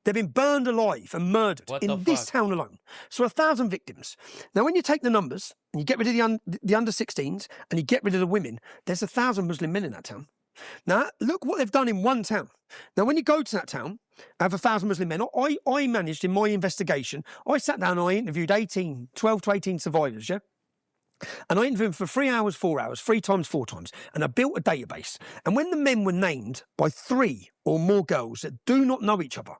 They've been burned alive and murdered in this town alone. So 1,000 victims. Now, when you take the numbers and you get rid of the under-16s and you get rid of the women, there's 1,000 Muslim men in that town. Now, look what they've done in one town. Now, when you go to that town, have 1,000 Muslim men, I managed in my investigation, I sat down and I interviewed 12 to 18 survivors, yeah? And I interviewed them for 3 hours, 4 hours, 3 times, 4 times. And I built a database. And when the men were named by 3 or more girls that do not know each other,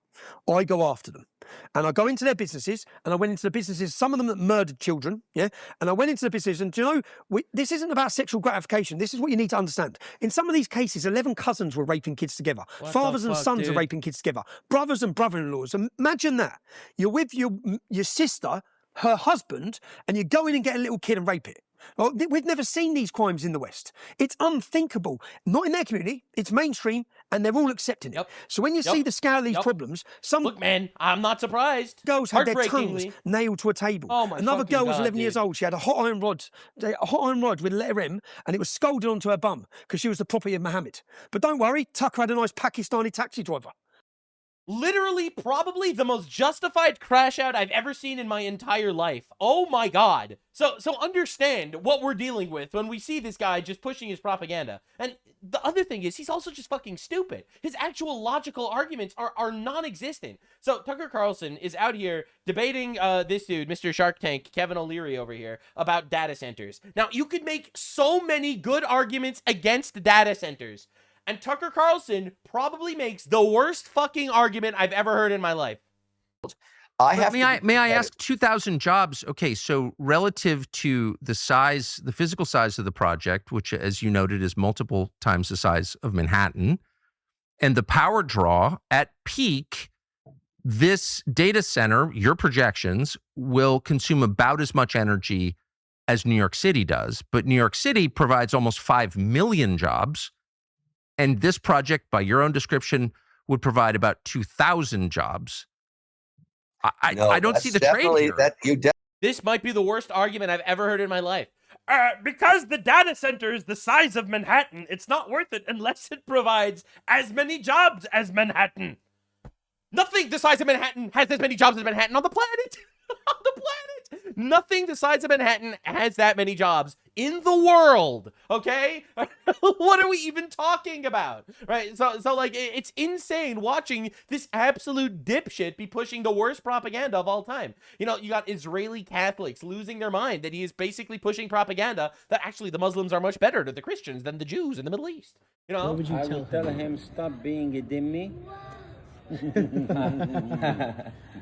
I go after them. And I go into their businesses, and I went into the businesses, some of them that murdered children, yeah? And I went into the business, and do you know, this isn't about sexual gratification. This is what you need to understand. In some of these cases, 11 cousins were raping kids together. Fathers and sons are raping kids together. Brothers and brother-in-laws. Imagine that. You're with your sister, her husband, and you go in and get a little kid and rape it. Well, we've never seen these crimes in the West. It's unthinkable. Not in their community. It's mainstream, and they're all accepting it. So when you see the scale of these problems, some... Look, man, I'm not surprised. Girls had their tongues nailed to a table. Oh, my Another girl was 11 God, years old. She had a hot iron rod with a letter M, and it was scalded onto her bum because she was the property of Mohammed. But don't worry, Tucker had a nice Pakistani taxi driver. Literally, probably the most justified crash out I've ever seen in my entire life. Oh my God. So understand what we're dealing with when we see this guy just pushing his propaganda. And the other thing is, he's also just fucking stupid. His actual logical arguments are non-existent. So Tucker Carlson is out here debating this dude, Mr. Shark Tank, Kevin O'Leary over here, about data centers. Now, you could make so many good arguments against data centers. And Tucker Carlson probably makes the worst fucking argument I've ever heard in my life. May I ask, 2,000 jobs? Okay, so relative to the size, the physical size of the project, which, as you noted, is multiple times the size of Manhattan, and the power draw at peak, this data center, your projections, will consume about as much energy as New York City does. But New York City provides almost 5 million jobs. And this project, by your own description, would provide about 2,000 jobs. I don't see the trade here. This might be the worst argument I've ever heard in my life. Because the data center is the size of Manhattan, it's not worth it unless it provides as many jobs as Manhattan. Nothing the size of Manhattan has as many jobs as Manhattan on the planet. On the planet. Nothing the size of Manhattan has that many jobs in the world. Okay? What are we even talking about? Right? So like, it's insane watching this absolute dipshit be pushing the worst propaganda of all time. You know, you got Israeli Catholics losing their mind that he is basically pushing propaganda that actually the Muslims are much better to the Christians than the Jews in the Middle East. You know? What would you tell him? Stop being a dhimmi.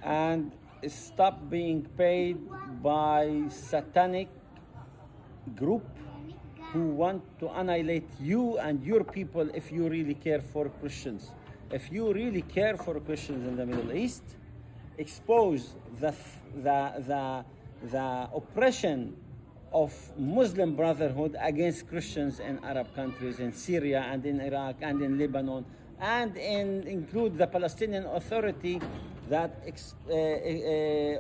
And stop being paid by satanic group who want to annihilate you and your people if you really care for Christians. If you really care for Christians in the Middle East, expose the oppression of Muslim Brotherhood against Christians in Arab countries, in Syria and in Iraq and in Lebanon, and include the Palestinian Authority that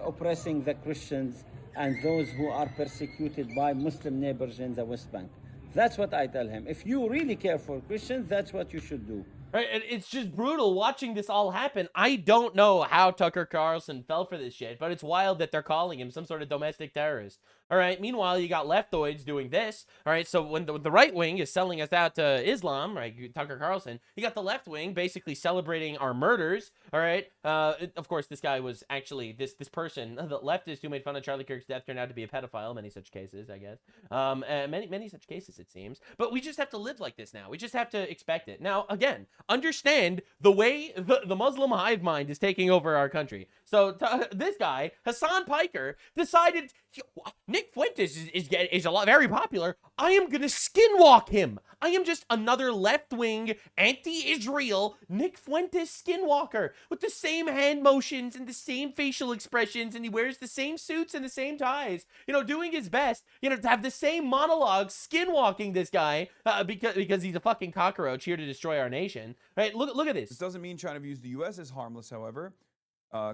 oppressing the Christians and those who are persecuted by Muslim neighbors in the West Bank. That's what I tell him. If you really care for Christians, that's what you should do. Right, and it's just brutal watching this all happen. I don't know how Tucker Carlson fell for this shit, but it's wild that they're calling him some sort of domestic terrorist. All right, meanwhile, you got leftoids doing this. All right, so when the right wing is selling us out to Islam, right, Tucker Carlson, you got the left wing basically celebrating our murders. All right, of course, this guy was actually, this person, the leftist who made fun of Charlie Kirk's death turned out to be a pedophile. Many such cases, I guess. Many such cases, it seems. But we just have to live like this now. We just have to expect it. Now, again, understand the way the Muslim hive mind is taking over our country. So this guy, Hassan Piker, decided Nick Fuentes is a lot very popular. I am gonna skinwalk him. I am just another left-wing, anti-Israel Nick Fuentes skinwalker with the same hand motions and the same facial expressions, and he wears the same suits and the same ties. You know, doing his best. You know, to have the same monologue skinwalking this guy because he's a fucking cockroach here to destroy our nation. Right? Look at this. This doesn't mean China views the U.S. as harmless, however.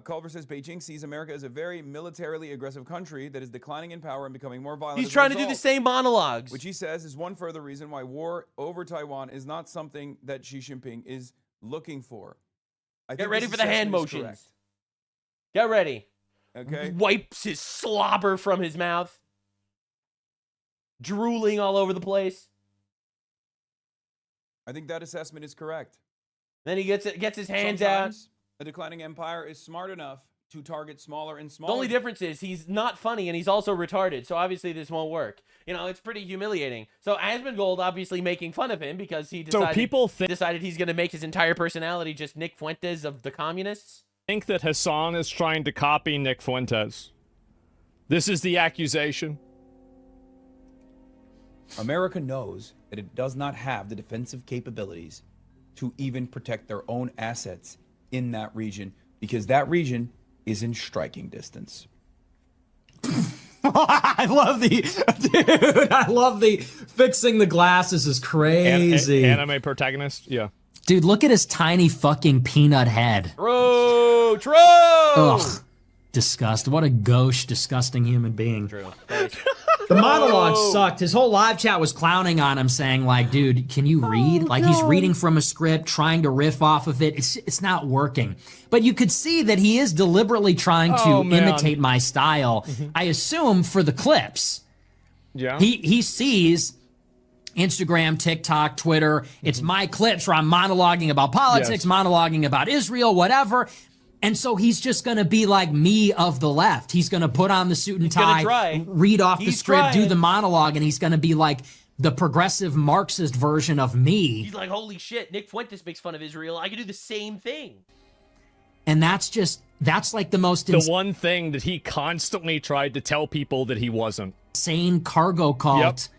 Culver says Beijing sees America as a very militarily aggressive country that is declining in power and becoming more violent. He's trying to do the same monologues. Which he says is one further reason why war over Taiwan is not something that Xi Jinping is looking for. Get ready for the hand motions. Get ready. Okay. Wipes his slobber from his mouth. Drooling all over the place. I think that assessment is correct. Then he gets his hands out. A declining empire is smart enough to target smaller and smaller. The only difference is he's not funny and he's also retarded, so obviously this won't work. You know, it's pretty humiliating. So Asmongold obviously making fun of him because he decided he's going to make his entire personality just Nick Fuentes of the communists. Think that Hassan is trying to copy Nick Fuentes. This is the accusation. America knows that it does not have the defensive capabilities to even protect their own assets in that region, because that region is in striking distance. I love the fixing the glasses is crazy. Anime protagonist, yeah. Dude, look at his tiny fucking peanut head. True. Ugh. Disgust. What a gauche, disgusting human being. True. The monologue sucked. His whole live chat was clowning on him, saying like, dude, can you read? Like he's reading from a script, trying to riff off of it. It's not working. But you could see that he is deliberately trying to imitate my style. I assume for the clips. Yeah. He sees Instagram, TikTok, Twitter. It's my clips where I'm monologuing about politics, monologuing about Israel, whatever. And so he's just going to be like me of the left. He's going to put on the suit and tie, read off the script, do the monologue, and he's going to be like the progressive Marxist version of me. He's like, holy shit, Nick Fuentes makes fun of Israel. I can do the same thing. And that's like the most the one thing that he constantly tried to tell people that he wasn't. Insane cargo cult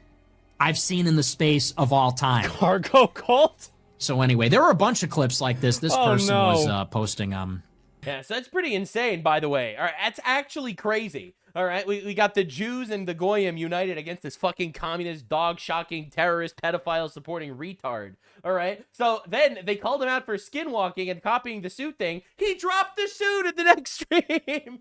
I've seen in the space of all time. Cargo cult? So anyway, there were a bunch of clips like this. This person was posting Yeah, so that's pretty insane, by the way. All right, that's actually crazy. All right, we got the Jews and the Goyim united against this fucking communist, dog-shocking, terrorist, pedophile-supporting retard. All right, so then they called him out for skinwalking and copying the suit thing. He dropped the suit at the next stream.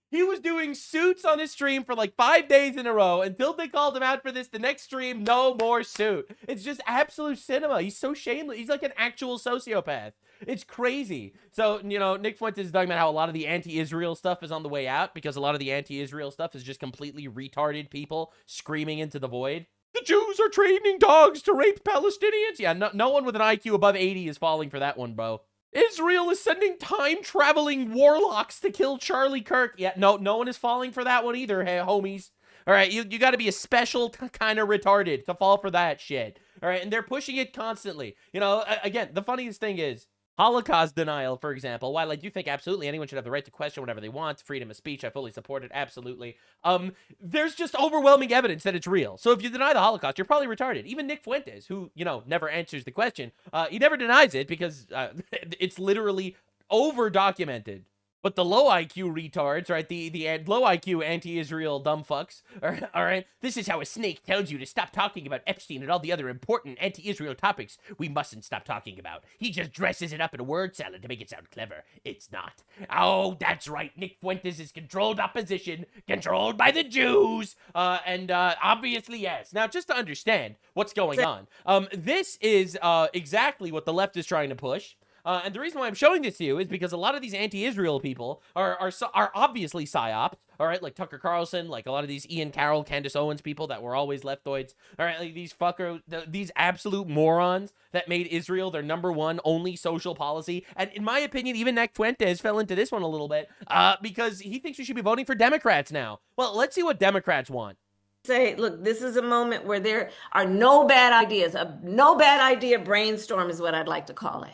He was doing suits on his stream for like 5 days in a row until they called him out for this. The next stream, no more suit. It's just absolute cinema. He's so shameless. He's like an actual sociopath. It's crazy. So, you know, Nick Fuentes is talking about how a lot of the anti-Israel stuff is on the way out because a lot of the anti-Israel stuff is just completely retarded people screaming into the void. The Jews are training dogs to rape Palestinians. Yeah, no one with an IQ above 80 is falling for that one, bro. Israel is sending time-traveling warlocks to kill Charlie Kirk. Yeah, no one is falling for that one either, hey, homies. All right, you got to be a special kind of retarded to fall for that shit. All right, and they're pushing it constantly. You know, again, the funniest thing is Holocaust denial, for example. While I do think absolutely anyone should have the right to question whatever they want, freedom of speech, I fully support it, absolutely. There's just overwhelming evidence that it's real. So if you deny the Holocaust, you're probably retarded. Even Nick Fuentes, who, you know, never answers the question, he never denies it because it's literally over-documented. But the low IQ retards, right, the low IQ anti-Israel dumb fucks, all right, this is how a snake tells you to stop talking about Epstein and all the other important anti-Israel topics we mustn't stop talking about. He just dresses it up in a word salad to make it sound clever. It's not. Oh, that's right. Nick Fuentes is controlled opposition, controlled by the Jews, and obviously, yes. Now, just to understand what's going on, this is exactly what the left is trying to push. And the reason why I'm showing this to you is because a lot of these anti-Israel people are obviously psyops, all right? Like Tucker Carlson, like a lot of these Ian Carroll, Candace Owens people that were always leftoids, all right? Like these absolute morons that made Israel their #1 only social policy. And in my opinion, even Nick Fuentes fell into this one a little bit because he thinks we should be voting for Democrats now. Well, let's see what Democrats want. Say, look, this is a moment where there are no bad ideas. A no bad idea brainstorm is what I'd like to call it.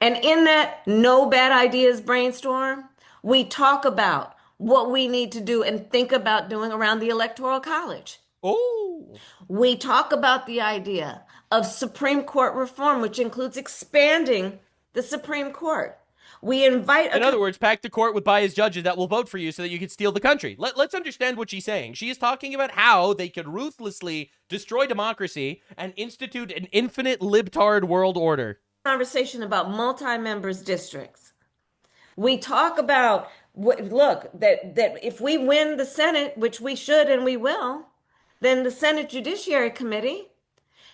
And in that no bad ideas brainstorm, we talk about what we need to do and think about doing around the Electoral College. Oh. We talk about the idea of Supreme Court reform, which includes expanding the Supreme Court. We invite... In other words, pack the court with biased judges that will vote for you so that you can steal the country. Let's understand what she's saying. She is talking about how they could ruthlessly destroy democracy and institute an infinite libtard world order. Conversation about multi-members districts. We talk about, that if we win the Senate, which we should and we will, then the Senate Judiciary Committee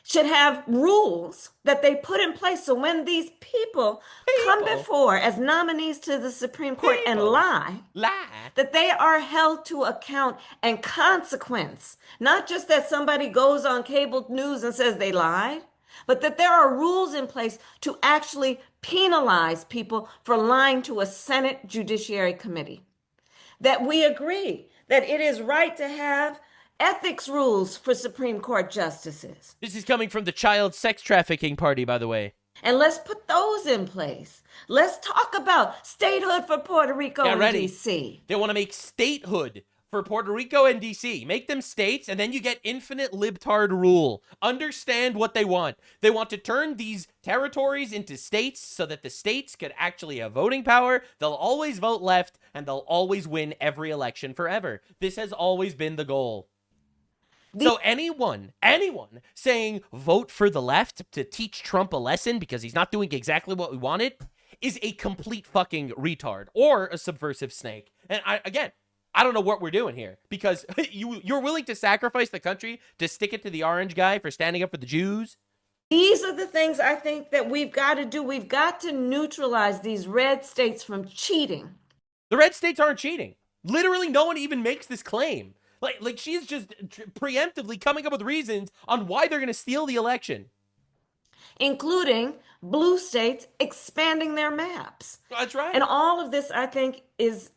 should have rules that they put in place so when these people come before as nominees to the Supreme Court and lie, that they are held to account and consequence. Not just that somebody goes on cable news and says they lied, but that there are rules in place to actually penalize people for lying to a Senate Judiciary Committee. That we agree that it is right to have ethics rules for Supreme Court justices. This is coming from the child sex trafficking party, by the way. And let's put those in place. Let's talk about statehood for Puerto Rico and D.C. They want to make statehood for Puerto Rico and D.C. Make them states, and then you get infinite libtard rule. Understand what they want. They want to turn these territories into states so that the states could actually have voting power. They'll always vote left, and they'll always win every election forever. This has always been the goal. So anyone saying vote for the left to teach Trump a lesson because he's not doing exactly what we wanted is a complete fucking retard or a subversive snake. And again, I don't know what we're doing here, because you're willing to sacrifice the country to stick it to the orange guy for standing up for the Jews. These are the things I think that we've got to do. We've got to neutralize these red states from cheating. The red states aren't cheating. Literally, no one even makes this claim. Like she's just preemptively coming up with reasons on why they're going to steal the election. Including blue states expanding their maps. That's right. And all of this, I think, is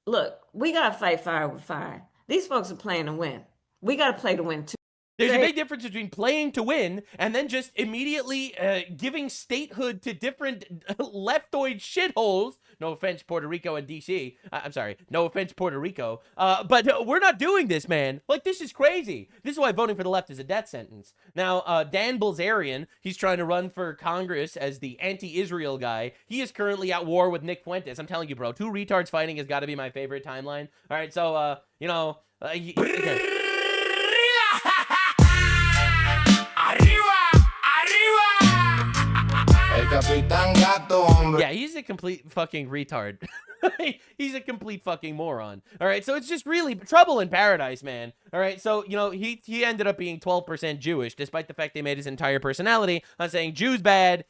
look, we got to fight fire with fire. These folks are playing to win. We got to play to win, too. There's a big difference between playing to win and then just immediately giving statehood to different leftoid shitholes. No offense, Puerto Rico and D.C. I'm sorry. No offense, Puerto Rico. But we're not doing this, man. Like, this is crazy. This is why voting for the left is a death sentence. Now, Dan Bilzerian, he's trying to run for Congress as the anti-Israel guy. He is currently at war with Nick Fuentes. I'm telling you, bro, two retards fighting has got to be my favorite timeline. All right, so, you know... okay. Yeah, he's a complete fucking retard. He's a complete fucking moron. All right, so it's just really trouble in paradise, man. All right, so, you know, he ended up being 12% Jewish, despite the fact they made his entire personality on saying Jews bad,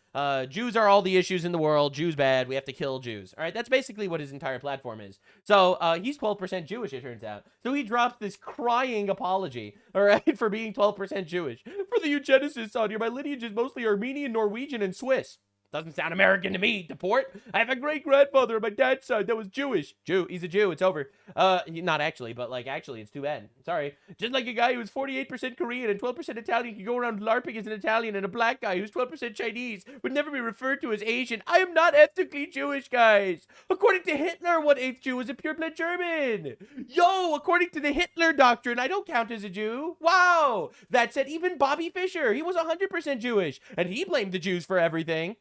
Jews are all the issues in the world, Jews bad, we have to kill Jews. All right, that's basically what his entire platform is. So he's 12% Jewish, it turns out. So he drops this crying apology, all right, for being 12% Jewish. For the eugenicists on here, my lineage is mostly Armenian, Norwegian, and Swiss. Doesn't sound American to me, deport. I have a great-grandfather on my dad's side that was Jewish. He's a Jew, it's over. Not actually, but, like, actually, it's too bad. Sorry. Just like a guy who's 48% Korean and 12% Italian can go around LARPing as an Italian, and a black guy who's 12% Chinese would never be referred to as Asian. I am not ethnically Jewish, guys. According to Hitler, 1/8 Jew is a pure-blood German. Yo, according to the Hitler doctrine, I don't count as a Jew. Wow. That said, even Bobby Fischer, he was 100% Jewish, and he blamed the Jews for everything.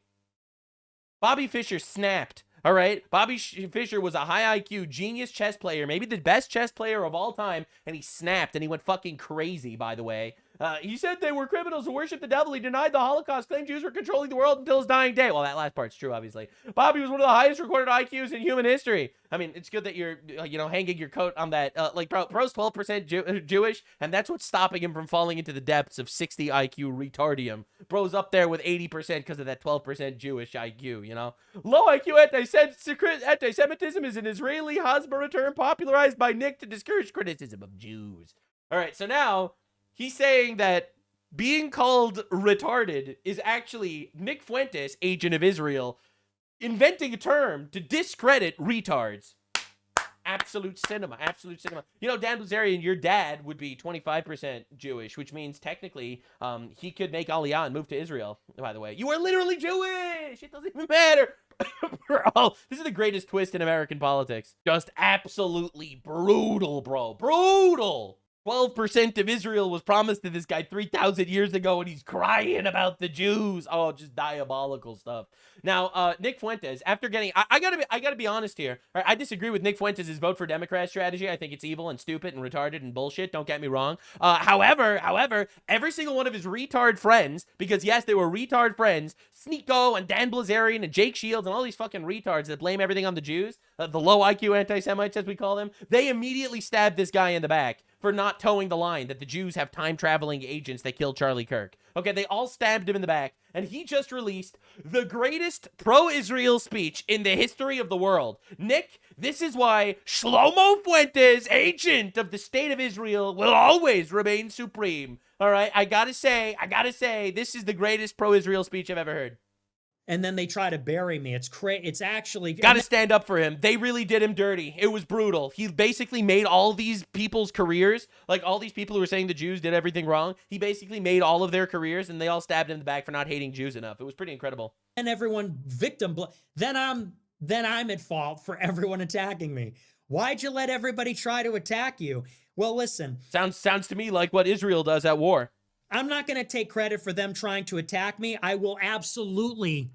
Bobby Fischer snapped, all right? Bobby Fischer was a high IQ, genius chess player, maybe the best chess player of all time, and he snapped, and he went fucking crazy, by the way. He said they were criminals who worshiped the devil. He denied the Holocaust, claimed Jews were controlling the world until his dying day. Well, that last part's true, obviously. Bobby was one of the highest recorded IQs in human history. I mean, it's good that you're, you know, hanging your coat on that. Like, bro's 12% Jewish, and that's what's stopping him from falling into the depths of 60 IQ retardium. Bro's up there with 80% because of that 12% Jewish IQ, you know? Low IQ anti-Semitism is an Israeli Hasbara term popularized by Nick to discourage criticism of Jews. All right, so now... he's saying that being called retarded is actually Nick Fuentes, agent of Israel, inventing a term to discredit retards. Absolute cinema. Absolute cinema. You know, Dan Bilzerian, your dad would be 25% Jewish, which means technically he could make Aliyah and move to Israel, by the way. You are literally Jewish! It doesn't even matter! Bro, this is the greatest twist in American politics. Just absolutely brutal, bro. Brutal! 12% of Israel was promised to this guy 3,000 years ago, and he's crying about the Jews. Oh, just diabolical stuff. Now, Nick Fuentes, after getting... I gotta be honest here. All right, I disagree with Nick Fuentes' vote for Democrat strategy. I think it's evil and stupid and retarded and bullshit. Don't get me wrong. However, every single one of his retard friends, because yes, they were retard friends, Sneeko and Dan Bilzerian and Jake Shields and all these fucking retards that blame everything on the Jews, the low IQ anti-Semites, as we call them, they immediately stabbed this guy in the back for not towing the line that the Jews have time-traveling agents that killed Charlie Kirk. Okay, they all stabbed him in the back, and he just released the greatest pro-Israel speech in the history of the world. Nick, this is why Shlomo Fuentes, agent of the State of Israel, will always remain supreme. All right, I gotta say, this is the greatest pro-Israel speech I've ever heard. And then they try to bury me. It's actually... Gotta stand up for him. They really did him dirty. It was brutal. He basically made all these people's careers, like all these people who were saying the Jews did everything wrong, he basically made all of their careers, and they all stabbed him in the back for not hating Jews enough. It was pretty incredible. And everyone then I'm at fault for everyone attacking me. Why'd you let everybody try to attack you? Well, listen. Sounds to me like what Israel does at war. I'm not going to take credit for them trying to attack me. I will absolutely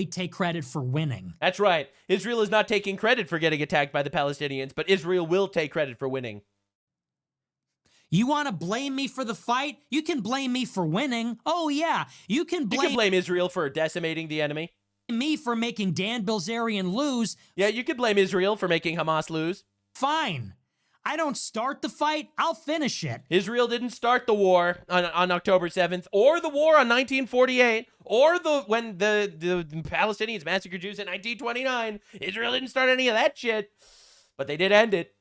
take credit for winning. That's right. Israel is not taking credit for getting attacked by the Palestinians, but Israel will take credit for winning. You want to blame me for the fight? You can blame me for winning. Oh, yeah. You can blame Israel for decimating the enemy. me for making Dan Bilzerian lose. Yeah, you could blame Israel for making Hamas lose. Fine. I don't start the fight, I'll finish it. Israel didn't start the war on October 7th, or the war on 1948, or when the Palestinians massacred Jews in 1929. Israel didn't start any of that shit, but they did end it.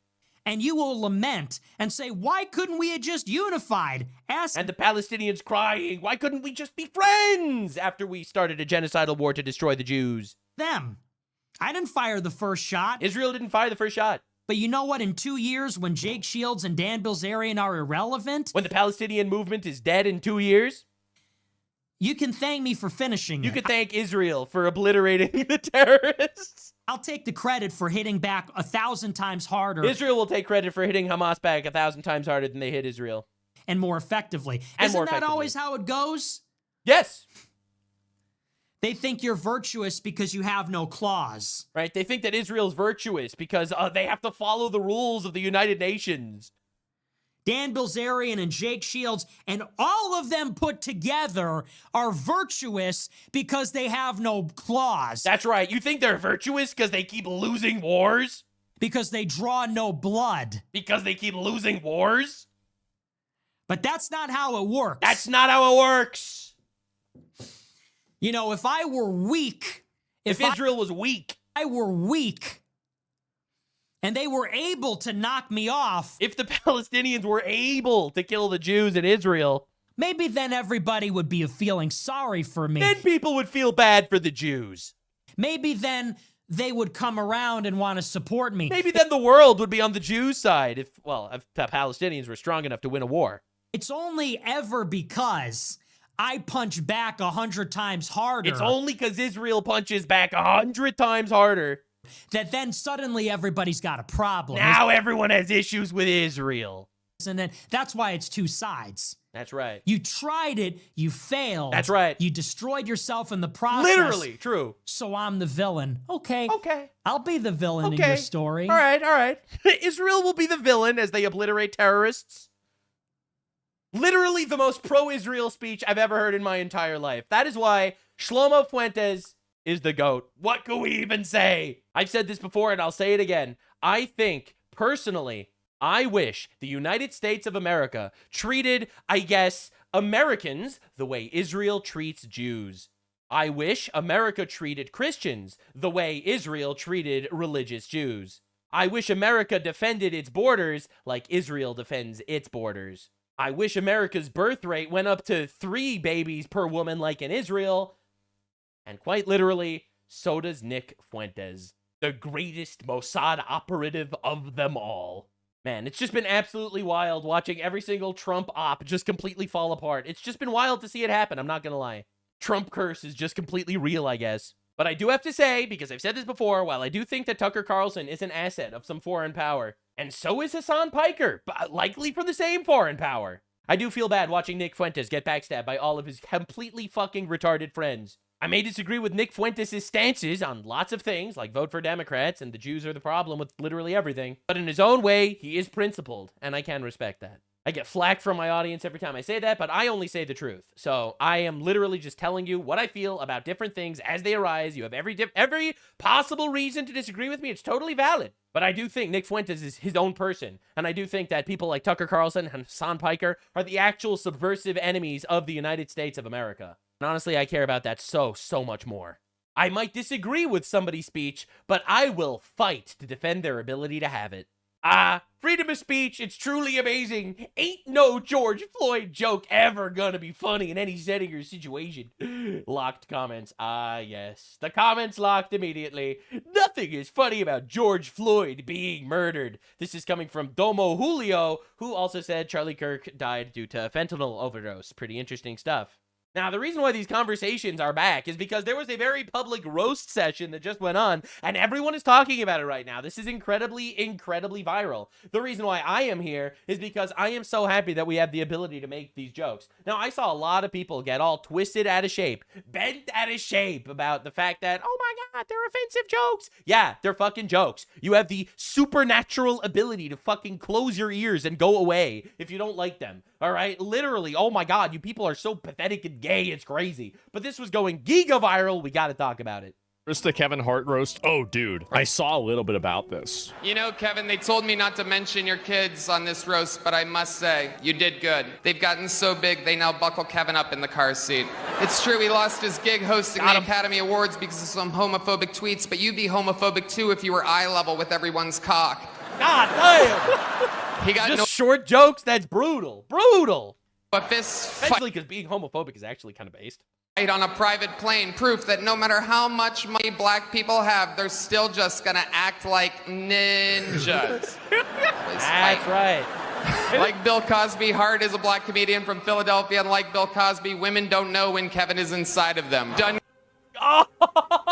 And you will lament and say, why couldn't we have just unified? And the Palestinians crying, why couldn't we just be friends after we started a genocidal war to destroy the Jews? Them. I didn't fire the first shot. Israel didn't fire the first shot. But you know what? In 2 years, when Jake Shields and Dan Bilzerian are irrelevant... When the Palestinian movement is dead in 2 years... You can thank me for finishing it. You can thank Israel for obliterating the terrorists. I'll take the credit for hitting back 1,000 times harder. Israel will take credit for hitting Hamas back 1,000 times harder than they hit Israel. And more effectively. Isn't that always how it goes? Yes. They think you're virtuous because you have no claws. Right? They think that Israel's virtuous because they have to follow the rules of the United Nations. Dan Bilzerian and Jake Shields and all of them put together are virtuous because they have no claws. That's right. You think they're virtuous because they keep losing wars? Because they draw no blood. Because they keep losing wars? But that's not how it works. That's not how it works. You know, if I were weak... If Israel was weak... I were weak... and they were able to knock me off. If the Palestinians were able to kill the Jews in Israel, maybe then everybody would be feeling sorry for me. Then people would feel bad for the Jews. Maybe then they would come around and want to support me. Maybe then the world would be on the Jews' side if the Palestinians were strong enough to win a war. It's only ever because I punch back 100 times harder. It's only because Israel punches back 100 times harder. That then suddenly everybody's got a problem. Now everyone has issues with Israel. And then that's why it's two sides. That's right. You tried it, you failed. That's right. You destroyed yourself in the process. Literally, true. So I'm the villain. Okay. Okay. I'll be the villain in your story. All right. Israel will be the villain as they obliterate terrorists. Literally the most pro-Israel speech I've ever heard in my entire life. That is why Shlomo Fuentes is the GOAT. What can we even say? I've said this before and I'll say it again. I think, personally, I wish the United States of America treated, I guess, Americans the way Israel treats Jews. I wish America treated Christians the way Israel treated religious Jews. I wish America defended its borders like Israel defends its borders. I wish America's birth rate went up to 3 babies per woman like in Israel. And quite literally, so does Nick Fuentes, the greatest Mossad operative of them all. Man, it's just been absolutely wild watching every single Trump op just completely fall apart. It's just been wild to see it happen, I'm not gonna lie. Trump curse is just completely real, I guess. But I do have to say, because I've said this before, while I do think that Tucker Carlson is an asset of some foreign power, and so is Hassan Piker, but likely for the same foreign power, I do feel bad watching Nick Fuentes get backstabbed by all of his completely fucking retarded friends. I may disagree with Nick Fuentes' stances on lots of things, like vote for Democrats and the Jews are the problem with literally everything, but in his own way, he is principled, and I can respect that. I get flack from my audience every time I say that, but I only say the truth. So I am literally just telling you what I feel about different things as they arise. You have every possible reason to disagree with me. It's totally valid. But I do think Nick Fuentes is his own person, and I do think that people like Tucker Carlson and Hassan Piker are the actual subversive enemies of the United States of America. And honestly, I care about that so much more. I might disagree with somebody's speech, but I will fight to defend their ability to have it. Freedom of speech, it's truly amazing. Ain't no George Floyd joke ever gonna be funny in any setting or situation. Locked comments. Yes. The comments locked immediately. Nothing is funny about George Floyd being murdered. This is coming from Domo Julio, who also said Charlie Kirk died due to fentanyl overdose. Pretty interesting stuff. Now, the reason why these conversations are back is because there was a very public roast session that just went on, and everyone is talking about it right now. This is incredibly viral. The reason why I am here is because I am so happy that we have the ability to make these jokes. Now, I saw a lot of people get all twisted out of shape, bent out of shape about the fact that, oh my God, they're offensive jokes. Yeah, they're fucking jokes. You have the supernatural ability to fucking close your ears and go away if you don't like them. All right, literally, oh my God, you people are so pathetic and gay, it's crazy. But this was going giga viral, we gotta talk about it. First the Kevin Hart roast. Oh, dude, I saw a little bit about this. You know, Kevin, they told me not to mention your kids on this roast, but I must say, you did good. They've gotten so big, they now buckle Kevin up in the car seat. It's true, he lost his gig hosting the Academy Awards because of some homophobic tweets, but you'd be homophobic too if you were eye level with everyone's cock. God damn! He got Just no short jokes, that's brutal. Brutal! But this Especially because being homophobic is actually kind of based. fight on a private plane, proof that no matter how much money black people have, they're still just gonna act like ninjas. That's right. Like Bill Cosby, Hart is a black comedian from Philadelphia, and like Bill Cosby, women don't know when Kevin is inside of them. Done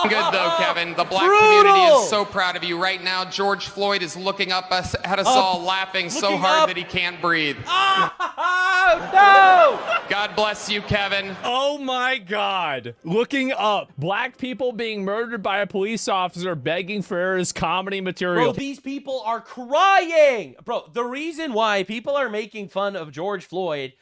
good though, Kevin. The black community is so proud of you. Right now, George Floyd is looking up at us all, laughing so hard that he can't breathe. Oh, no! God bless you, Kevin. Oh my God. Looking up. Black people being murdered by a police officer begging for his comedy material. Bro, these people are crying. Bro, the reason why people are making fun of George Floyd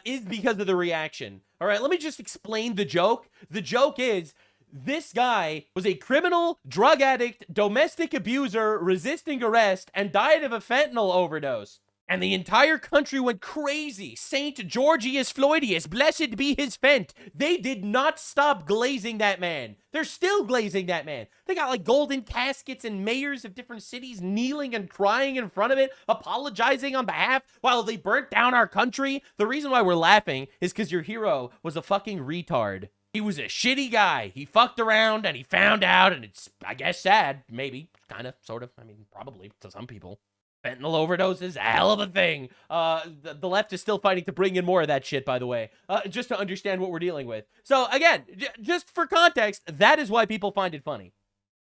is because of the reaction. All right, let me just explain the joke. The joke is, this guy was a criminal, drug addict, domestic abuser, resisting arrest, and died of a fentanyl overdose. And the entire country went crazy. Saint Georgius Floydius, blessed be his fent. They did not stop glazing that man. They're still glazing that man. They got like golden caskets and mayors of different cities kneeling and crying in front of it, apologizing on behalf while they burnt down our country. The reason why we're laughing is because your hero was a fucking retard. He was a shitty guy. He fucked around and he found out, and it's, I guess, sad. Maybe. Kind of. Sort of. I mean, probably to some people. Fentanyl overdose is a hell of a thing. The left is still fighting to bring in more of that shit, by the way, just to understand what we're dealing with. So, again, just for context, that is why people find it funny.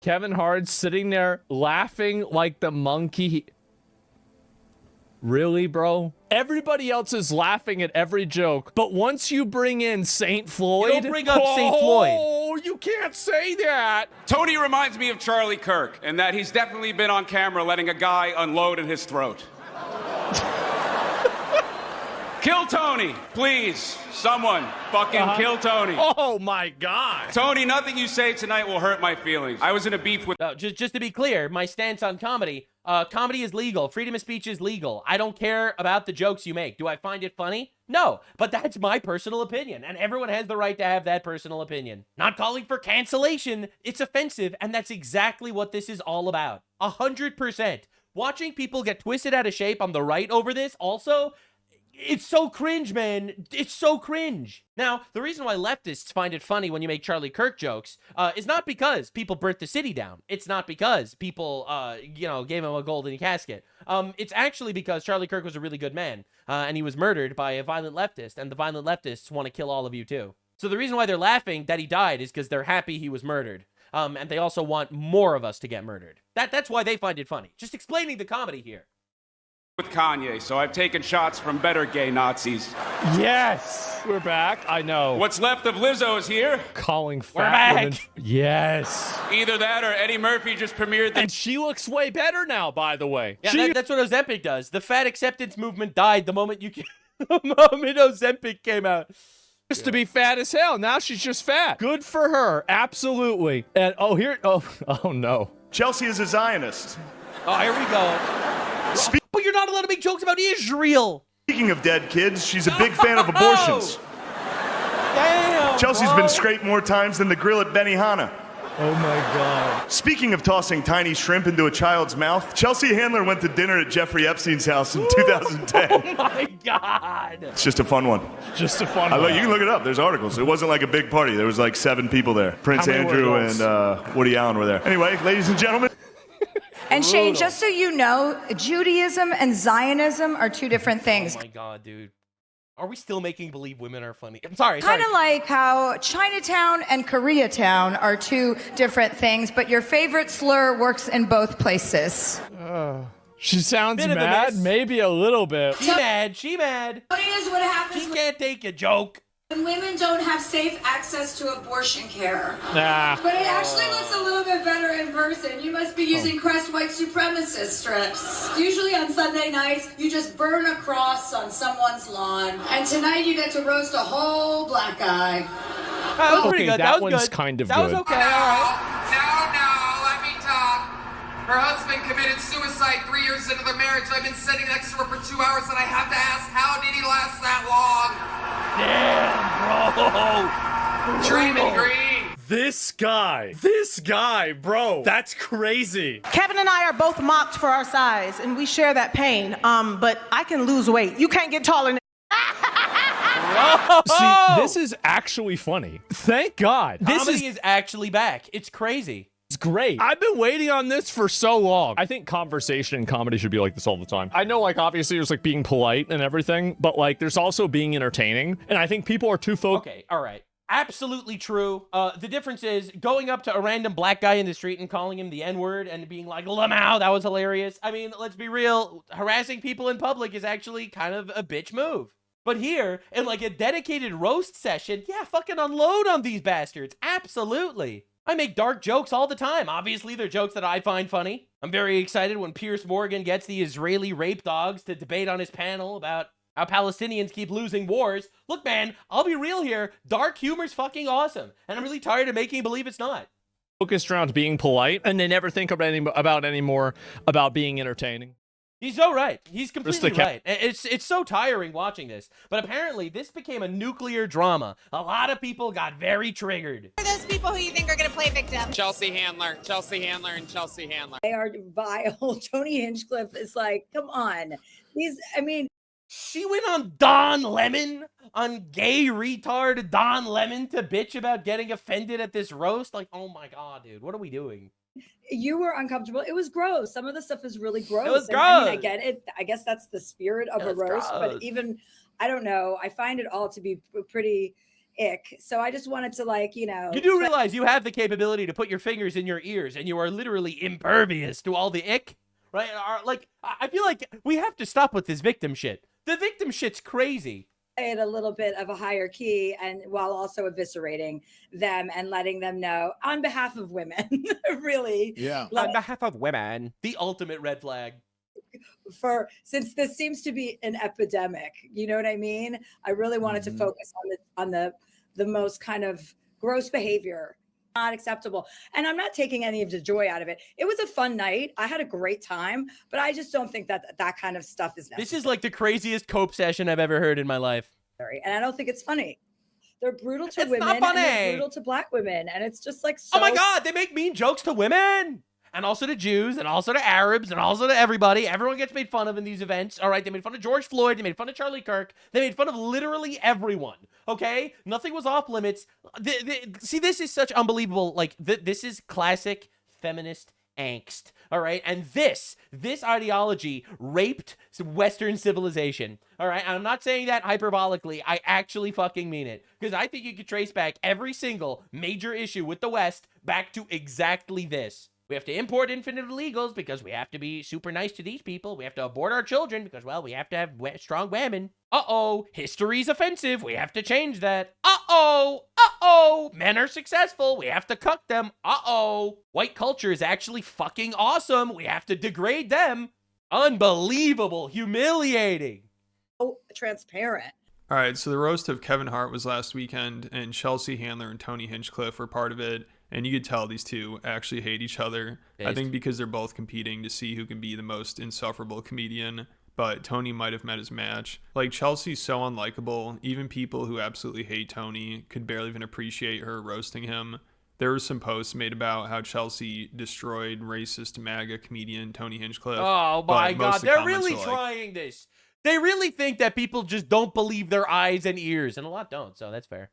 Kevin Hart sitting there laughing like the monkey. Really, bro? Everybody else is laughing at every joke, but once you bring in St. Floyd... You don't bring up St. Floyd. Oh, you can't say that! Tony reminds me of Charlie Kirk, in that he's definitely been on camera letting a guy unload in his throat. Kill Tony, please. Someone fucking kill Tony. Oh my God. Tony, nothing you say tonight will hurt my feelings. I was in a beef with... Just to be clear, my stance on comedy, comedy is legal. Freedom of speech is legal. I don't care about the jokes you make. Do I find it funny? No, but that's my personal opinion, and everyone has the right to have that personal opinion. Not calling for cancellation. It's offensive, and that's exactly what this is all about. 100%. Watching people get twisted out of shape on the right over this also... It's so cringe, man. It's so cringe. Now, the reason why leftists find it funny when you make Charlie Kirk jokes is not because people burnt the city down. It's not because people, gave him a golden casket. It's actually because Charlie Kirk was a really good man, and he was murdered by a violent leftist, and the violent leftists want to kill all of you too. So the reason why they're laughing that he died is because they're happy he was murdered. And they also want more of us to get murdered. That's why they find it funny. Just explaining the comedy here. With Kanye, so I've taken shots from better gay Nazis. Yes, we're back. I know. What's left of Lizzo is here. Calling We're fat back. women. Yes. Either that or Eddie Murphy just premiered the... And she looks way better now, by the way. Yeah, that's what Ozempic does. The fat acceptance movement died the moment the moment Ozempic came out. Used to be fat as hell. Now she's just fat. Good for her. Absolutely. And oh no. Chelsea is a Zionist. Oh, here we go. But you're not allowed to make jokes about Israel. Speaking of dead kids, she's a big fan of abortions. Damn, Chelsea's bro. been scraped more times than the grill at Benihana. Oh my God. Speaking of tossing tiny shrimp into a child's mouth, Chelsea Handler went to dinner at Jeffrey Epstein's house in 2010. Oh my God. It's just a fun one. Just a fun one. You can look it up. There's articles. It wasn't like a big party. There was like 7 people there. Prince How many Andrew were and those? Woody Allen were there. Anyway, ladies and gentlemen. And Shane, just so you know, Judaism and Zionism are two different things. Oh my God, dude. Are we still making believe women are funny? I'm sorry. Kind of like how Chinatown and Koreatown are two different things, but your favorite slur works in both places. She sounds Bit of a mad, miss. maybe a little bit. She mad. What is what happens She can't take a joke. when women don't have safe access to abortion care? Nah. But it actually looks a little bit better in person. You must be using Crest white supremacist strips. Usually on Sunday nights, you just burn a cross on someone's lawn. And tonight you get to roast a whole black guy. That was pretty Okay, good. that was one's good. kind of that good. was okay. All right. Her husband committed suicide 3 years into their marriage. I've been sitting next to her for 2 hours, and I have to ask, how did he last that long? Damn, bro. Draymond Green. This guy, bro, that's crazy. Kevin and I are both mocked for our size, and we share that pain. But I can lose weight. You can't get taller than See, this is actually funny. Thank God. Comedy is actually back. It's crazy. It's great. I've been waiting on this for so long. I think conversation and comedy should be like this all the time. I know, like, obviously there's like being polite and everything, but like there's also being entertaining. And I think people are too focused. Okay, all right. Absolutely true. The difference is going up to a random black guy in the street and calling him the N-word and being like, Lamau, that was hilarious. I mean, let's be real. Harassing people in public is actually kind of a bitch move. But here, in like a dedicated roast session, yeah, fucking unload on these bastards. Absolutely. I make dark jokes all the time. Obviously, they're jokes that I find funny. I'm very excited when Piers Morgan gets the Israeli rape dogs to debate on his panel about how Palestinians keep losing wars. Look, man, I'll be real here. Dark humor's fucking awesome. And I'm really tired of making you believe it's not. Focused around being polite, and they never think about anymore about being entertaining. He's so right. He's completely right. It's so tiring watching this. But apparently, this became a nuclear drama. A lot of people got very triggered. Who are those people who you think are going to play victim? Chelsea Handler, and Chelsea Handler. They are vile. Tony Hinchcliffe is like, come on. She went on Don Lemon, on gay retard Don Lemon, to bitch about getting offended at this roast. Like, oh my God, dude, what are we doing? You were uncomfortable. It was gross. Some of the stuff is really gross. It was gross. I mean, I get it. I guess that's the spirit of a roast. Gross. But even, I don't know. I find it all to be pretty ick. So I just wanted to, like, you know. You do realize you have the capability to put your fingers in your ears, and you are literally impervious to all the ick, right? Like, I feel like we have to stop with this victim shit. The victim shit's crazy. It a little bit of a higher key, and while also eviscerating them and letting them know on behalf of women, really. Yeah. On behalf of women. The ultimate red flag. Since this seems to be an epidemic, you know what I mean? I really wanted to focus on the most kind of gross behavior. Not acceptable. And I'm not taking any of the joy out of it. It was a fun night. I had a great time, but I just don't think that kind of stuff is necessary. This is like the craziest cope session I've ever heard in my life. And I don't think it's funny. They're brutal to It's women not funny. and they're brutal to black women. And it's just like, so. Oh my God, they make mean jokes to women. And also to Jews, and also to Arabs, and also to everybody. Everyone gets made fun of in these events. All right, they made fun of George Floyd. They made fun of Charlie Kirk. They made fun of literally everyone. Okay? Nothing was off limits. See, this is such unbelievable. Like, this is classic feminist angst. All right? And this ideology raped Western civilization. All right? And I'm not saying that hyperbolically. I actually fucking mean it. Because I think you could trace back every single major issue with the West back to exactly this. We have to import infinite illegals because we have to be super nice to these people. We have to abort our children because, well, we have to have strong women. Uh-oh, history's offensive. We have to change that. Uh-oh, men are successful. We have to cuck them. Uh-oh, white culture is actually fucking awesome. We have to degrade them. Unbelievable, humiliating. Oh, transparent. All right, so the roast of Kevin Hart was last weekend, and Chelsea Handler and Tony Hinchcliffe were part of it. And you could tell these two actually hate each other. I think because they're both competing to see who can be the most insufferable comedian. But Tony might have met his match. Like, Chelsea's so unlikable. Even people who absolutely hate Tony could barely even appreciate her roasting him. There were some posts made about how Chelsea destroyed racist MAGA comedian Tony Hinchcliffe. Oh my God, they're really trying this. They really think that people just don't believe their eyes and ears, and a lot don't, so that's fair.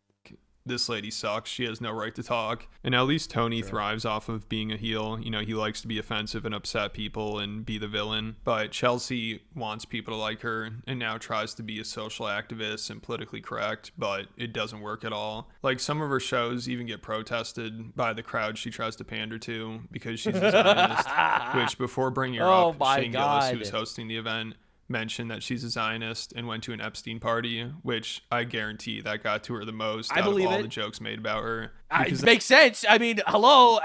This lady sucks. She has no right to talk. And at least Tony thrives off of being a heel. You know, he likes to be offensive and upset people and be the villain. But Chelsea wants people to like her and now tries to be a social activist and politically correct, but it doesn't work at all. Like, some of her shows even get protested by the crowd she tries to pander to because she's a Zionist, which before bringing her up, Shane Gillis, who was hosting the event, mentioned that she's a Zionist and went to an Epstein party, which I guarantee that got to her the most out of all the jokes made about her. It makes sense. I mean, hello,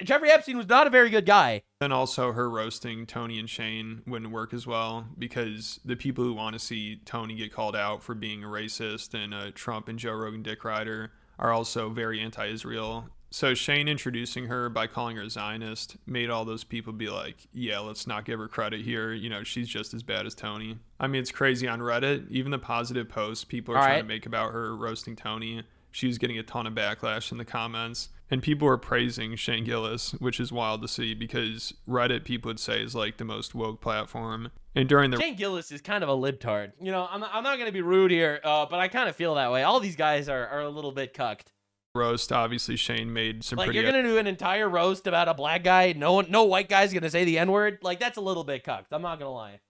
Jeffrey Epstein was not a very good guy. Then also her roasting Tony and Shane wouldn't work as well because the people who want to see Tony get called out for being a racist and a Trump and Joe Rogan dick rider are also very anti-Israel. So Shane introducing her by calling her Zionist made all those people be like, yeah, let's not give her credit here. You know, she's just as bad as Tony. I mean, it's crazy on Reddit. Even the positive posts people are trying to make about her roasting Tony, she was getting a ton of backlash in the comments. And people were praising Shane Gillis, which is wild to see because Reddit, people would say, is like the most woke platform. And during the Shane Gillis is kind of a libtard. You know, I'm not going to be rude here, but I kind of feel that way. All these guys are a little bit cucked. roast, obviously Shane made some pretty... You're going to do an entire roast about a black guy? No white guy's going to say the N-word? Like, that's a little bit cucked. I'm not going to lie.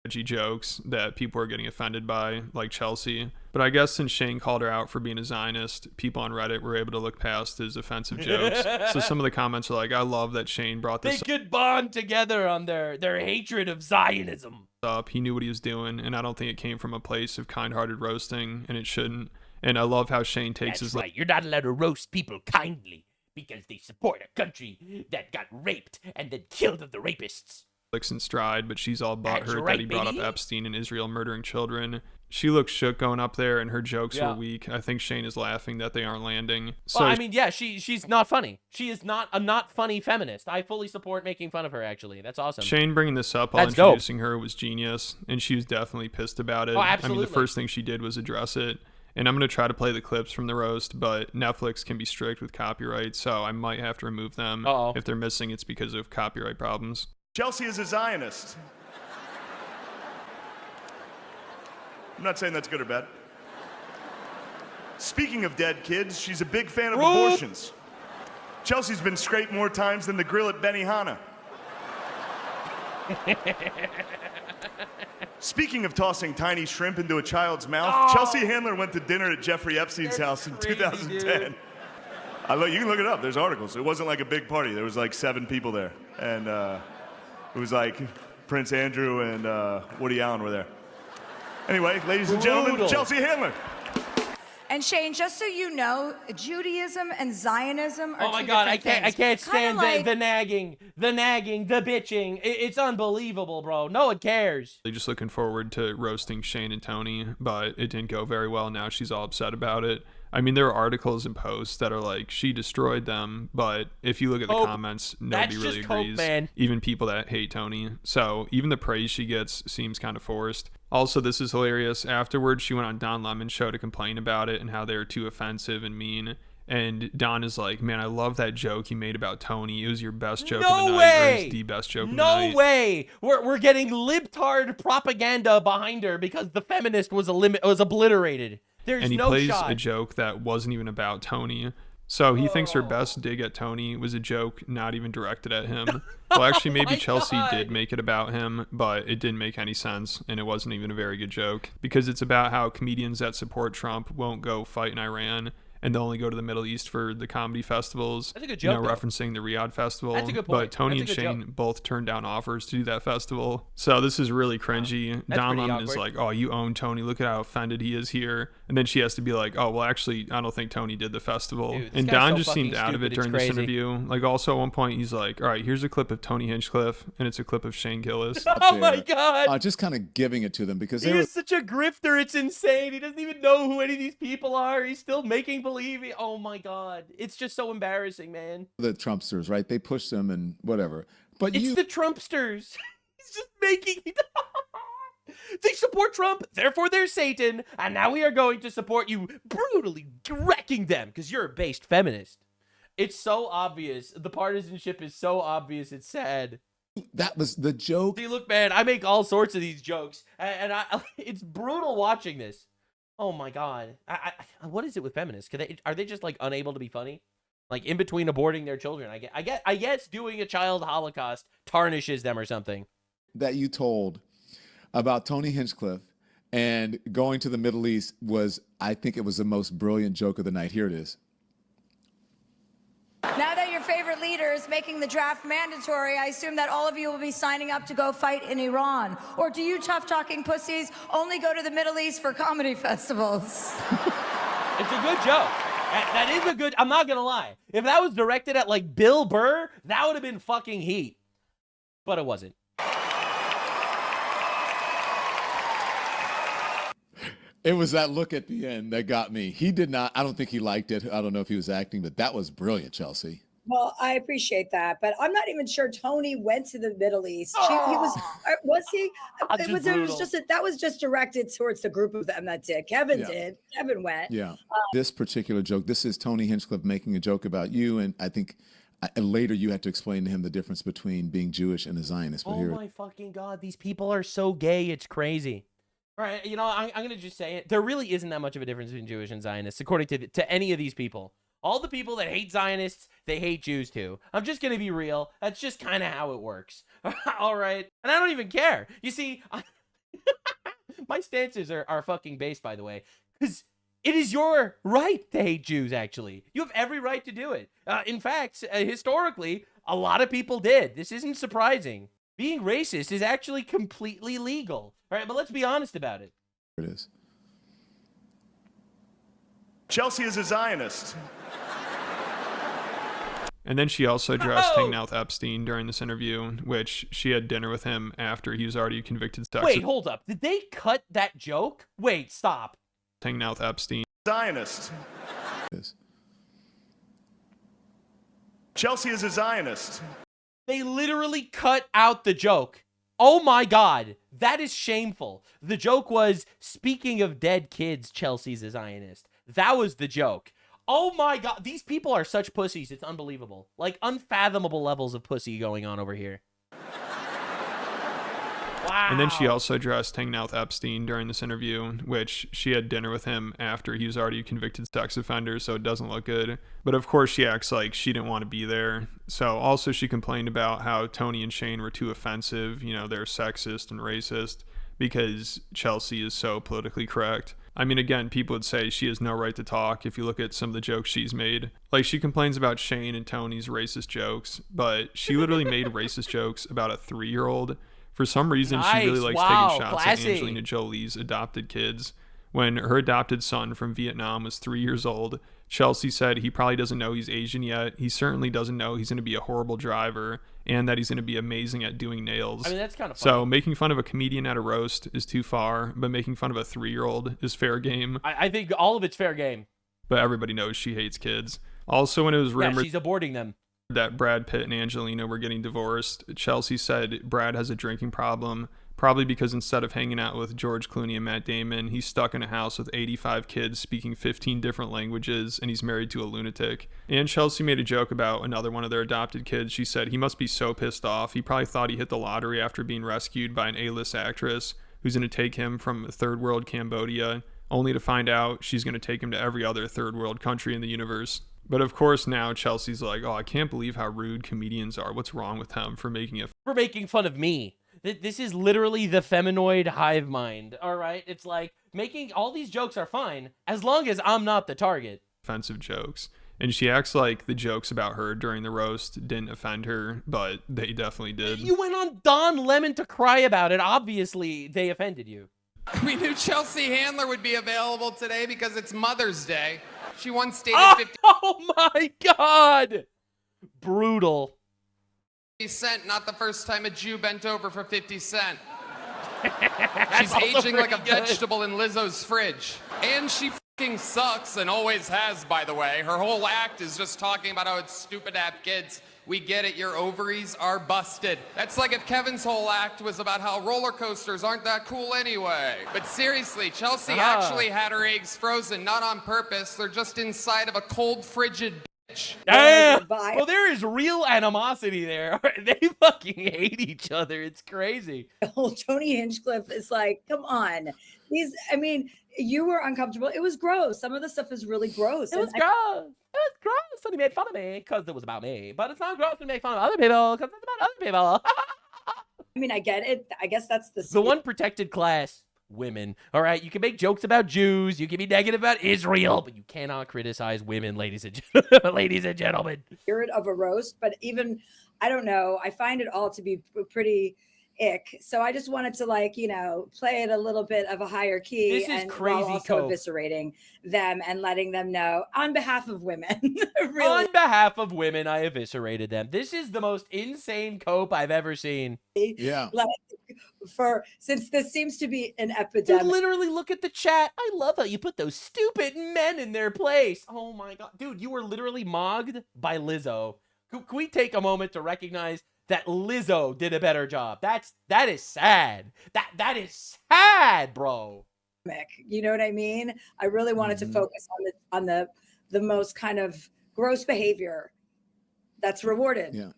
edgy jokes that people are getting offended by, like Chelsea. But I guess since Shane called her out for being a Zionist, people on Reddit were able to look past his offensive jokes. So some of the comments are like, I love that Shane brought this up. They could bond together on their hatred of Zionism. He knew what he was doing, and I don't think it came from a place of kind-hearted roasting, and it shouldn't. And I love how Shane takes his... Right. You're not allowed to roast people kindly because they support a country that got raped and then killed the rapists. In stride, but she's all butthurt that he brought up Epstein and Israel murdering children. She looks shook going up there, and her jokes were weak. I think Shane is laughing that they aren't landing. So well, I mean, yeah, she's not funny. She is not a not funny feminist. I fully support making fun of her, actually. That's awesome. Shane bringing this up while introducing her was genius, and she was definitely pissed about it. Oh, absolutely. I mean, the first thing she did was address it. And I'm going to try to play the clips from the roast, but Netflix can be strict with copyright, so I might have to remove them. If they're missing, it's because of copyright problems. Chelsea is a Zionist. I'm not saying that's good or bad. Speaking of dead kids, she's a big fan of abortions. Chelsea's been scraped more times than the grill at Benihana. Speaking of tossing tiny shrimp into a child's mouth, Chelsea Handler went to dinner at Jeffrey Epstein's house in 2010. You can look it up. There's articles. It wasn't like a big party. There was like 7 people there. And it was like Prince Andrew and Woody Allen were there. Anyway, ladies and gentlemen, Chelsea Handler. And Shane, just so you know, Judaism and Zionism are oh my God, I can't stand the nagging, the bitching. It's unbelievable, bro. No one cares. Just looking forward to roasting Shane and Tony, but it didn't go very well. Now she's all upset about it. I mean, there are articles and posts that are like, she destroyed them, but if you look at the comments, nobody really agrees. Man. Even people that hate Tony. So even the praise she gets seems kind of forced. Also, this is hilarious. Afterwards, she went on Don Lemon's show to complain about it and how they were too offensive and mean. And Don is like, man, I love that joke you made about Tony. It was your best joke of the night. Or it was the best joke of the night. No way. We're getting libtard propaganda behind her because the feminist was obliterated. There's and he no plays shot. a joke that wasn't even about Tony. So he thinks her best dig at Tony was a joke not even directed at him. Well, actually, maybe Chelsea did make it about him, but it didn't make any sense, and it wasn't even a very good joke. Because it's about how comedians that support Trump won't go fight in Iran, and they'll only go to the Middle East for the comedy festivals. That's a good joke, referencing the Riyadh Festival. That's a good point. But Tony and Shane both turned down offers to do that festival. So this is really cringy. Don Lemon is like, oh, you own Tony. Look at how offended he is here. And then she has to be like, oh, well, actually, I don't think Tony did the festival. Dude, and Don just seemed out of it during this interview. Like, also at one point, he's like, all right, here's a clip of Tony Hinchcliffe, and it's a clip of Shane Gillis. Oh, my God. Just kind of giving it to them because he is such a grifter. It's insane. He doesn't even know who any of these people are. He's still making believe. Oh, my God. It's just so embarrassing, man. The Trumpsters, right? They push them and whatever. But it's the Trumpsters. He's just making... They support Trump, therefore they're Satan, and now we are going to support you, brutally wrecking them because you're a based feminist. It's so obvious. The partisanship is so obvious. It's sad. That was the joke. See, look, man, I make all sorts of these jokes, and it's brutal watching this. Oh my God. What is it with feminists? Are they just like unable to be funny? Like in between aborting their children? I guess doing a child holocaust tarnishes them or something. That you told about Tony Hinchcliffe and going to the Middle East was, I think it was the most brilliant joke of the night. Here it is. Now that your favorite leader is making the draft mandatory, I assume that all of you will be signing up to go fight in Iran. Or do you tough-talking pussies only go to the Middle East for comedy festivals? It's a good joke. That is a good... I'm not going to lie. If that was directed at, like, Bill Burr, that would have been fucking heat. But it wasn't. It was that look at the end that got me. He did not. I don't think he liked it. I don't know if he was acting, but that was brilliant, Chelsea. Well, I appreciate that, but I'm not even sure Tony went to the Middle East. He was he? That was just directed towards the group of them that did. Kevin did. Kevin went. Yeah. This particular joke, this is Tony Hinchcliffe making a joke about you, and I think later you had to explain to him the difference between being Jewish and a Zionist. But Oh my fucking God, these people are so gay, it's crazy. All right, you know, I'm going to just say it. There really isn't that much of a difference between Jewish and Zionists, according to any of these people. All the people that hate Zionists, they hate Jews too. I'm just going to be real. That's just kind of how it works. All right. And I don't even care. You see, my stances are fucking based, by the way, because it is your right to hate Jews, actually. You have every right to do it. In fact, historically, a lot of people did. This isn't surprising. Being racist is actually completely legal. All right, but let's be honest about it. It is. Chelsea is a Zionist. And then she also addressed hanging out with Epstein during this interview, which she had dinner with him after he was already convicted sex. Wait, hold up. Did they cut that joke? Wait, stop. Hanging out with Epstein. Zionist. Chelsea is a Zionist. They literally cut out the joke. Oh my God, that is shameful. The joke was, speaking of dead kids, Chelsea's a Zionist. That was the joke. Oh my God, these people are such pussies. It's unbelievable. Like, unfathomable levels of pussy going on over here. Wow. And then she also addressed hanging out with Epstein during this interview, which she had dinner with him after he was already a convicted sex offender, so it doesn't look good. But of course she acts like she didn't want to be there. So also she complained about how Tony and Shane were too offensive, you know, they're sexist and racist, because Chelsea is so politically correct. I mean, again, people would say she has no right to talk if you look at some of the jokes she's made. Like, she complains about Shane and Tony's racist jokes, but she literally made racist jokes about a 3-year-old. For some reason, she really likes taking shots at Angelina Jolie's adopted kids. When her adopted son from Vietnam was 3 years old, Chelsea said he probably doesn't know he's Asian yet. He certainly doesn't know he's going to be a horrible driver and that he's going to be amazing at doing nails. I mean, that's kind of funny. So making fun of a comedian at a roast is too far, but making fun of a 3-year-old is fair game. I think all of it's fair game. But everybody knows she hates kids. Also, when it was rumored she's aborting them, that Brad Pitt and Angelina were getting divorced, Chelsea said Brad has a drinking problem, probably because instead of hanging out with George Clooney and Matt Damon, he's stuck in a house with 85 kids speaking 15 different languages, and he's married to a lunatic. And Chelsea made a joke about another one of their adopted kids. She said he must be so pissed off. He probably thought he hit the lottery after being rescued by an A-list actress who's going to take him from third world Cambodia, only to find out she's going to take him to every other third world country in the universe. But of course now Chelsea's like, oh, I can't believe how rude comedians are. What's wrong with them for making fun of me? This is literally the feminoid hive mind. All right, it's like making all these jokes are fine as long as I'm not the target. Offensive jokes, and she acts like the jokes about her during the roast didn't offend her, but they definitely did. You went on Don Lemon to cry about it. Obviously, they offended you. We knew Chelsea Handler would be available today because it's Mother's Day. She once stated 50 Oh my God! Brutal. cent, not the first time a Jew bent over for 50 cent. She's aging like a vegetable in Lizzo's fridge. And she fucking sucks and always has, by the way. Her whole act is just talking about how it's stupid to have kids. We get it, your ovaries are busted. That's like if Kevin's whole act was about how roller coasters aren't that cool anyway. But seriously, Chelsea actually had her eggs frozen, not on purpose. They're just inside of a cold, frigid bitch. Damn! Well, there is real animosity there. They fucking hate each other. It's crazy. Tony Hinchcliffe is like, come on. I mean, you were uncomfortable. It was gross. Some of the stuff is really gross. It was gross. It was gross when he made fun of me because it was about me. But it's not gross when he make fun of other people because it's about other people. I mean, I get it. I guess that's the one protected class. Women. All right, you can make jokes about Jews, you can be negative about Israel, but you cannot criticize women, ladies and gentlemen. Spirit of a roast, but even I don't know. I find it all to be pretty ick. So I just wanted to play it a little bit of a higher key. This is and crazy. While also eviscerating them and letting them know on behalf of women. Really. On behalf of women, I eviscerated them. This is the most insane cope I've ever seen. Yeah. since this seems to be an epidemic. Dude, literally look at the chat. I love how you put those stupid men in their place. Oh my God. Dude, you were literally mogged by Lizzo. Can we take a moment to recognize that Lizzo did a better job? That is sad. That is sad, bro. You know what I mean? I really wanted to focus on the most kind of gross behavior that's rewarded. Yeah.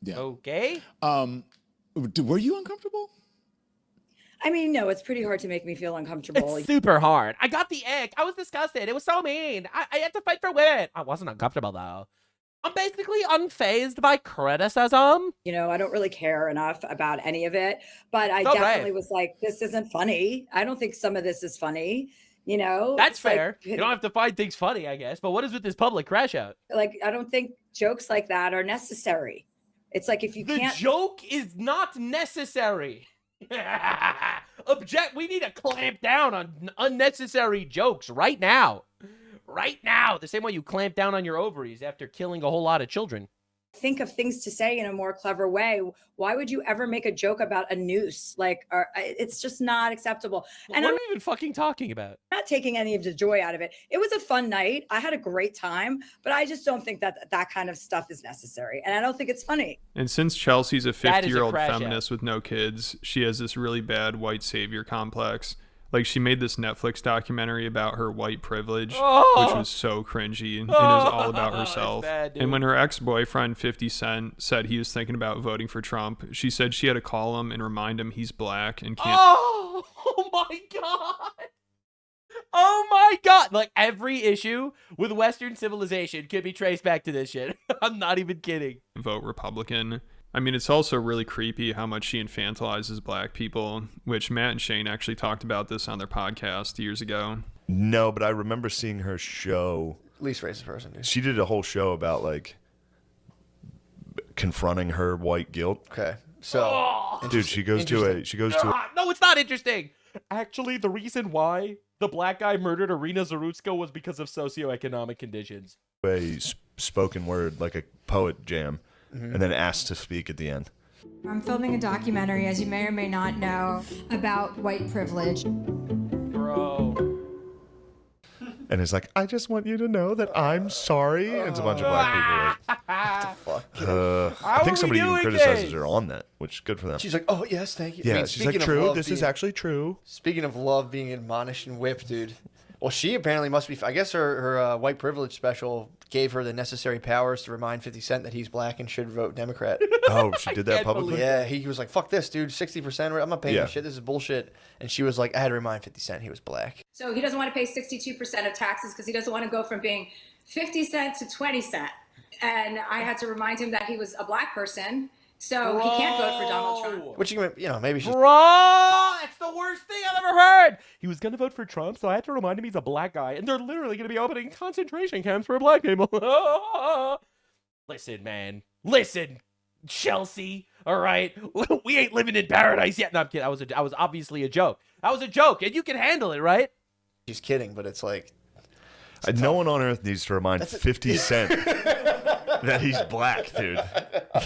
Yeah. Okay. Were you uncomfortable? I mean, no, it's pretty hard to make me feel uncomfortable. It's super hard. I got the ick. I was disgusted. It was so mean. I had to fight for women. I wasn't uncomfortable though. I'm basically unfazed by criticism. You know, I don't really care enough about any of it, but I definitely was like, this isn't funny. I don't think some of this is funny. You know, that's it's fair. Like, you don't have to find things funny, I guess. But what is with this public crash out? Like, I don't think jokes like that are necessary. It's like if you can't. The joke is not necessary. We need to clamp down on unnecessary jokes right now. Right now, the same way you clamp down on your ovaries after killing a whole lot of children. Think of things to say in a more clever way. Why would you ever make a joke about a noose? Like, it's just not acceptable. And what are we even fucking talking about? I'm not taking any of the joy out of it. It was a fun night. I had a great time, but I just don't think that kind of stuff is necessary. And I don't think it's funny. And since Chelsea's a 50-year-old crash feminist with no kids, she has this really bad white savior complex. Like, she made this Netflix documentary about her white privilege, which was so cringy, and it was all about herself. Bad, and when her ex-boyfriend 50 Cent said he was thinking about voting for Trump, she said she had to call him and remind him he's black and can't. Oh my God. Oh my God. Like, every issue with Western civilization could be traced back to this shit. I'm not even kidding. Vote Republican. I mean, it's also really creepy how much she infantilizes black people, which Matt and Shane actually talked about this on their podcast years ago. No, but I remember seeing her show. Least racist person, dude. She did a whole show about, like, confronting her white guilt. Okay. So, dude, she goes to No, it's not interesting. Actually, the reason why the black guy murdered Irina Zarutska was because of socioeconomic conditions. a spoken word, like a poet jam. And then asked to speak at the end. I'm filming a documentary, as you may or may not know, about white privilege. Bro. And it's like, I just want you to know that I'm sorry. And it's a bunch of black people. Like, what the fuck? I think somebody even criticizes her on that, which good for them. She's like, oh, yes, thank you. Yeah, I mean, she's like, true, this is actually true. Speaking of love being admonished and whipped, dude. Well, she apparently must be, I guess her white privilege special gave her the necessary powers to remind 50 Cent that he's black and should vote Democrat. Oh, she did that publicly? Yeah, he was like, fuck this, dude, 60%, I'm not paying this shit, this is bullshit. And she was like, I had to remind 50 Cent he was black. So he doesn't want to pay 62% of taxes because he doesn't want to go from being 50 cent to 20 cent. And I had to remind him that he was a black person, so he can't vote for Donald Trump. Which, you know, maybe she's... Bro, that's the worst thing I've ever heard. He was going to vote for Trump, so I had to remind him he's a black guy. And they're literally going to be opening concentration camps for black people. Listen, man. Listen, Chelsea. All right? We ain't living in paradise yet. No, I'm kidding. I was obviously a joke. That was a joke, and you can handle it, right? She's kidding, but it's like... No one on earth needs to remind 50 Cent that he's black, dude.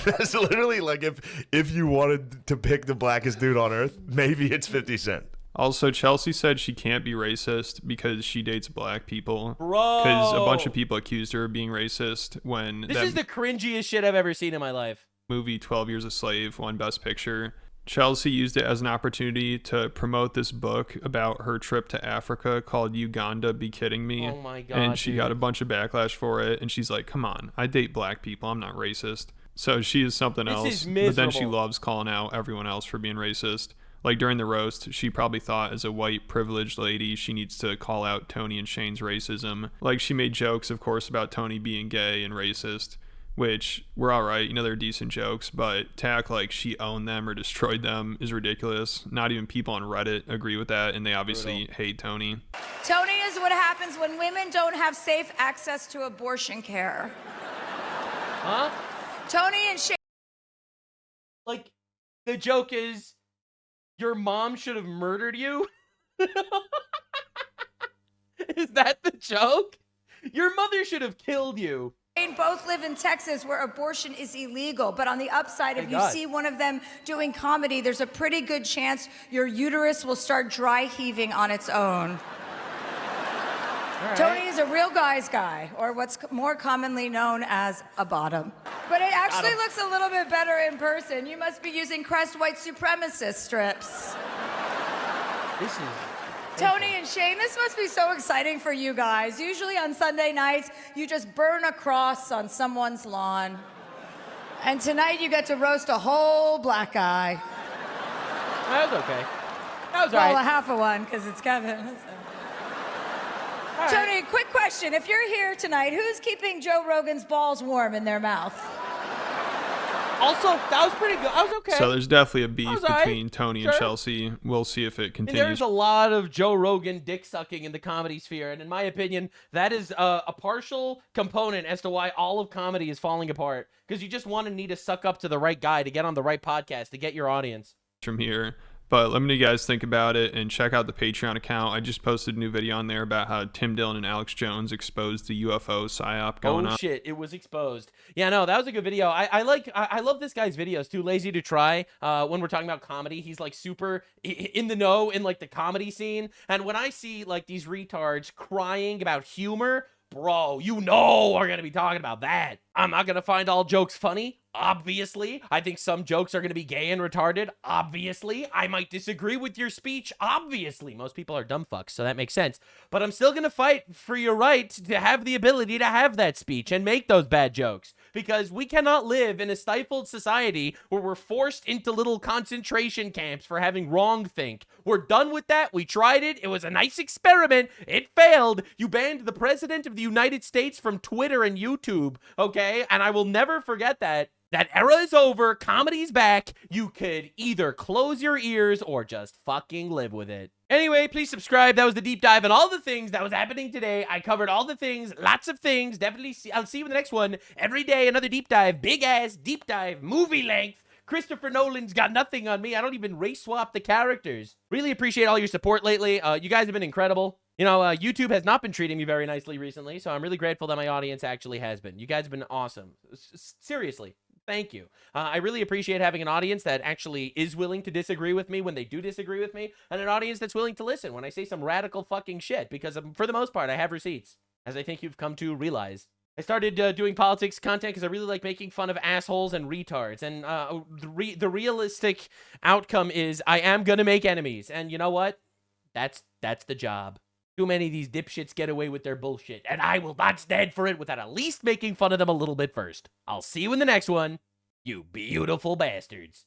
That's literally like if you wanted to pick the blackest dude on earth, maybe it's 50 Cent. Also, Chelsea said she can't be racist because she dates black people. Bro! Because a bunch of people accused her of being racist when... This is the cringiest shit I've ever seen in my life. Movie 12 Years a Slave won Best Picture. Chelsea used it as an opportunity to promote this book about her trip to Africa called Uganda Be Kidding Me. Oh my God, and she dude. got a bunch of backlash for it. And she's like, come on, I date black people. I'm not racist. So she is something This else. is But then she miserable. loves calling out everyone else for being racist. Like during the roast, she probably thought as a white privileged lady, she needs to call out Tony and Shane's racism. Like she made jokes, of course, about Tony being gay and racist, which were all right. You know, they're decent jokes, but to act like she owned them or destroyed them is ridiculous. Not even people on Reddit agree with that, and they obviously hate Tony. Tony is what happens when women don't have safe access to abortion care. Huh? Tony and Shane. Like, the joke is, your mom should have murdered you? Is that the joke? Your mother should have killed you. both live in Texas where abortion is illegal. But on the upside, if Thank you God. see one of them doing comedy, there's a pretty good chance your uterus will start dry heaving on its own. All right. Tony is a real guy's guy, or what's more commonly known as a bottom. But it actually looks a little bit better in person. You must be using Crest white supremacist strips. This is... Tony and Shane, this must be so exciting for you guys. Usually on Sunday nights, you just burn a cross on someone's lawn. And tonight you get to roast a whole black guy. That was okay. That was Well, all a right. half of one, because it's Kevin. All Tony, right. quick question. If you're here tonight, who's keeping Joe Rogan's balls warm in their mouth? Also, that was pretty good. I was okay. So there's definitely a beef was all right. between Tony and Sure. Chelsea. We'll see if it And continues. there's a lot of Joe Rogan dick sucking in the comedy sphere, and in my opinion, that is a partial component as to why all of comedy is falling apart. Because you just want to need to suck up to the right guy to get on the right podcast to get your audience. From here. But let me know you guys think about it and check out the Patreon account. I just posted a new video on there about how Tim Dillon and Alex Jones exposed the UFO psyop going Oh on. shit, it was exposed. Yeah, no, that was a good video. I love this guy's videos too. Lazy to Try. When we're talking about comedy, he's like super in the know in like the comedy scene. And when I see like these retards crying about humor, bro, you know we're gonna be talking about that. I'm not gonna find all jokes funny. Obviously, I think some jokes are going to be gay and retarded. Obviously, I might disagree with your speech. Obviously, most people are dumb fucks, so that makes sense. But I'm still going to fight for your right to have the ability to have that speech and make those bad jokes. Because we cannot live in a stifled society where we're forced into little concentration camps for having wrong think. We're done with that. We tried it. It was a nice experiment. It failed. You banned the president of the United States from Twitter and YouTube, okay? And I will never forget that. That era is over. Comedy's back. You could either close your ears or just fucking live with it. Anyway, please subscribe. That was the deep dive on all the things that was happening today. I covered all the things, lots of things. Definitely I'll see you in the next one. Every day, another deep dive. Big ass deep dive. Movie length. Christopher Nolan's got nothing on me. I don't even race swap the characters. Really appreciate all your support lately. You guys have been incredible. You know, YouTube has not been treating me very nicely recently, so I'm really grateful that my audience actually has been. You guys have been awesome. Seriously. Thank you. I really appreciate having an audience that actually is willing to disagree with me when they do disagree with me, and an audience that's willing to listen when I say some radical fucking shit, because for the most part, I have receipts, as I think you've come to realize. I started doing politics content because I really like making fun of assholes and retards, and the realistic outcome is I am gonna make enemies, and you know what? That's the job. Too many of these dipshits get away with their bullshit, and I will not stand for it without at least making fun of them a little bit first. I'll see you in the next one, you beautiful bastards.